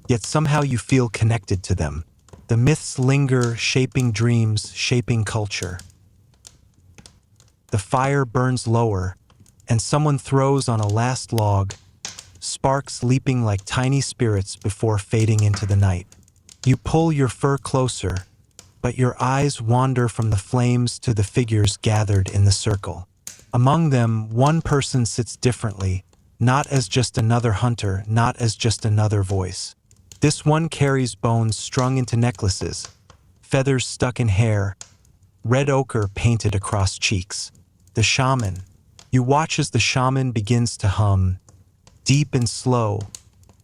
yet somehow you feel connected to them. The myths linger, shaping dreams, shaping culture. The fire burns lower, and someone throws on a last log, sparks leaping like tiny spirits before fading into the night. You pull your fur closer, but your eyes wander from the flames to the figures gathered in the circle. Among them, one person sits differently, not as just another hunter, not as just another voice. This one carries bones strung into necklaces, feathers stuck in hair, red ochre painted across cheeks. The shaman. You watch as the shaman begins to hum, deep and slow,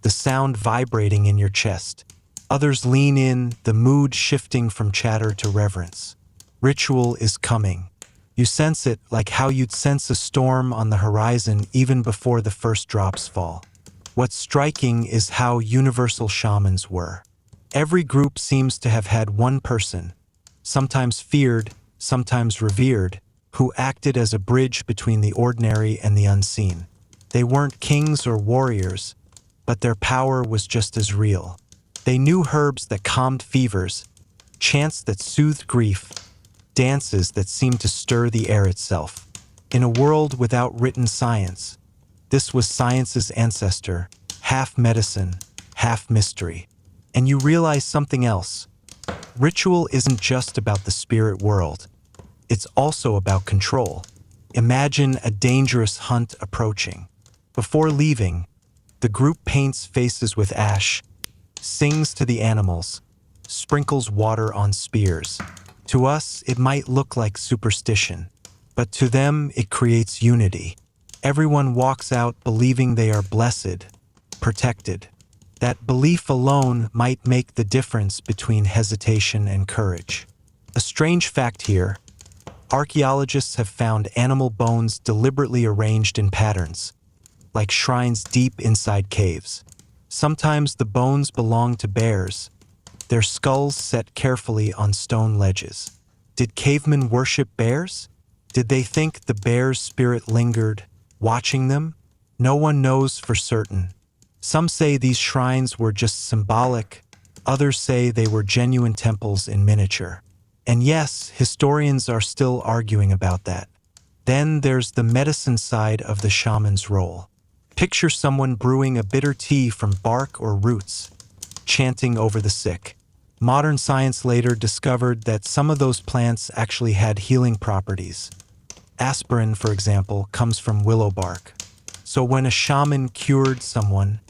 the sound vibrating in your chest. Others lean in, the mood shifting from chatter to reverence. Ritual is coming. You sense it like how you'd sense a storm on the horizon even before the first drops fall. What's striking is how universal shamans were. Every group seems to have had one person, sometimes feared, sometimes revered, who acted as a bridge between the ordinary and the unseen. They weren't kings or warriors, but their power was just as real. They knew herbs that calmed fevers, chants that soothed grief, dances that seemed to stir the air itself. In a world without written science, this was science's ancestor, half medicine, half mystery. And you realize something else. Ritual isn't just about the spirit world. It's also about control. Imagine a dangerous hunt approaching. Before leaving, the group paints faces with ash, sings to the animals, sprinkles water on spears. To us, it might look like superstition, but to them, it creates unity. Everyone walks out believing they are blessed, protected. That belief alone might make the difference between hesitation and courage. A strange fact here, archaeologists have found animal bones deliberately arranged in patterns, like shrines deep inside caves. Sometimes the bones belong to bears, their skulls set carefully on stone ledges. Did cavemen worship bears? Did they think the bear's spirit lingered, watching them? No one knows for certain. Some say these shrines were just symbolic, others say they were genuine temples in miniature. And yes, historians are still arguing about that. Then there's the medicine side of the shaman's role. Picture someone brewing a bitter tea from bark or roots, chanting over the sick. Modern science later discovered that some of those plants actually had healing properties. Aspirin, for example, comes from willow bark. So when a shaman cured someone,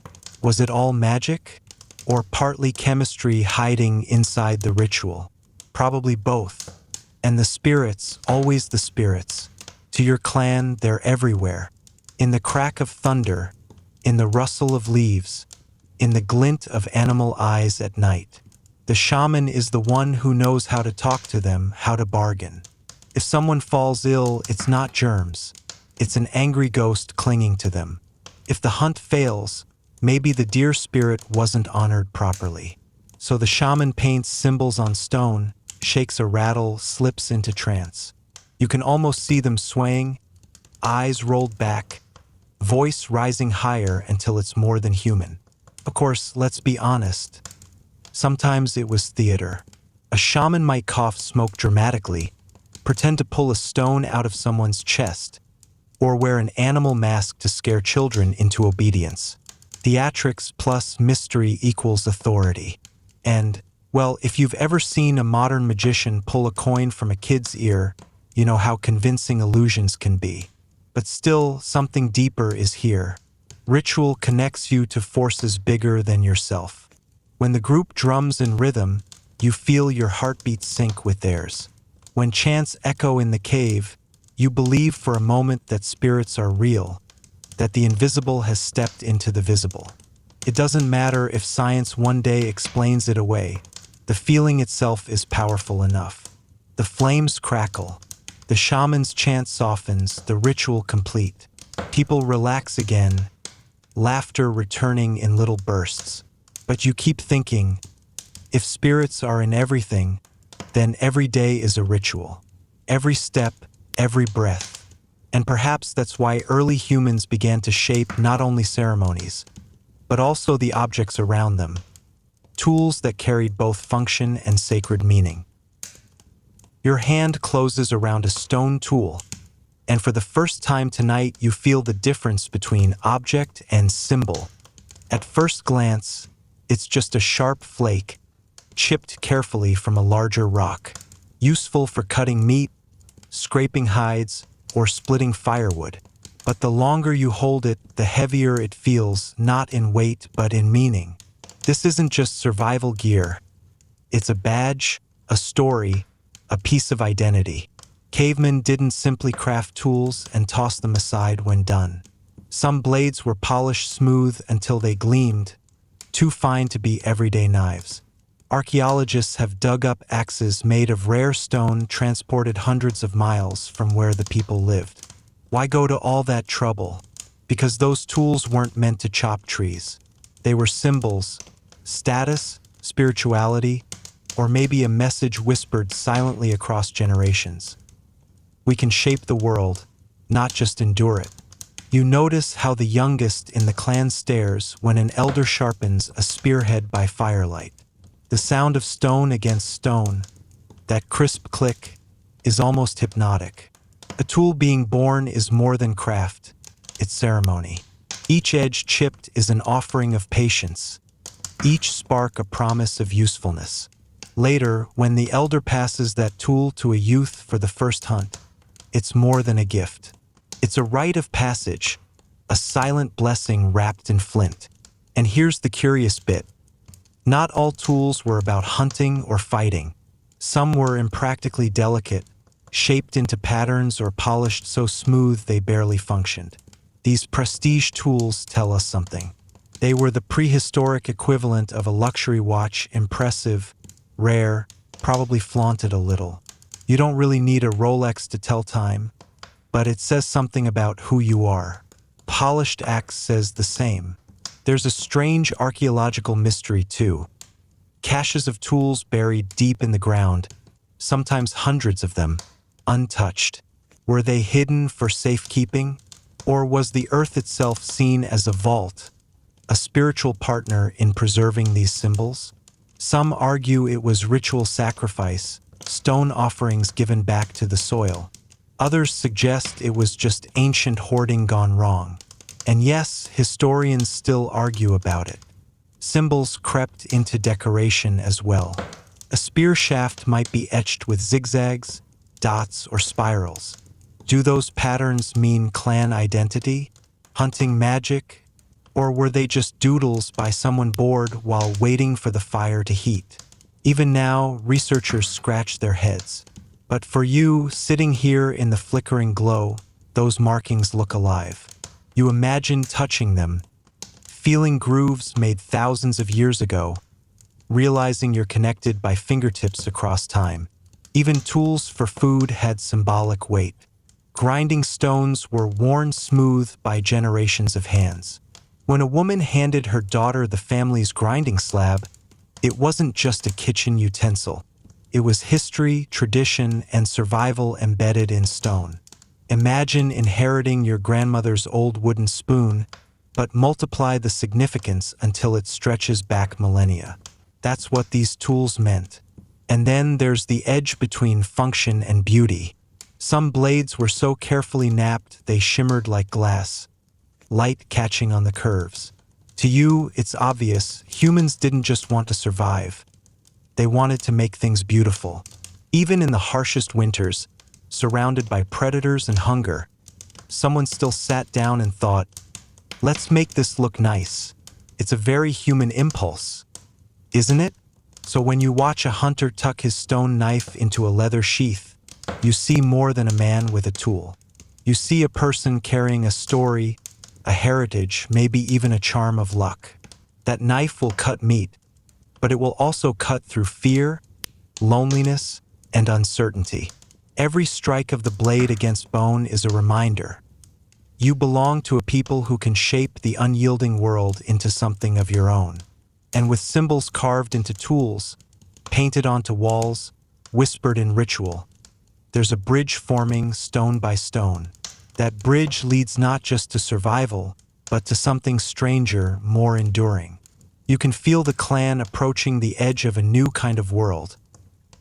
was it all magic? Or partly chemistry hiding inside the ritual? Probably both. And the spirits, always the spirits. To your clan, they're everywhere. In the crack of thunder, in the rustle of leaves, in the glint of animal eyes at night. The shaman is the one who knows how to talk to them, how to bargain. If someone falls ill, it's not germs. It's an angry ghost clinging to them. If the hunt fails, maybe the deer spirit wasn't honored properly. So the shaman paints symbols on stone, shakes a rattle, slips into trance. You can almost see them swaying, eyes rolled back, voice rising higher until it's more than human. Of course, let's be honest. Sometimes it was theater. A shaman might cough smoke dramatically, pretend to pull a stone out of someone's chest, or wear an animal mask to scare children into obedience. Theatrics plus mystery equals authority. And, well, if you've ever seen a modern magician pull a coin from a kid's ear, you know how convincing illusions can be. But still, something deeper is here. Ritual connects you to forces bigger than yourself. When the group drums in rhythm, you feel your heartbeat sync with theirs. When chants echo in the cave, you believe for a moment that spirits are real, that the invisible has stepped into the visible. It doesn't matter if science one day explains it away. The feeling itself is powerful enough. The flames crackle. The shaman's chant softens, the ritual complete. People relax again, laughter returning in little bursts. But you keep thinking, if spirits are in everything, then every day is a ritual. Every step, every breath. And perhaps that's why early humans began to shape not only ceremonies, but also the objects around them, tools that carried both function and sacred meaning. Your hand closes around a stone tool, and for the first time tonight you feel the difference between object and symbol. At first glance, it's just a sharp flake, chipped carefully from a larger rock, useful for cutting meat, scraping hides, or splitting firewood. But the longer you hold it, the heavier it feels, not in weight but in meaning. This isn't just survival gear. It's a badge, a story, a piece of identity. Cavemen didn't simply craft tools and toss them aside when done. Some blades were polished smooth until they gleamed, too fine to be everyday knives. Archaeologists have dug up axes made of rare stone transported hundreds of miles from where the people lived. Why go to all that trouble? Because those tools weren't meant to chop trees. They were symbols, status, spirituality, or maybe a message whispered silently across generations. We can shape the world, not just endure it. You notice how the youngest in the clan stares when an elder sharpens a spearhead by firelight. The sound of stone against stone, that crisp click, is almost hypnotic. A tool being born is more than craft, it's ceremony. Each edge chipped is an offering of patience, each spark a promise of usefulness. Later, when the elder passes that tool to a youth for the first hunt, it's more than a gift. It's a rite of passage, a silent blessing wrapped in flint. And here's the curious bit. Not all tools were about hunting or fighting. Some were impractically delicate, shaped into patterns or polished so smooth they barely functioned. These prestige tools tell us something. They were the prehistoric equivalent of a luxury watch, impressive, rare, probably flaunted a little. You don't really need a Rolex to tell time, but it says something about who you are. Polished axe says the same. There's a strange archaeological mystery too. Caches of tools buried deep in the ground, sometimes hundreds of them, untouched. Were they hidden for safekeeping? Or was the earth itself seen as a vault, a spiritual partner in preserving these symbols? Some argue it was ritual sacrifice, stone offerings given back to the soil. Others suggest it was just ancient hoarding gone wrong. And yes, historians still argue about it. Symbols crept into decoration as well. A spear shaft might be etched with zigzags, dots, or spirals. Do those patterns mean clan identity, hunting magic, or were they just doodles by someone bored while waiting for the fire to heat? Even now, researchers scratch their heads. But for you, sitting here in the flickering glow, those markings look alive. You imagine touching them, feeling grooves made thousands of years ago, realizing you're connected by fingertips across time. Even tools for food had symbolic weight. Grinding stones were worn smooth by generations of hands. When a woman handed her daughter the family's grinding slab, it wasn't just a kitchen utensil. It was history, tradition, and survival embedded in stone. Imagine inheriting your grandmother's old wooden spoon, but multiply the significance until it stretches back millennia. That's what these tools meant. And then there's the edge between function and beauty. Some blades were so carefully knapped they shimmered like glass, light catching on the curves. To you, it's obvious, humans didn't just want to survive. They wanted to make things beautiful. Even in the harshest winters, surrounded by predators and hunger, someone still sat down and thought, let's make this look nice. It's a very human impulse, isn't it? So when you watch a hunter tuck his stone knife into a leather sheath, you see more than a man with a tool. You see a person carrying a story, a heritage, maybe even a charm of luck. That knife will cut meat, but it will also cut through fear, loneliness, and uncertainty. Every strike of the blade against bone is a reminder. You belong to a people who can shape the unyielding world into something of your own. And with symbols carved into tools, painted onto walls, whispered in ritual, there's a bridge forming stone by stone. That bridge leads not just to survival, but to something stranger, more enduring. You can feel the clan approaching the edge of a new kind of world,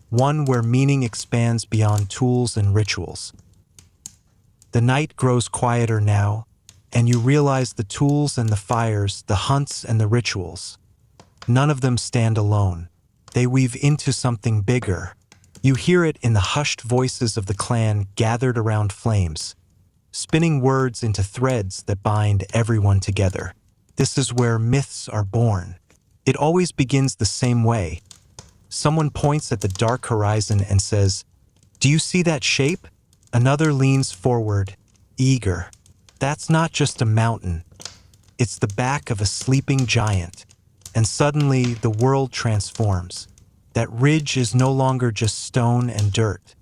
one where meaning expands beyond tools and rituals. The night grows quieter now, and you realize the tools and the fires, the hunts and the rituals, none of them stand alone. They weave into something bigger. You hear it in the hushed voices of the clan gathered around flames, spinning words into threads that bind everyone together. This is where myths are born. It always begins the same way. Someone points at the dark horizon and says, "Do you see that shape?" Another leans forward, eager. That's not just a mountain. It's the back of a sleeping giant. And suddenly, the world transforms. That ridge is no longer just stone and dirt.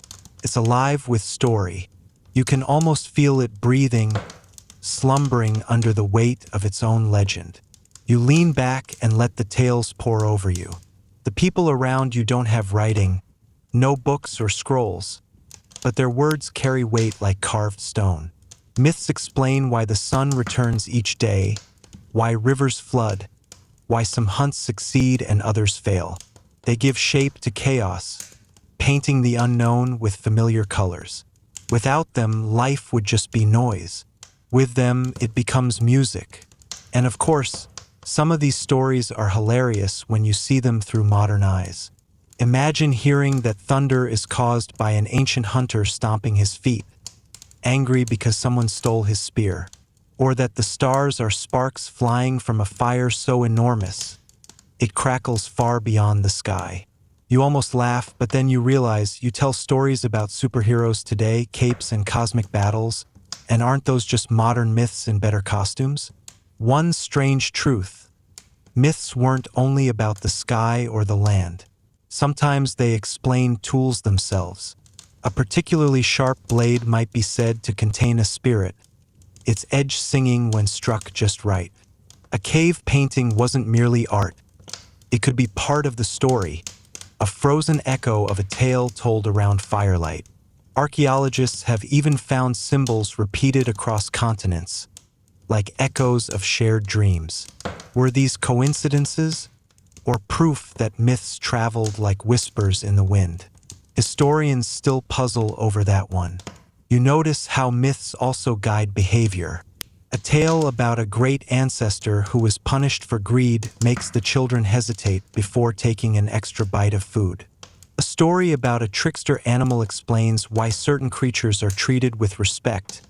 It's alive with story. You can almost feel it breathing, slumbering under the weight of its own legend. You lean back and let the tales pour over you. The people around you don't have writing, no books or scrolls, but their words carry weight like carved stone. Myths explain why the sun returns each day, why rivers flood, why some hunts succeed and others fail. They give shape to chaos, painting the unknown with familiar colors. Without them, life would just be noise. With them, it becomes music. And of course, some of these stories are hilarious when you see them through modern eyes. Imagine hearing that thunder is caused by an ancient hunter stomping his feet, angry because someone stole his spear, or that the stars are sparks flying from a fire so enormous it crackles far beyond the sky. You almost laugh, but then you realize you tell stories about superheroes today, capes and cosmic battles, and aren't those just modern myths in better costumes? One strange truth: myths weren't only about the sky or the land. Sometimes they explain tools themselves. A particularly sharp blade might be said to contain a spirit, its edge singing when struck just right. A cave painting wasn't merely art. It could be part of the story, a frozen echo of a tale told around firelight. Archaeologists have even found symbols repeated across continents, like echoes of shared dreams. Were these coincidences, or proof that myths traveled like whispers in the wind? Historians still puzzle over that one. You notice how myths also guide behavior. A tale about a great ancestor who was punished for greed makes the children hesitate before taking an extra bite of food. A story about a trickster animal explains why certain creatures are treated with respect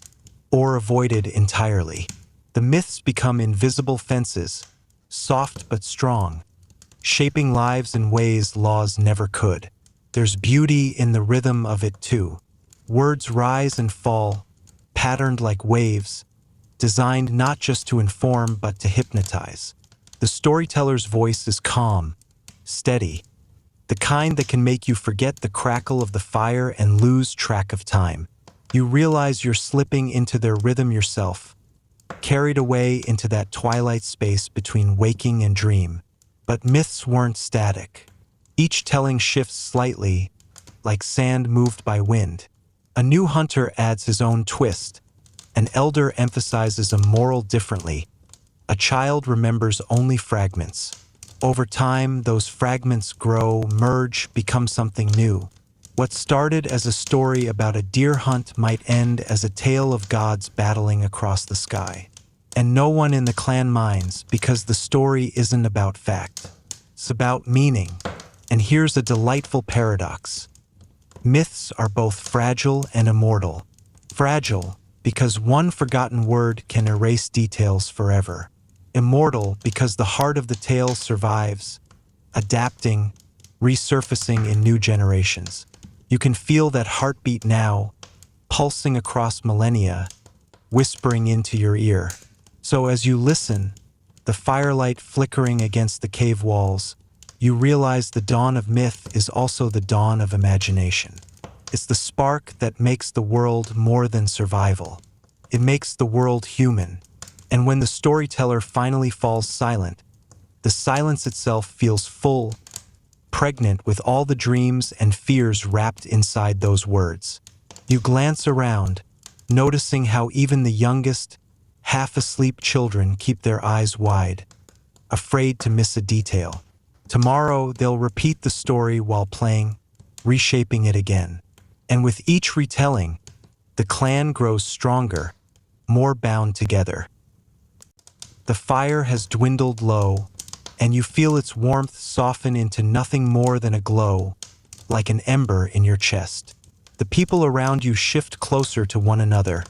or avoided entirely. The myths become invisible fences, soft but strong, shaping lives in ways laws never could. There's beauty in the rhythm of it too. Words rise and fall, patterned like waves, designed not just to inform but to hypnotize. The storyteller's voice is calm, steady, the kind that can make you forget the crackle of the fire and lose track of time. You realize you're slipping into their rhythm yourself, carried away into that twilight space between waking and dream. But myths weren't static. Each telling shifts slightly, like sand moved by wind. A new hunter adds his own twist. An elder emphasizes a moral differently. A child remembers only fragments. Over time, those fragments grow, merge, become something new. What started as a story about a deer hunt might end as a tale of gods battling across the sky. And no one in the clan minds, because the story isn't about fact. It's about meaning. And here's a delightful paradox. Myths are both fragile and immortal. Fragile, because one forgotten word can erase details forever. Immortal, because the heart of the tale survives, adapting, resurfacing in new generations. You can feel that heartbeat now, pulsing across millennia, whispering into your ear. So as you listen, the firelight flickering against the cave walls, you realize the dawn of myth is also the dawn of imagination. It's the spark that makes the world more than survival. It makes the world human. And when the storyteller finally falls silent, the silence itself feels full, pregnant with all the dreams and fears wrapped inside those words. You glance around, noticing how even the youngest, half-asleep children keep their eyes wide, afraid to miss a detail. Tomorrow, they'll repeat the story while playing, reshaping it again. And with each retelling, the clan grows stronger, more bound together. The fire has dwindled low, and you feel its warmth soften into nothing more than a glow, like an ember in your chest. The people around you shift closer to one another,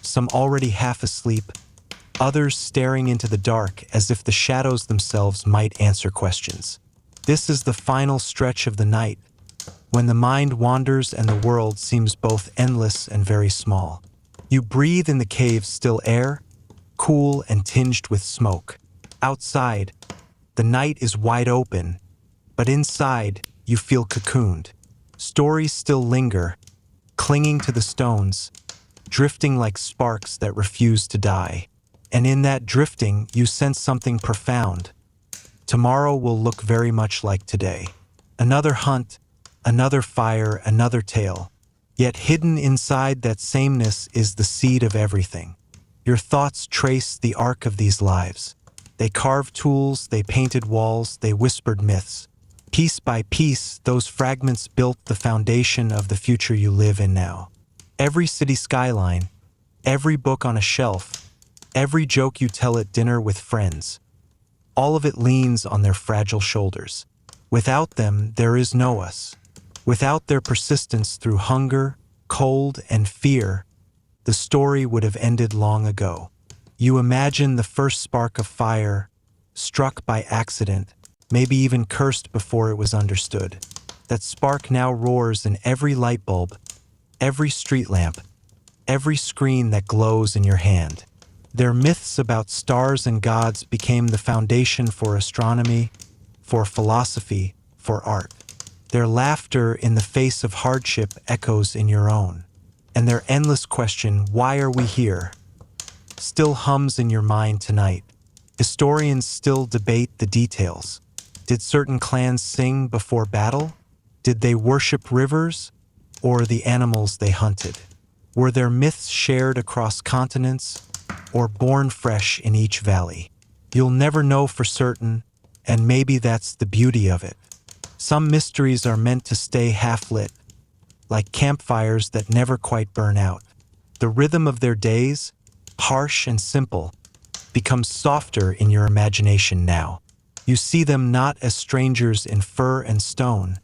some already half asleep, others staring into the dark as if the shadows themselves might answer questions. This is the final stretch of the night, when the mind wanders and the world seems both endless and very small. You breathe in the cave's still air, cool and tinged with smoke. Outside, the night is wide open, but inside, you feel cocooned. Stories still linger, clinging to the stones, drifting like sparks that refuse to die. And in that drifting, you sense something profound. Tomorrow will look very much like today. Another hunt, another fire, another tale. Yet hidden inside that sameness is the seed of everything. Your thoughts trace the arc of these lives. They carved tools, they painted walls, they whispered myths. Piece by piece, those fragments built the foundation of the future you live in now. Every city skyline, every book on a shelf, every joke you tell at dinner with friends, all of it leans on their fragile shoulders. Without them, there is no us. Without their persistence through hunger, cold, and fear, the story would have ended long ago. You imagine the first spark of fire, struck by accident, maybe even cursed before it was understood. That spark now roars in every light bulb, every street lamp, every screen that glows in your hand. Their myths about stars and gods became the foundation for astronomy, for philosophy, for art. Their laughter in the face of hardship echoes in your own. And their endless question, why are we here, still hums in your mind tonight. Historians still debate the details. Did certain clans sing before battle? Did they worship rivers or the animals they hunted? Were their myths shared across continents or born fresh in each valley? You'll never know for certain, and maybe that's the beauty of it. Some mysteries are meant to stay half-lit, like campfires that never quite burn out. The rhythm of their days, harsh and simple, becomes softer in your imagination now. You see them not as strangers in fur and stone,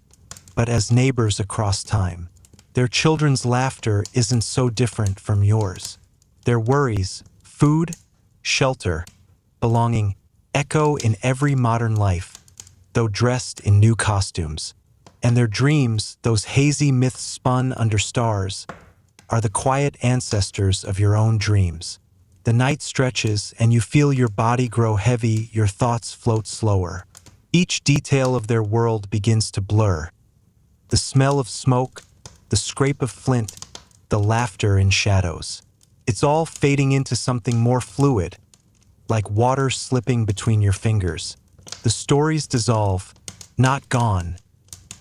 but as neighbors across time. Their children's laughter isn't so different from yours. Their worries, food, shelter, belonging, echo in every modern life, though dressed in new costumes. And their dreams, those hazy myths spun under stars, are the quiet ancestors of your own dreams. The night stretches and you feel your body grow heavy, your thoughts float slower. Each detail of their world begins to blur. The smell of smoke, the scrape of flint, the laughter in shadows. It's all fading into something more fluid, like water slipping between your fingers. The stories dissolve, not gone,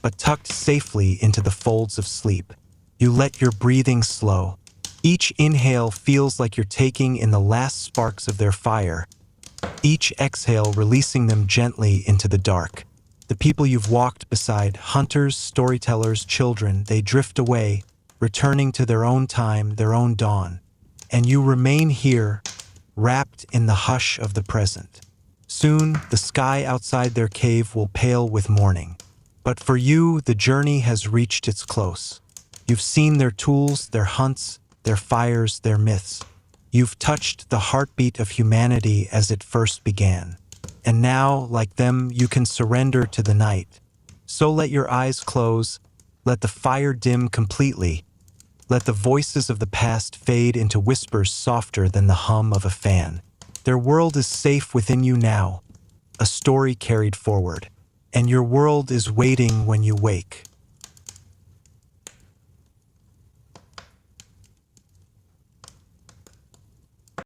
but tucked safely into the folds of sleep. You let your breathing slow. Each inhale feels like you're taking in the last sparks of their fire, each exhale releasing them gently into the dark. The people you've walked beside, hunters, storytellers, children, they drift away, returning to their own time, their own dawn. And you remain here, wrapped in the hush of the present. Soon, the sky outside their cave will pale with morning. But for you, the journey has reached its close. You've seen their tools, their hunts, their fires, their myths. You've touched the heartbeat of humanity as it first began. And now, like them, you can surrender to the night. So let your eyes close, let the fire dim completely, let the voices of the past fade into whispers softer than the hum of a fan. Their world is safe within you now, a story carried forward, and your world is waiting when you wake.